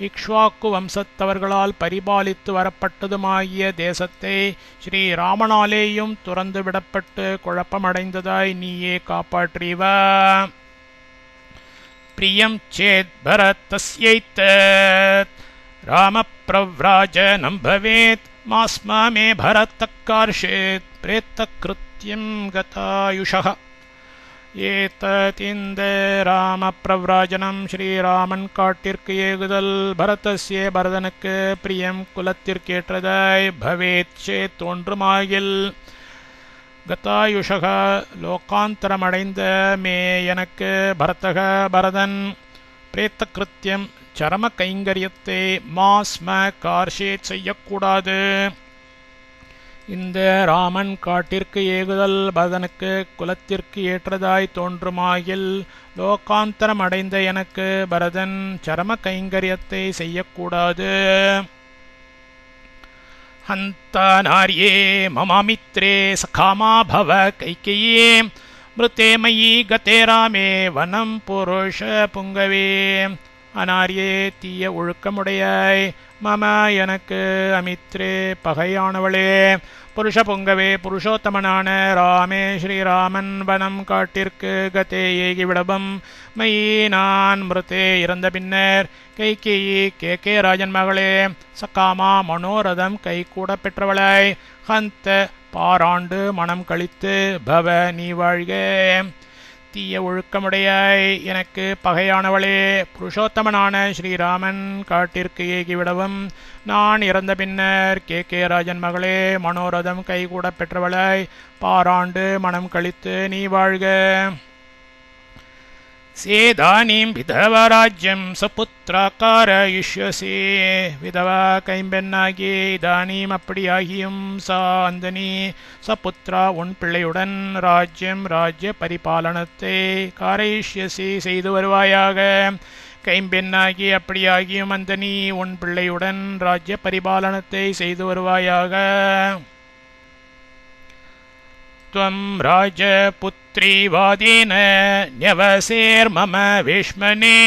இக்ஷ்வாக்கு வம்சத்தவர்களால் பரிபாலித்து வரப்பட்டதுமாகிய தேசத்தை ஸ்ரீராமனாலேயும் துறந்து விடப்பட்டு குழப்பமடைந்ததாய் நீயே காப்பாற்றிவ. பிரியம் சேத் பரதஸ்யைதத் ராமப்ரவ்ராஜனம் பவேத் மாஸ்மா மே பரதக்கார்ஷேத் பிரேத்தக்ருத்யம் கதாயுஷः. ஏததிந்த ராமப்ரவ்ராஜனம் ஸ்ரீராமன் காட்டிற்கு ஏகுதல் பரதஸ்ய பரதனுக்கு பிரியம் குலத்திற்கேற்றதாய் பவேத் சேத் தோன்றுமாகில் கதாயுஷக லோகாந்தரமடைந்த மே எனக்கு பரதக பரதன் பிரேத்தகிருத்தியம் சரம கைங்கரியத்தை மாஸ்ம கார்ஷேத் செய்யக்கூடாது. இந்த ராமன் காட்டிற்கு ஏகுதல் பரதனுக்கு குலத்திற்கு ஏற்றதாய் தோன்றுமாகில் லோகாந்தரம் அடைந்த எனக்கு பரதன் சரம கைங்கரியத்தை செய்யக்கூடாது. ஹந்தா நார்யே மமாமித்ரே சகாமா பவ கைகேயே மிருதே மயி கதே ராமே வனம் புருஷ புங்கவே. அனாரியே தீய ஒழுக்கமுடையாய் மம எனக்கு அமித்ரே பகையானவளே புருஷ பொங்கவே புருஷோத்தமனான ராமே ஸ்ரீராமன் வனம் காட்டிற்கு கதே ஏகிவிடபம் மயி நான் மிருதே இறந்த பின்னர் கைகேயி கேகே ராஜன் மகளே சக்காமா மனோரதம் கை கூட பெற்றவளாய் ஹந்த பாராண்டு மனம் கழித்து பவ நீ வாழ்க. தீய ஒழுக்கமுடையாய் எனக்கு பகையானவளே புருஷோத்தமனான ஸ்ரீராமன் காட்டிற்கு ஏகிவிடவும் நான் இறந்த பின்னர் கேகே ராஜன் மகளே மனோரதம் கைகூட பெற்றவளாய் பாராண்டு மனம் கழித்து நீ வாழ்க. சேதானீம் விதவராஜ்யம் சபுத்திராக்காரயிஷ்யசி. விதவா கைம்பெண்ணாகி இதானீம் அப்படியாகியும் சா அந்தனி சபுத்ரா உன் பிள்ளையுடன் ராஜ்யம் ராஜ்ய பரிபாலனத்தை காரயிஷ்யசி செய்து வருவாயாக. கைம்பெண்ணாகி அப்படியாகியும் அந்தனி உன் பிள்ளையுடன் ராஜ்ய பரிபாலனத்தை செய்து வருவாயாக. त्वं राजपुत्रीवादेन न्यवसेर्मम वेश्मने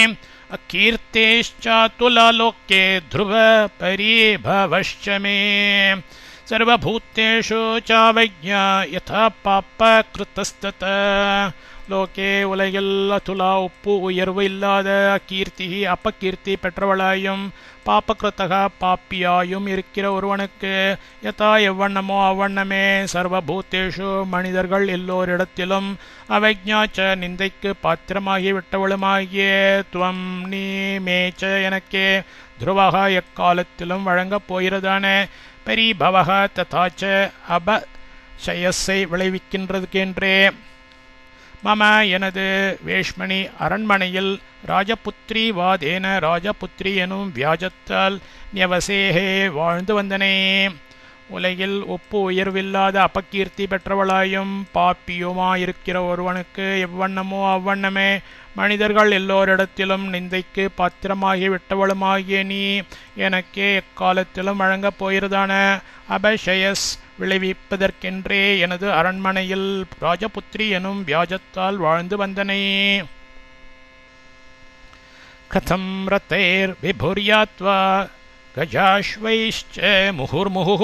अकीर्तेश्चातुललोके ध्रुवपरिभवश्च मे. सर्वभूतेषु चावज्ञा यथा पापकृतस्ततः. லோகே உலகில் அதுலா உப்பு உயர்வு இல்லாத கீர்த்தி அப்பகீர்த்தி பெற்றவளாயும் பாப்பகிருத்தக பாப்பியாயும் இருக்கிற ஒருவனுக்கு யதா எவ்வண்ணமோ அவ்வண்ணமே சர்வபூத்தேஷு மனிதர்கள் எல்லோரிடத்திலும் அவஜ்ஞாச்ச நிந்தைக்கு பாத்திரமாகி விட்டவளுமாகிய துவம் நீ மேச்ச எனக்கே துருவக எக்காலத்திலும் வழங்கப் போகிறதான பரிபவக ததாச்ச அபசயஸை விளைவிக்கின்றதுக்கென்றே மம எனது வேஷ்மணி அரண்மனையில் ராஜபுத்திரி வாதேன ராஜபுத்திரி எனும் வியாஜத்தால் நியவசேகே வாழ்ந்து வந்தனே. உலகில் ஒப்பு உயர்வில்லாத அபகீர்த்தி பெற்றவளாயும் பாப்பியுமாயிருக்கிற ஒருவனுக்கு எவ்வண்ணமோ அவ்வண்ணமே மனிதர்கள் எல்லோரிடத்திலும் நிந்தைக்கு பாத்திரமாகி விட்டவளுமாகிய நீ எனக்கே எக்காலத்திலும் வழங்கப் போயிருதான அபஷயஸ் விளைவிப்பதற்கென்றே எனது அரண்மனையில் ராஜபுத்திரி எனும் வியாஜத்தால் வாழ்ந்து வந்தனே. கதம் ரத்தைர் விபுர்யாத்வா கஜாஸ்வைश्च முहुर्मुहुः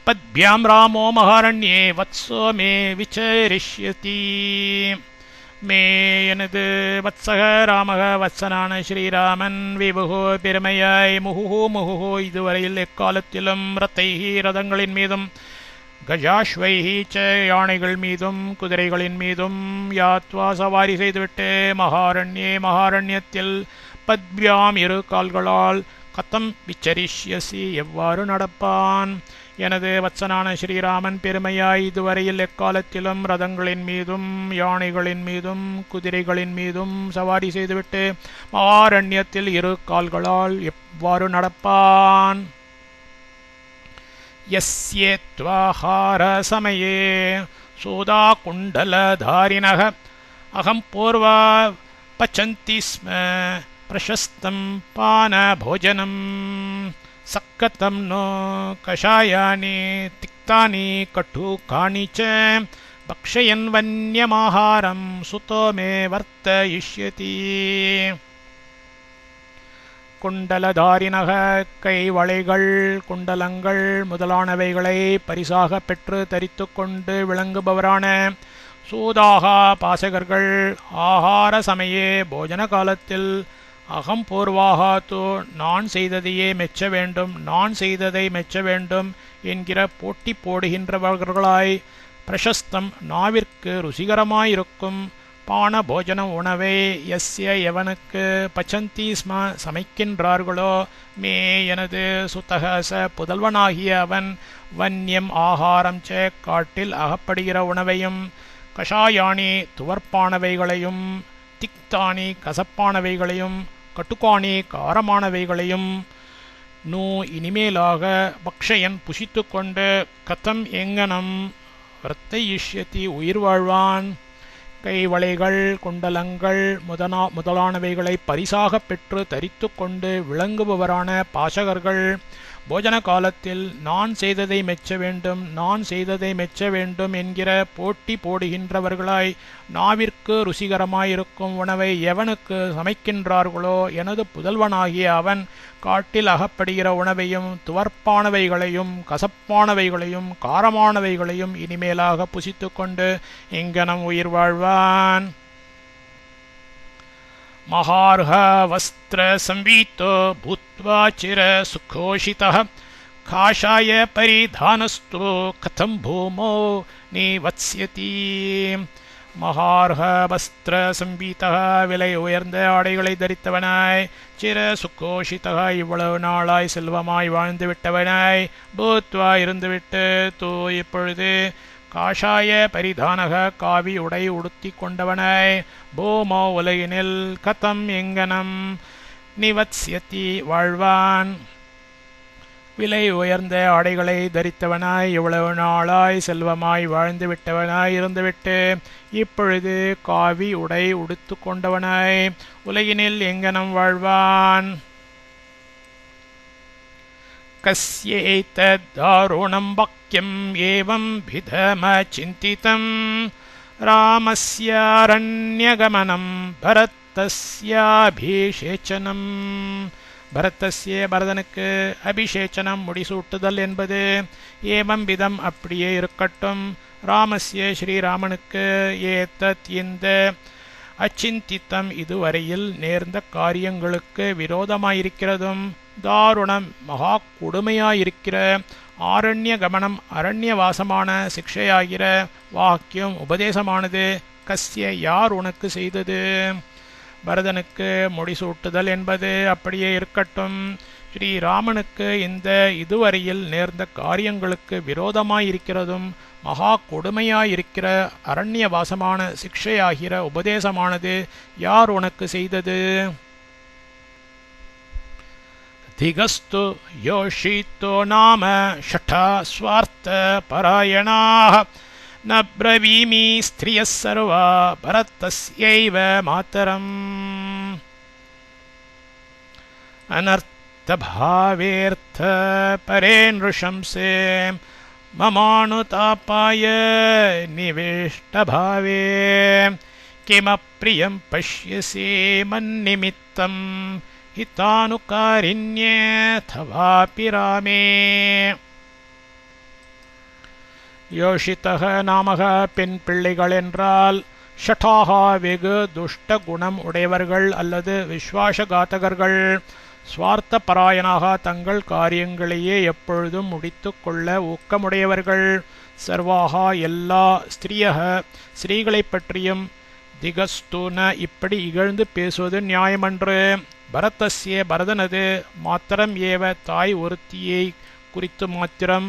பத்भ्याम् ராமோ மகாரண்யே வத்சோ மே விசரிஷ்யதி. மே எனது வத்சக ராமக வத்சனான ஸ்ரீராமன் விபுகு பெருமையாய் முகுஹு முகுஹு இதுவரையில் எக்காலத்திலும் ரத்தைஹி ரதங்களின் மீதும் கஜாஸ்வைஹி ச யானைகள் மீதும் குதிரைகளின் மீதும் யாத்வா சவாரி செய்துவிட்டு மகாரண்யே மகாரண்யத்தில் பத்பியாம் இரு கால்களால் கதம் விச்சரிஷ்யசி எவ்வாறு நடப்பான். எனது வத்சனான ஸ்ரீராமன் பெருமையாய் இதுவரையில் எக்காலத்திலும் ரதங்களின் மீதும் யானைகளின் மீதும் குதிரைகளின் மீதும் சவாரி செய்துவிட்டு மகாரண்யத்தில் இரு கால்களால் எவ்வாறு நடப்பான். யஸ்யேத்வாஹார சமயே சோதா குண்டலதாரிணக அகம் பூர்வா பச்சந்தி ஸ்ம பிரசஸ்தம் பான போஜனம் சக்கதம் நோ கஷாயானி திக்தானி கட்டூகானி ச பக்ஷயன் வன்யமாஹாரம் சுதோ மே வர்த்தயிஷ்யதி. குண்டலதாரிணக கைவளைகள் குண்டலங்கள் முதலானவைகளை பரிசாக பெற்று தரித்து கொண்டு விளங்குபவரான சூதாகா பாசகர்கள் ஆகார சமயே போஜன காலத்தில் அகம் பூர்வாகா தோ நான் செய்ததையே மெச்ச வேண்டும் நான் செய்ததை மெச்ச வேண்டும் என்கிற போட்டி போடுகின்றவர்களாய் பிரசஸ்தம் நாவிற்கு ருசிகரமாயிருக்கும் பான போஜனம் உணவை யஸ்ய எவனுக்கு பச்சந்தி ஸ்ம சமைக்கின்றார்களோ மே எனது சுத்தகச புதல்வனாகிய அவன் வன்யம் ஆகாரம் ச காட்டில் அகப்படுகிற உணவையும் கஷாயானி துவர்ப்பானவைகளையும் திக்தானி கசப்பானவைகளையும் கட்டுக்கானி காரமானவைகளையும் நூ இனிமேலாக பக்ஷயன் புசித்து கொண்டு கதம் எங்கனம் வர்த்தயிஷ்யதி உயிர் வாழ்வான். கைவளைகள் குண்டலங்கள் முதலானவைகளை பரிசாக பெற்று தரித்து கொண்டு விளங்குபவரான பாசகர்கள் போஜன காலத்தில் நான் செய்ததை மெச்ச வேண்டும் நான் செய்ததை மெச்ச வேண்டும் என்கிற போட்டி போடுகின்றவர்களாய் நாவிற்கு ருசிகரமாயிருக்கும் உணவை எவனுக்கு சமைக்கின்றார்களோ எனது புதல்வனாகிய அவன் காட்டில் அகப்படுகிற உணவையும் துவர்ப்பானவைகளையும் கசப்பானவைகளையும் காரமானவைகளையும் இனிமேலாக புசித்து கொண்டு எங்கனம் உயிர் வாழ்வான். மகார்ஹ வஸ்திர சம்வீதோ பூத்வா சிர சுகோஷிதः காஷாய பரிதானஸ்து கதம் பூமோ நிவத்ஸ்யதி. மகார்ஹ வஸ்திர சம்பீதः விலை உயர்ந்த ஆடைகளை தரித்தவனாய் சிர சுகோஷிதः இவ்வளவு நாளாய் செல்வமாய் வாழ்ந்து விட்டவனாய் பூத்வா இருந்துவிட்டு தூ இப்பொழுது காஷாய பரிதானக காவி உடை உடுத்தி கொண்டவனாய் பூமோ உலகினில் கதம் எங்கனம் நிவத்ஸ்யதி வாழ்வான். விலை உயர்ந்த ஆடைகளை தரித்தவனாய் இவ்வளவு நாளாய் செல்வமாய் வாழ்ந்து விட்டவனாய் இருந்துவிட்டு இப்பொழுது காவி உடை உடுத்து கொண்டவனாய் உலகினில் எங்கனம் வாழ்வான். கஸ்யேதத் தாருணம் வாக்யம் ஏவம் விதம சிந்திதம் ராமஸ்யாரண்யகமனம் பரதஸ்யாபிஷேச்சனம். பரதனுக்கு அபிஷேச்சனம் முடிசூட்டுதல் என்பது ஏவம் விதம் அப்படியே இருக்கட்டும். ராமஸ்ய ஸ்ரீராமனுக்கு ஏதத் இந்த அச்சிந்தித்தம் இதுவரையில் நேர்ந்த காரியங்களுக்கு விரோதமாயிருக்கிறதும் தாருணம் மகா கொடுமையாயிருக்கிற ஆரண்ய கமனம் அரண்யவாசமான சிக்ஷையாகிற வாக்கியம் உபதேசமானது கஸ்ய யார் உனக்கு செய்தது. பரதனுக்கு முடிசூட்டுதல் என்பது அப்படியே இருக்கட்டும். ஸ்ரீராமனுக்கு இந்த இதுவரையில் நேர்ந்த காரியங்களுக்கு விரோதமாயிருக்கிறதும் மகா கொடுமையாயிருக்கிற அரண்யவாசமான சிக்ஷையாகிற உபதேசமானது யார் உனக்கு செய்தது? திகஸ்து யோஷித்தோ நாம ஷட்டா ஸ்வார்த்த பராயணாः ந ப்ரவீமி ஸ்த்ரியः சர்வா பரதஸ்யைவ மாதரம் அனர்த்தபாவேர்த்த பரே நృశம்சே மமானுதாபாய நிவேஷ்டபாவே கிமப்ரியம் பஷ்யசி மன்னிமித்தம் ஹிதானுகாரிண்யே தவாபி ராமே. யோஷிதக நாமக பெண் பிள்ளைகள் என்றால் ஷட்டாகா வெகு துஷ்ட குணம் உடையவர்கள் அல்லது விஸ்வாசகாத்தகர்கள், ஸ்வார்த்த பராயணாக தங்கள் காரியங்களையே எப்பொழுதும் முடித்து கொள்ள ஊக்கமுடையவர்கள், சர்வாகா எல்லா ஸ்திரியக ஸ்ரீகளைப் பற்றியும் திகஸ்துன இப்படி இகழ்ந்து பேசுவது நியாயமன்று. பரதஸ்ய பரதனது மாத்திரம் ஏவ தாய் ஒருத்தியை குறித்து மாத்திரம்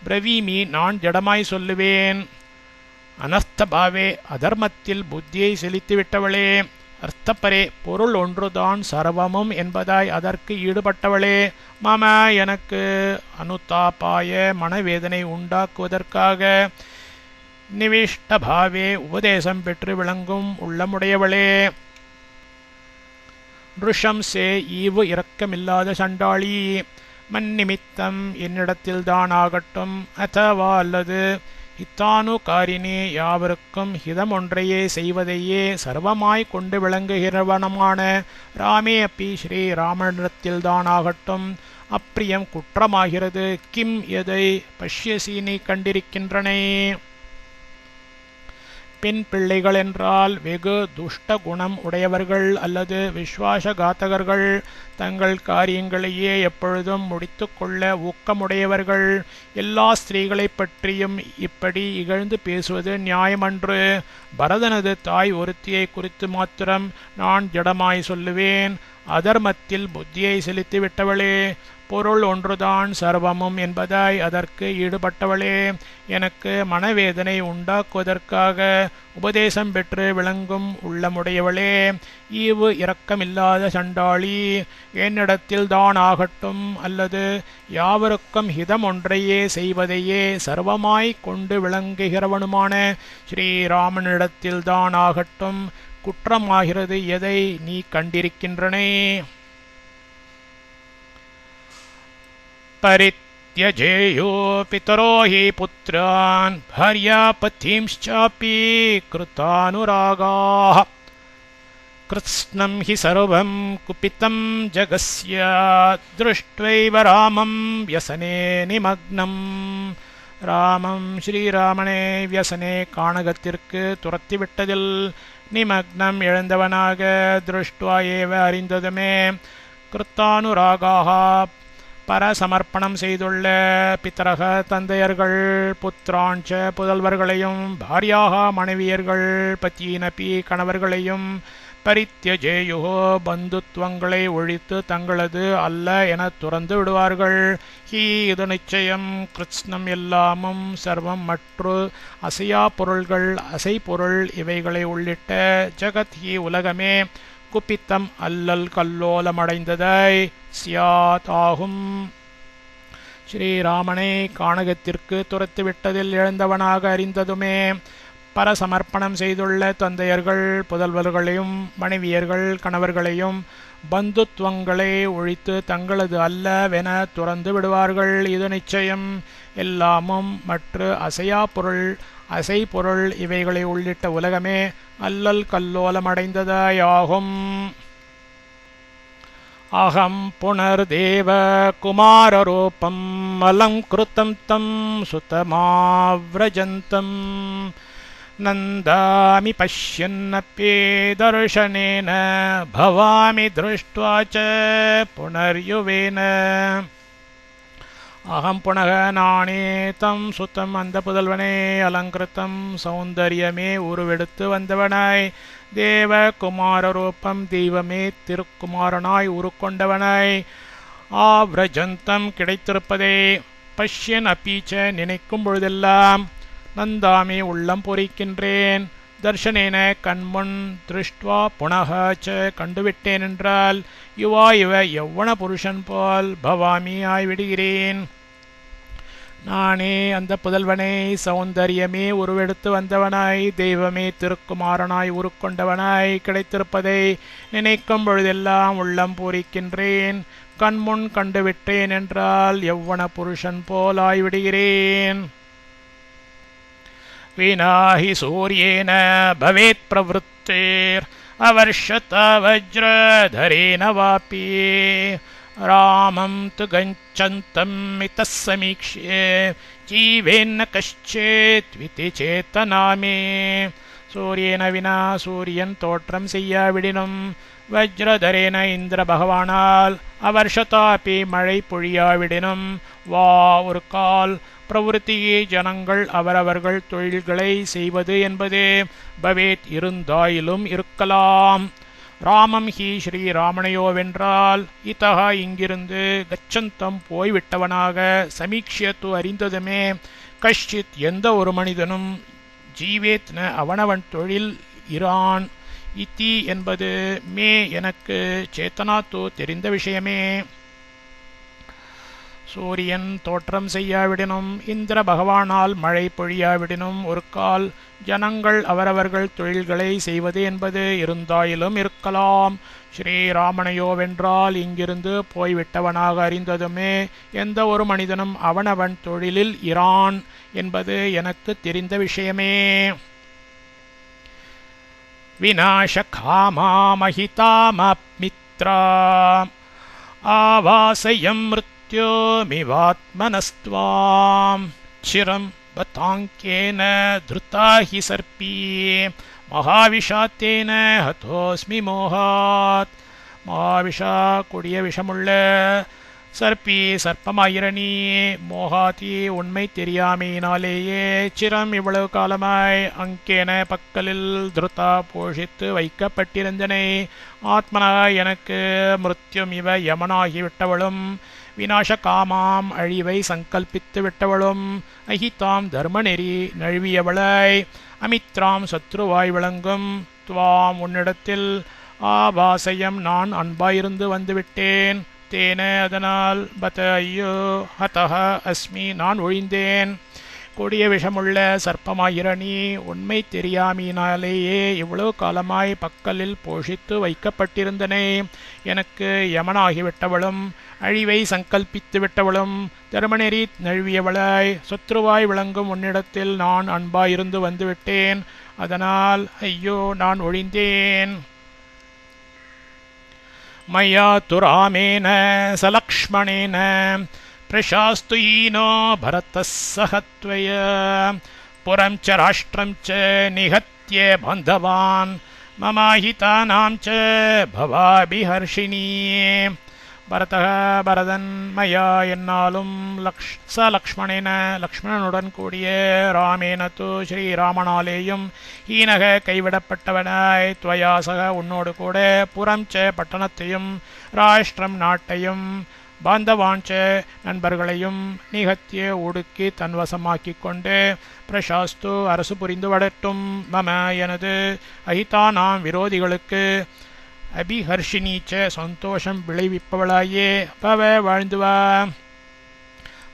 பிரவீமி நான் ஜடமாய் சொல்லுவேன். அனர்த்தபாவே அதர்மத்தில் புத்தியை செலுத்திவிட்டவளே, அர்த்தப்பரே பொருள் ஒன்றுதான் சர்வமும் என்பதாய் அதற்கு ஈடுபட்டவளே, மம எனக்கு அனுதாபாய மனவேதனை உண்டாக்குவதற்காக நிவிஷ்டபாவே உபதேசம் பெற்று விளங்கும் உள்ளமுடையவளே, நృశம்சே ஈவு இரக்கமில்லாத சண்டாளி, மன்னிமித்தம் என்னிடத்தில்தான் ஆகட்டும், அதவா அல்லது ஹிதானுகாரினி யாவருக்கும் ஹிதம் ஒன்றையே செய்வதையே சர்வமாய் கொண்டு விளங்குகிறவனமான ராமே அப்பி ஸ்ரீராமனிடத்தில்தான் ஆகட்டும், அப்பிரியம் குற்றமாகிறது. கிம் எதை பஷ்யசி நீ கண்டிருக்கின்றனை? பெண் பிள்ளைகள் என்றால் வெகு துஷ்ட குணம் உடையவர்கள் அல்லது விஸ்வாசகாத்தகர்கள், தங்கள் காரியங்களையே எப்பொழுதும் முடித்து கொள்ள ஊக்கமுடையவர்கள், எல்லா ஸ்திரீகளைப் பற்றியும் இப்படி இகழ்ந்து பேசுவது நியாயமன்று. பரதனது தாய் ஒருத்தியை குறித்து மாத்திரம் நான் ஜடமாய் சொல்லுவேன். அதர்மத்தில் புத்தியை செலுத்திவிட்டவளே, பொருள் ஒன்றுதான் சர்வமும் என்பதாய் அதற்கு ஈடுபட்டவளே, எனக்கு மனவேதனை உண்டாக்குவதற்காக உபதேசம் பெற்று விளங்கும் உள்ளமுடையவளே, ஈவு இரக்கமில்லாத சண்டாளி, என்னிடத்தில் தான் ஆகட்டும் அல்லது யாவருக்கும் ஹிதம் ஒன்றையே செய்வதையே சர்வமாய் கொண்டு விளங்குகிறவனுமான ஸ்ரீராமனிடத்தில்தான் ஆகட்டும், குற்றமாகிறது எதை நீ கண்டிருக்கின்றனே? परित्यजेयो पितरो हि पुत्रान् भार्यापतींश्चापि कृतानुरागाः कृत्स्नं हि सर्वं कुपितं जगस्य दृष्ट्वैव रामं व्यसने निमग्नम्. ராமம் ஸ்ரீராமனே வியசனே காணகத்திற்கு துரத்திவிட்டதில் நிமக்னம் எழுந்தவனாக திருஷ்டுவா ஏவ அறிந்ததுமே கிருத்தானுராகாக பரசமர்ப்பணம் செய்துள்ள பித்தரக தந்தையர்கள் புத்திராஞ்ச புதல்வர்களையும் பாரியாக மனைவியர்கள் பத்தியினபி கணவர்களையும் பரித்யஜேயுகோ பந்துத்வங்களை ஒழித்து தங்களது அல்ல என துறந்து விடுவார்கள். ஹீ இது நிச்சயம் கிருஷ்ணம் எல்லாமும் சர்வம் மற்று அசையா பொருள்கள் அசை பொருள் இவைகளை உள்ளிட்ட ஜகத் ஹி உலகமே குப்பித்தம் அல்லல் கல்லோலமடைந்ததாய் சியாத் ஆகும். ஸ்ரீராமனை கானகத்திற்கு துரத்துவிட்டதில் எழுந்தவனாக அறிந்ததுமே பரசமர்ப்பணம் செய்துள்ள தந்தையர்கள் புதல்வர்களையும் மனைவியர்கள் கணவர்களையும் பந்துத்வங்களை ஒழித்து தங்களது அல்லவென துறந்து விடுவார்கள். இது நிச்சயம் எல்லாமும் மற்ற அசையா பொருள் அசை பொருள் இவைகளை உள்ளிட்ட உலகமே அல்லல் கல்லோலமடைந்ததாயாகும். அகம் புனர்தேவ குமாரரூபம் அலங்கிருதம் தம் சுதமாவ்ரஜந்தம் நந்தாமி பஷ்யன்னப்பி தர்ஷனேன பவாமி திருஷ்ட்வா ச புனர்யுவேன. அகம் புனக நானே தம் சுத்தம் அந்த புதல்வனே அலங்கிருத்தம் சௌந்தரியமே உருவெடுத்து வந்தவனாய் தேவ குமார ரூபம் தெய்வமே திருக்குமாரனாய் உருக்கொண்டவனாய் ஆவ்ரஜந்தம் கிடைத்திருப்பதை பஷ்யன் அப்பீச்ச நினைக்கும் பொழுதெல்லாம் நந்தாமே உள்ளம் பொறிக்கின்றேன். தர்ஷனேன கண்முன் திருஷ்டுவா புனக கண்டுவிட்டேன் என்றால் யுவா இவ யௌவன புருஷன் போல் பவாமி ஆய்விடுகிறேன். நானே அந்த புதல்வனை சௌந்தரியமே உருவெடுத்து வந்தவனாய் தெய்வமே திருக்குமாரனாய் உருக்கொண்டவனாய் கிடைத்திருப்பதை நினைக்கும் பொழுதெல்லாம் உள்ளம் பூரிக்கின்றேன். கண்முன் கண்டுவிட்டேன் என்றால் யௌவன புருஷன் போல் ஆய்விடுகிறேன். வினாஹி சூரியேன பவேத் பிரவருத்தேர் அவர்ஷதா வஜ்ரதரேன வாபி ராமம் து கஞ்சந்தம் மிதः சமீக்ஷ்யே ஜீவேன்ன கஷ்சேத் விதி சேத்தனாமே. சூரியன வினா சூரியன் தோற்றம் செய்யாவிடினும் வஜ்ரதரேன இந்திர பகவானால் அவர்ஷதாபி மழை பொழியாவிடினும் வா ஒரு கால் பிரவருத்தியே ஜனங்கள் அவரவர்கள் தொழில்களை செய்வது என்பது பவேத் இருந்தாயிலும் இருக்கலாம். ராமம் ஹி ஸ்ரீராமனையோவென்றால் இத்தகா இங்கிருந்து கச்சந்தம் போய்விட்டவனாக சமீக்ஷியத்து அறிந்ததுமே கஷ்டித் எந்த ஒரு மனிதனும் ஜீவேத்ன அவனவன் தொழில் இரான் இத்தி என்பது மே எனக்கு சேத்தனாத்து தெரிந்த விஷயமே. சூரியன் தோற்றம் செய்யாவிடினும் இந்திர பகவானால் மழை பொழியாவிடினும் ஒரு கால் ஜனங்கள் அவரவர்கள் தொழில்களை செய்வது என்பது இருந்தாயிலும் இருக்கலாம். ஸ்ரீராமனையோவென்றால் இங்கிருந்து போய்விட்டவனாக அறிந்ததுமே எந்த ஒரு மனிதனும் அவனவன் தொழிலில் இரான் என்பது எனக்கு தெரிந்த விஷயமே. விநாசகாமா மஹிதாமமித்ரா ஆவாசயம் மிவாத்மனஸ்த்வாம் சிரம் பதாங்கேன திருதா ஹி சர்ப்பீ மகாவிஷாத்தேன ஹதோஸ்மி மோகாத். மகாவிஷா கொடிய விஷமுள்ள சர்ப்பி சர்ப்பமாயிரணி மோகாதி உண்மை தெரியாமையினாலேயே சிரம் இவ்வளவு காலமாய் அங்கேன பக்கலில் திருதா போஷித்து வைக்கப்பட்டிருந்தனை. ஆத்மனா எனக்கு மிருத்யும் இவ யமனாகிவிட்டவளும் விநாச காமாம் அழிவை சங்கல்பித்து விட்டவளும் அஹிதாம் தர்மநெறி நழுவியவளாய் அமித்ராம் சத்ருவாய் விளங்கும் துவாம் உன்னிடத்தில் ஆபாசயம் நான் அன்பாயிருந்து வந்துவிட்டேன். தேன அதனால் பத ஐயோ ஹதஹ அஸ்மி நான் ஒழிந்தேன். கொடிய விஷமுள்ள சர்ப்பமாயிரணி உண்மை தெரியாமையினாலேயே இவ்வளவு காலமாய் பக்கலில் போஷித்து வைக்கப்பட்டிருந்தனே. எனக்கு யமனாகிவிட்டவளும் அழிவை சங்கல்பித்து விட்டவளும் தர்மநெறி நழுவியவளாய் சத்ருவாய் விளங்கும் உன்னிடத்தில் நான் அன்பாயிருந்து வந்துவிட்டேன். அதனால் ஐயோ நான் ஒழிந்தேன். மயா துராமேன சலக்ஷ்மணேன பிரசாஸ்து ஈனோ பரதः சஹத்வய புரம் ச ராஷ்டிரம் ச நிஹத்ய பந்தவான் மமாஹிதானாம் ச பவாபிஹர்ஷினி. பரதன் மயா என்னாலும் லக்ஷ்மணேன லக்ஷ்மணனுடன் கூடிய ராமேன து ஸ்ரீராமனாலேயும் ஈனக கைவிடப்பட்டவனாய் துவயாசக உன்னோடு கூட புறம் ச பட்டணத்தையும் ராஷ்டிரம் நாட்டையும் பாந்தவாஞ்ச நண்பர்களையும் நிகத்திய ஒடுக்கி தன்வசமாக்கிக் கொண்டு பிரசாஸ்து அரசு புரிந்து வடட்டும் மம எனது அஹிதானாம் விரோதிகளுக்கு அபிஹர்ஷினீச்ச சந்தோஷம் விளைவிப்பவளாயே பவ வாழ்ந்துவா.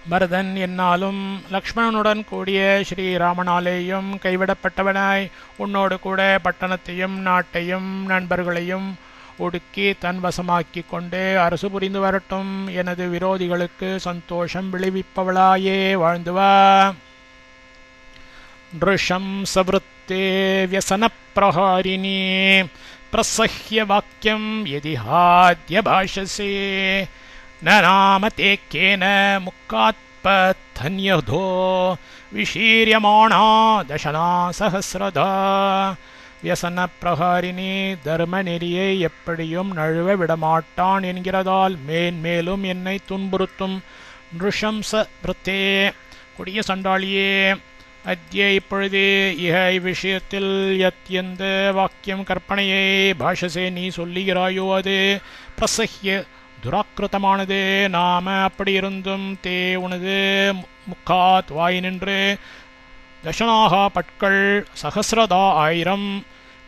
பரதன் என்னாலும் லக்ஷ்மணனுடன் கூடிய ஸ்ரீராமனாலேயும் கைவிடப்பட்டவனாய் உன்னோடு கூட பட்டணத்தையும் நாட்டையும் நண்பர்களையும் ஒடுக்கி தன் வசமாக்கிக் கொண்டு அரசு புரிந்து வரட்டும். எனது விரோதிகளுக்கு சந்தோஷம் விளைவிப்பவளாயே வாழ்ந்துவா. நிருஷம் சவ்ருத்தே வியசன பிரஹாரிணி பிரசஹ்ய வாக்கியம் யதிஹாத்ய பாஷசே ந நாம தேக்கேன முக்காத்பதன்யதோ விஷீரியமாணா தசனா சஹஸ்ரதா. வியசன பிரகாரிணி தர்ம நெறியை எப்படியும் நழுவ விடமாட்டான் என்கிறதால் மேன்மேலும் என்னை துன்புறுத்தும் நிருஷம்ச விருத்தே கொடிய சண்டாளியே அத்ய இப்பொழுது இஹ இவ்விஷயத்தில் எந்த வாக்கியம் கற்பனையை பாஷசே நீ சொல்லுகிறாயோ அது பிரசஹ்ய துராக்கிருத்தமானது. நாம அப்படி இருந்தும் தே உனது முக்காத் வாய் நின்று தசனாக பட்கள் சகசிரதா 1000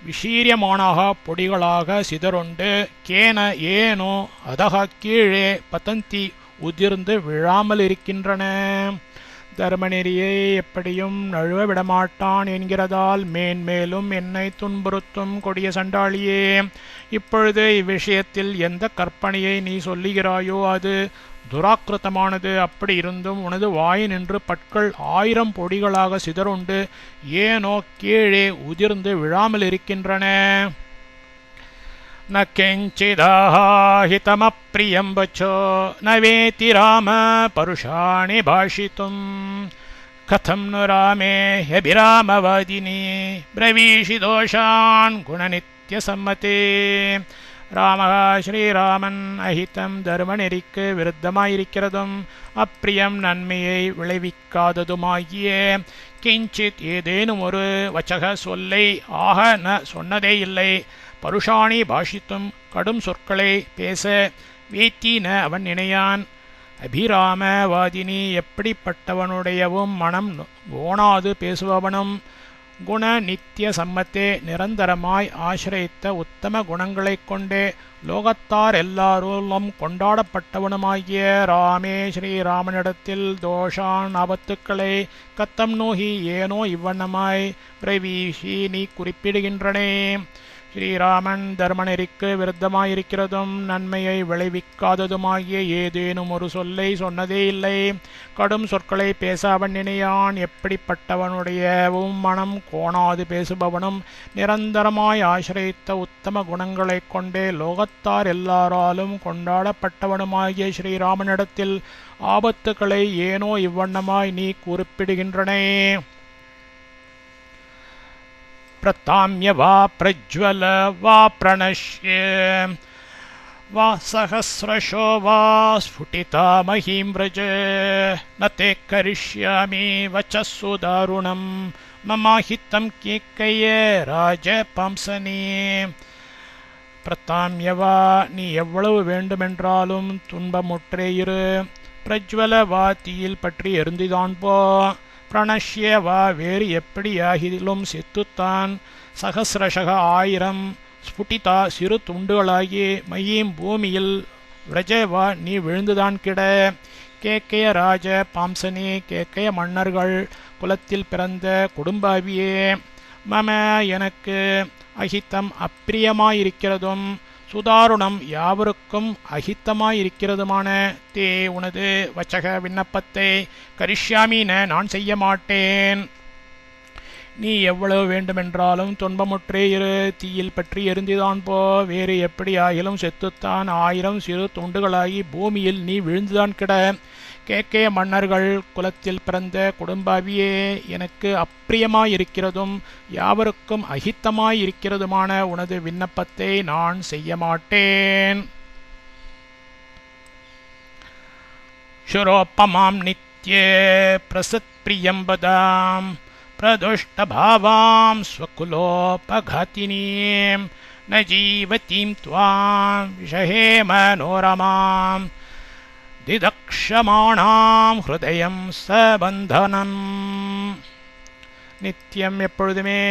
விஷீரியமானாக பொடிகளாக சிதறுண்டு கேன ஏனோ அதக கீழே பதந்தி உதிர்ந்து விழாமல் இருக்கின்றன. தர்மநெறியை எப்படியும் நழுவ விடமாட்டான் என்கிறதால் மேன்மேலும் என்னை துன்புறுத்தும் கொடிய சண்டாளியே, இப்பொழுது இவ்விஷயத்தில் எந்த கற்பனையை நீ சொல்லுகிறாயோ அது துராக்கிருத்தமானது. அப்படி இருந்தும் உனது வாய் நின்று பற்கள் 1000 பொடிகளாக சிதறுண்டு ஏனோ கீழே உதிர்ந்து விழாமல் இருக்கின்றன. ந கிஞ்சிதாஹிதமப்ரியம் வச்சோ ந வேதி ராம பருஷாணி பாஷித்தும் கதம் நு ராமே ஹ்யபிராமவாதினி பிரவீஷி தோஷான் குணநித்யசம்மதே. ராமக ஸ்ரீராமன் அஹிதம் தர்மநெறிக்கு விருத்தமாயிருக்கிறதும் அப்பிரியம் நன்மையை விளைவிக்காததுமாகிய கிஞ்சித் ஏதேனும் ஒரு வச்சக சொல்லை ஆக ந சொன்னதே இல்லை. பருஷாணி பாஷித்தும் கடும் சொற்களை பேச வேத்தின அவன் நினையான். அபிராமவாதினி எப்படிப்பட்டவனுடையவும் மனம் கோணாது பேசுபவனும் குண நித்திய சம்மத்தே நிரந்தரமாய் ஆசிரித்த உத்தம குணங்களைக் கொண்டே லோகத்தார் எல்லாரும் கொண்டாடப்பட்டவனுமாகிய ராமே ஸ்ரீராமனிடத்தில் தோஷான் ஆபத்துக்களை கத்தம் நோகி ஏனோ இவ்வண்ணமாய் பிரவீஷி நீ குறிப்பிடுகின்றனே. ஸ்ரீராமன் தர்மநெறிக்கு விருத்தமாயிருக்கிறதும் நன்மையை விளைவிக்காததுமாகிய ஏதேனும் ஒரு சொல்லை சொன்னதே இல்லை. கடும் சொற்களை பேச அவன் நினையான். எப்படிப்பட்டவனுடையவும் மனம் கோணாது பேசுபவனும் நிரந்தரமாய் ஆசிரித்த உத்தம குணங்களைக் கொண்டே லோகத்தார் எல்லாராலும் கொண்டாடப்பட்டவனுமாகிய ஸ்ரீராமனிடத்தில் ஆபத்துக்களை ஏனோ இவ்வண்ணமாய் நீ குறிப்பிடுகின்றனே. प्रताम्य वा प्रज्वल वा प्रणश्य वा सहस्रशो वा स्फुटिता महीं व्रज न ते करिष्यामि वचस्सु दारुणं ममाहितं केकय्य राजपंसने. பிரத்தாம்யவா நீ எவ்வளவு வேண்டுமென்றாலும் துன்பமுற்றே இரு. பிரஜ்வல வா தீயில் பற்றி எரிந்துதான் போ. பிரணஷ்யவா வேறு எப்படியாகிலும் செத்துத்தான். சகசிரஷக 1000 ஸ்புட்டிதா சிறு துண்டுகளாகி மயீம் பூமியில் விரஜவா நீ விழுந்துதான் கிட. கேக்கைய ராஜ பாம்சனே கேக்கைய மன்னர்கள் குலத்தில் பிறந்த குடும்பாவியே. மம எனக்கு அஹித்தம் அப்பிரியமாயிருக்கிறதும் சுதாருணம் யாவருக்கும் அஹித்தமாயிருக்கிறதுமான தே உனது வச்சக விண்ணப்பத்தை கரிஷ்யாமின நான் செய்ய மாட்டேன். நீ எவ்வளவு வேண்டுமென்றாலும் துன்பமுற்றே இரு. தீயில் பற்றி எரிந்துதான் போ. வேறு எப்படி ஆகிலும் செத்துத்தான் 1000 சிறு துண்டுகளாகி பூமியில் நீ விழுந்துதான் கிட. கேக்கைய மன்னர்கள் குலத்தில் பிறந்த குடும்பாவியே எனக்கு அப்பிரியமாயிருக்கிறதும் யாவருக்கும் அஹித்தமாயிருக்கிறதுமான உனது விண்ணப்பத்தை நான் செய்ய மாட்டேன். சுரோப்பமாம் நித்யே பிரசத் பிரியம்பதாம் பிரதுஷ்டபாவாம் ஸ்வகுலோபகாத்தினீம் ந ஜீவதீம் த்வாம் விஷஹே மனோரமாம் திதக்ஷமாணாம் ஹிருதயம் சபந்தனம். நித்தியம் எப்பொழுதுமே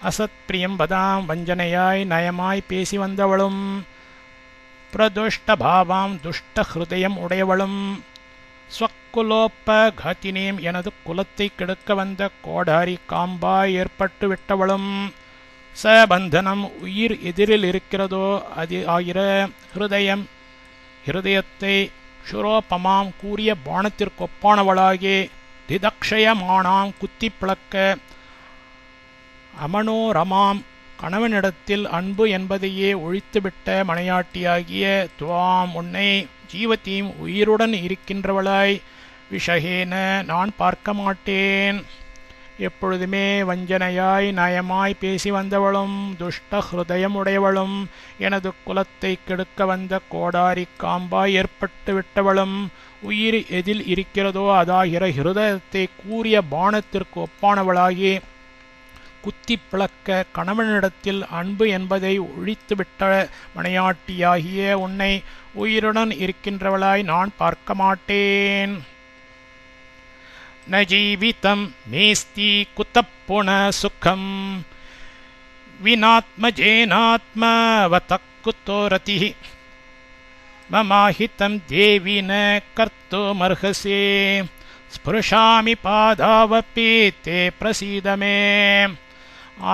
அசத் பிரியம்பதாம் வஞ்சனையாய் நயமாய் பேசி வந்தவளும் பிரதுஷ்டபாவாம் துஷ்ட ஹிருதயம் உடையவளும் ஸ்வக்குலோபகாத்தினீம் எனது குலத்தை கெடுக்க வந்த கோடாரி காம்பாய் ஏற்பட்டு விட்டவளும் சபந்தனம் உயிர் எதிரில் இருக்கிறதோ அது ஆகிற ஹிருதயத்தை சுரோபமாம் கூறிய பானத்திற்கொப்பானவளாகி திதக்ஷயமானாம் குத்தி பிளக்க அமனோரமாம் கணவனிடத்தில் அன்பு என்பதையே ஒழித்துவிட்ட மனையாட்டியாகிய துவாம் உன்னை ஜீவத்தீம் உயிருடன் இருக்கின்றவளாய் விஷகேன நான் பார்க்க மாட்டேன். எப்பொழுதுமே வஞ்சனையாய் நயமாய் பேசி வந்தவளும் துஷ்ட ஹிருதயம் உடையவளும் எனது குலத்தை கெடுக்க வந்த கோடாரி காம்பாய் ஏற்பட்டு விட்டவளும் உயிர் எதில் இருக்கிறதோ அதாகிற ஹிருதயத்தை கூறிய பானத்திற்கு ஒப்பானவளாகி குத்தி பிளக்க கணவனிடத்தில் அன்பு என்பதை ஒழித்துவிட்ட மனையாட்டியாகிய உன்னை உயிருடன் இருக்கின்றவளாய் நான் பார்க்க மாட்டேன். ந ஜீவிதம் மேஸ்தி குதப்புன சுகம் வினாத்மஜேனாத்மவதக் குதோ ரதிஹி மமாஹிதம் தேவி ந கர்த்துமர்ஹசே ஸ்புருஷாமி பாதாவபி தே பிரசீதமே.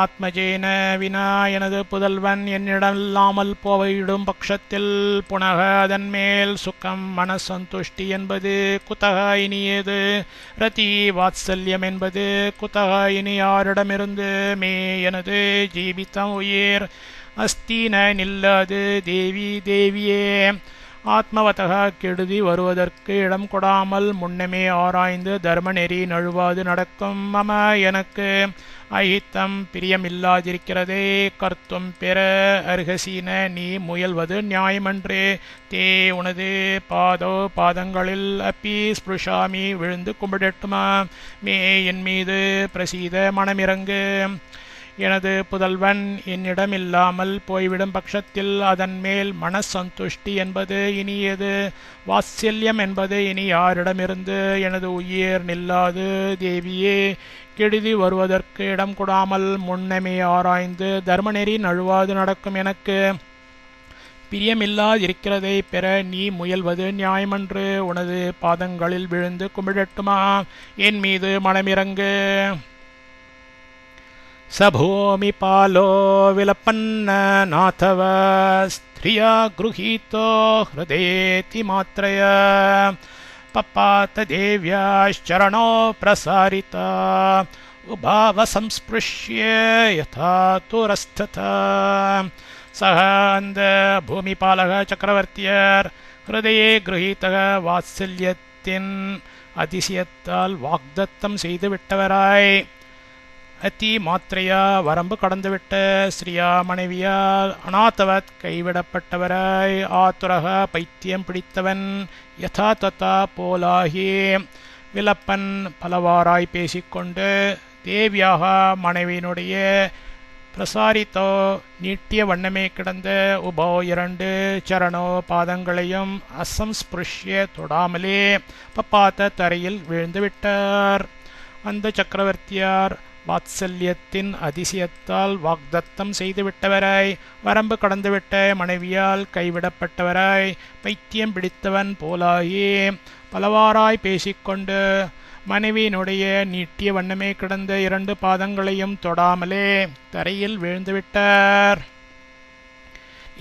ஆத்மஜேன வினா எனது புதல்வன் என்னிடமில்லாமல் போயிடும் பட்சத்தில் புனக அதன் மேல் சுகம் மனசந்துஷ்டி என்பது குதக இனியது, ரதி வாத்சல்யம் என்பது குதக இனி யாரிடமிருந்து, மே எனது ஜீவிதம் உயிர், அஸ்தீன நில்லாது தேவி தேவியே. ஆத்மவதக கெடுதி வருவதற்கு இடம் கொடாமல் முன்னமே ஆராய்ந்து தர்ம நெறி நழுவாது நடக்கும் மம எனக்கு அஹித்தம் பிரியமில்லாதிருக்கிறதே. கர்த்தும் பெற அர்ஹசீன நீ முயல்வது நியாயமன்றே. தே உனது பாதங்களில் அப்பி ஸ்பிருஷாமி விழுந்து கும்பிடட்டுமா. மே என் மீது பிரசீத மனமிறங்கு. எனது புதல்வன் என்னிடமில்லாமல் போய்விடும் பட்சத்தில் அதன் மேல் மனசந்துஷ்டி என்பது இனியது, வாத்சல்யம் என்பது இனி யாரிடமிருந்து. எனது உயிர் நில்லாது தேவியே. கெடுதி வருவதற்கு இடம் கொடாமல் முன்னமே ஆராய்ந்து தர்மநெறி நழுவாது நடக்கும் எனக்கு பிரியமில்லாதிருக்கிறதை பெற நீ முயல்வது நியாயமன்று. உனது பாதங்களில் விழுந்து கும்பிடட்டுமா. என் மீது மனமிறங்கு. சபூமி பாலோ விலப்பன்ன நாதவ ஸ்திரியா குருஹீதோ ஹ்ருதேதி மாத்ரய பப்பாத தேவ்யாச்சரணோ பிரசாரிதா உபாவ சம்ஸ்பிருஷ்ய யதா துரஸ்ததா. சக அந்த பூமிபாலக சக்கரவர்த்தியர் ஹிருதயே கிரகீதக வாத்சல்யத்தின் அதிசயத்தால் வாக்தத்தம் செய்துவிட்டவராய் அதி மாத்திரையா வரம்பு கடந்துவிட்ட ஸ்ரீயா மனைவியால் அநாதவத் கைவிடப்பட்டவராய் ஆத்துரக பைத்தியம் பிடித்தவன் யதா ததா போலாகி விலப்பன் பலவாராய் பேசிக்கொண்டு தேவியாக மனைவியினுடைய பிரசாரித்தோ நீட்டிய வண்ணமே கிடந்த உபோ இரண்டு சரணோ பாதங்களையும் அசம்ஸ்பிருஷ்ய தொடாமலே பப்பாத்த தரையில் விழுந்துவிட்டார். அந்த சக்கரவர்த்தியார் வாத்சல்யத்தின் அதிசயத்தால் வாக்தத்தம் செய்துவிட்டவராய் வரம்பு கடந்துவிட்ட மனைவியால் கைவிடப்பட்டவராய் பைத்தியம் பிடித்தவன் போலாகி பலவாராய் பேசிக்கொண்டு மனைவியினுடைய நீட்டிய வண்ணமே கிடந்த இரண்டு பாதங்களையும் தொடாமலே தரையில் விழுந்துவிட்டார்.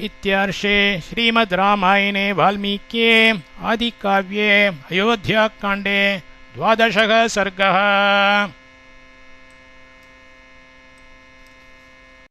இத்யார்ஷே ஸ்ரீமத் ராமாயணே வால்மீகியே ஆதிகாவ்யே அயோத்தியாகாண்டே 12 सर्गः।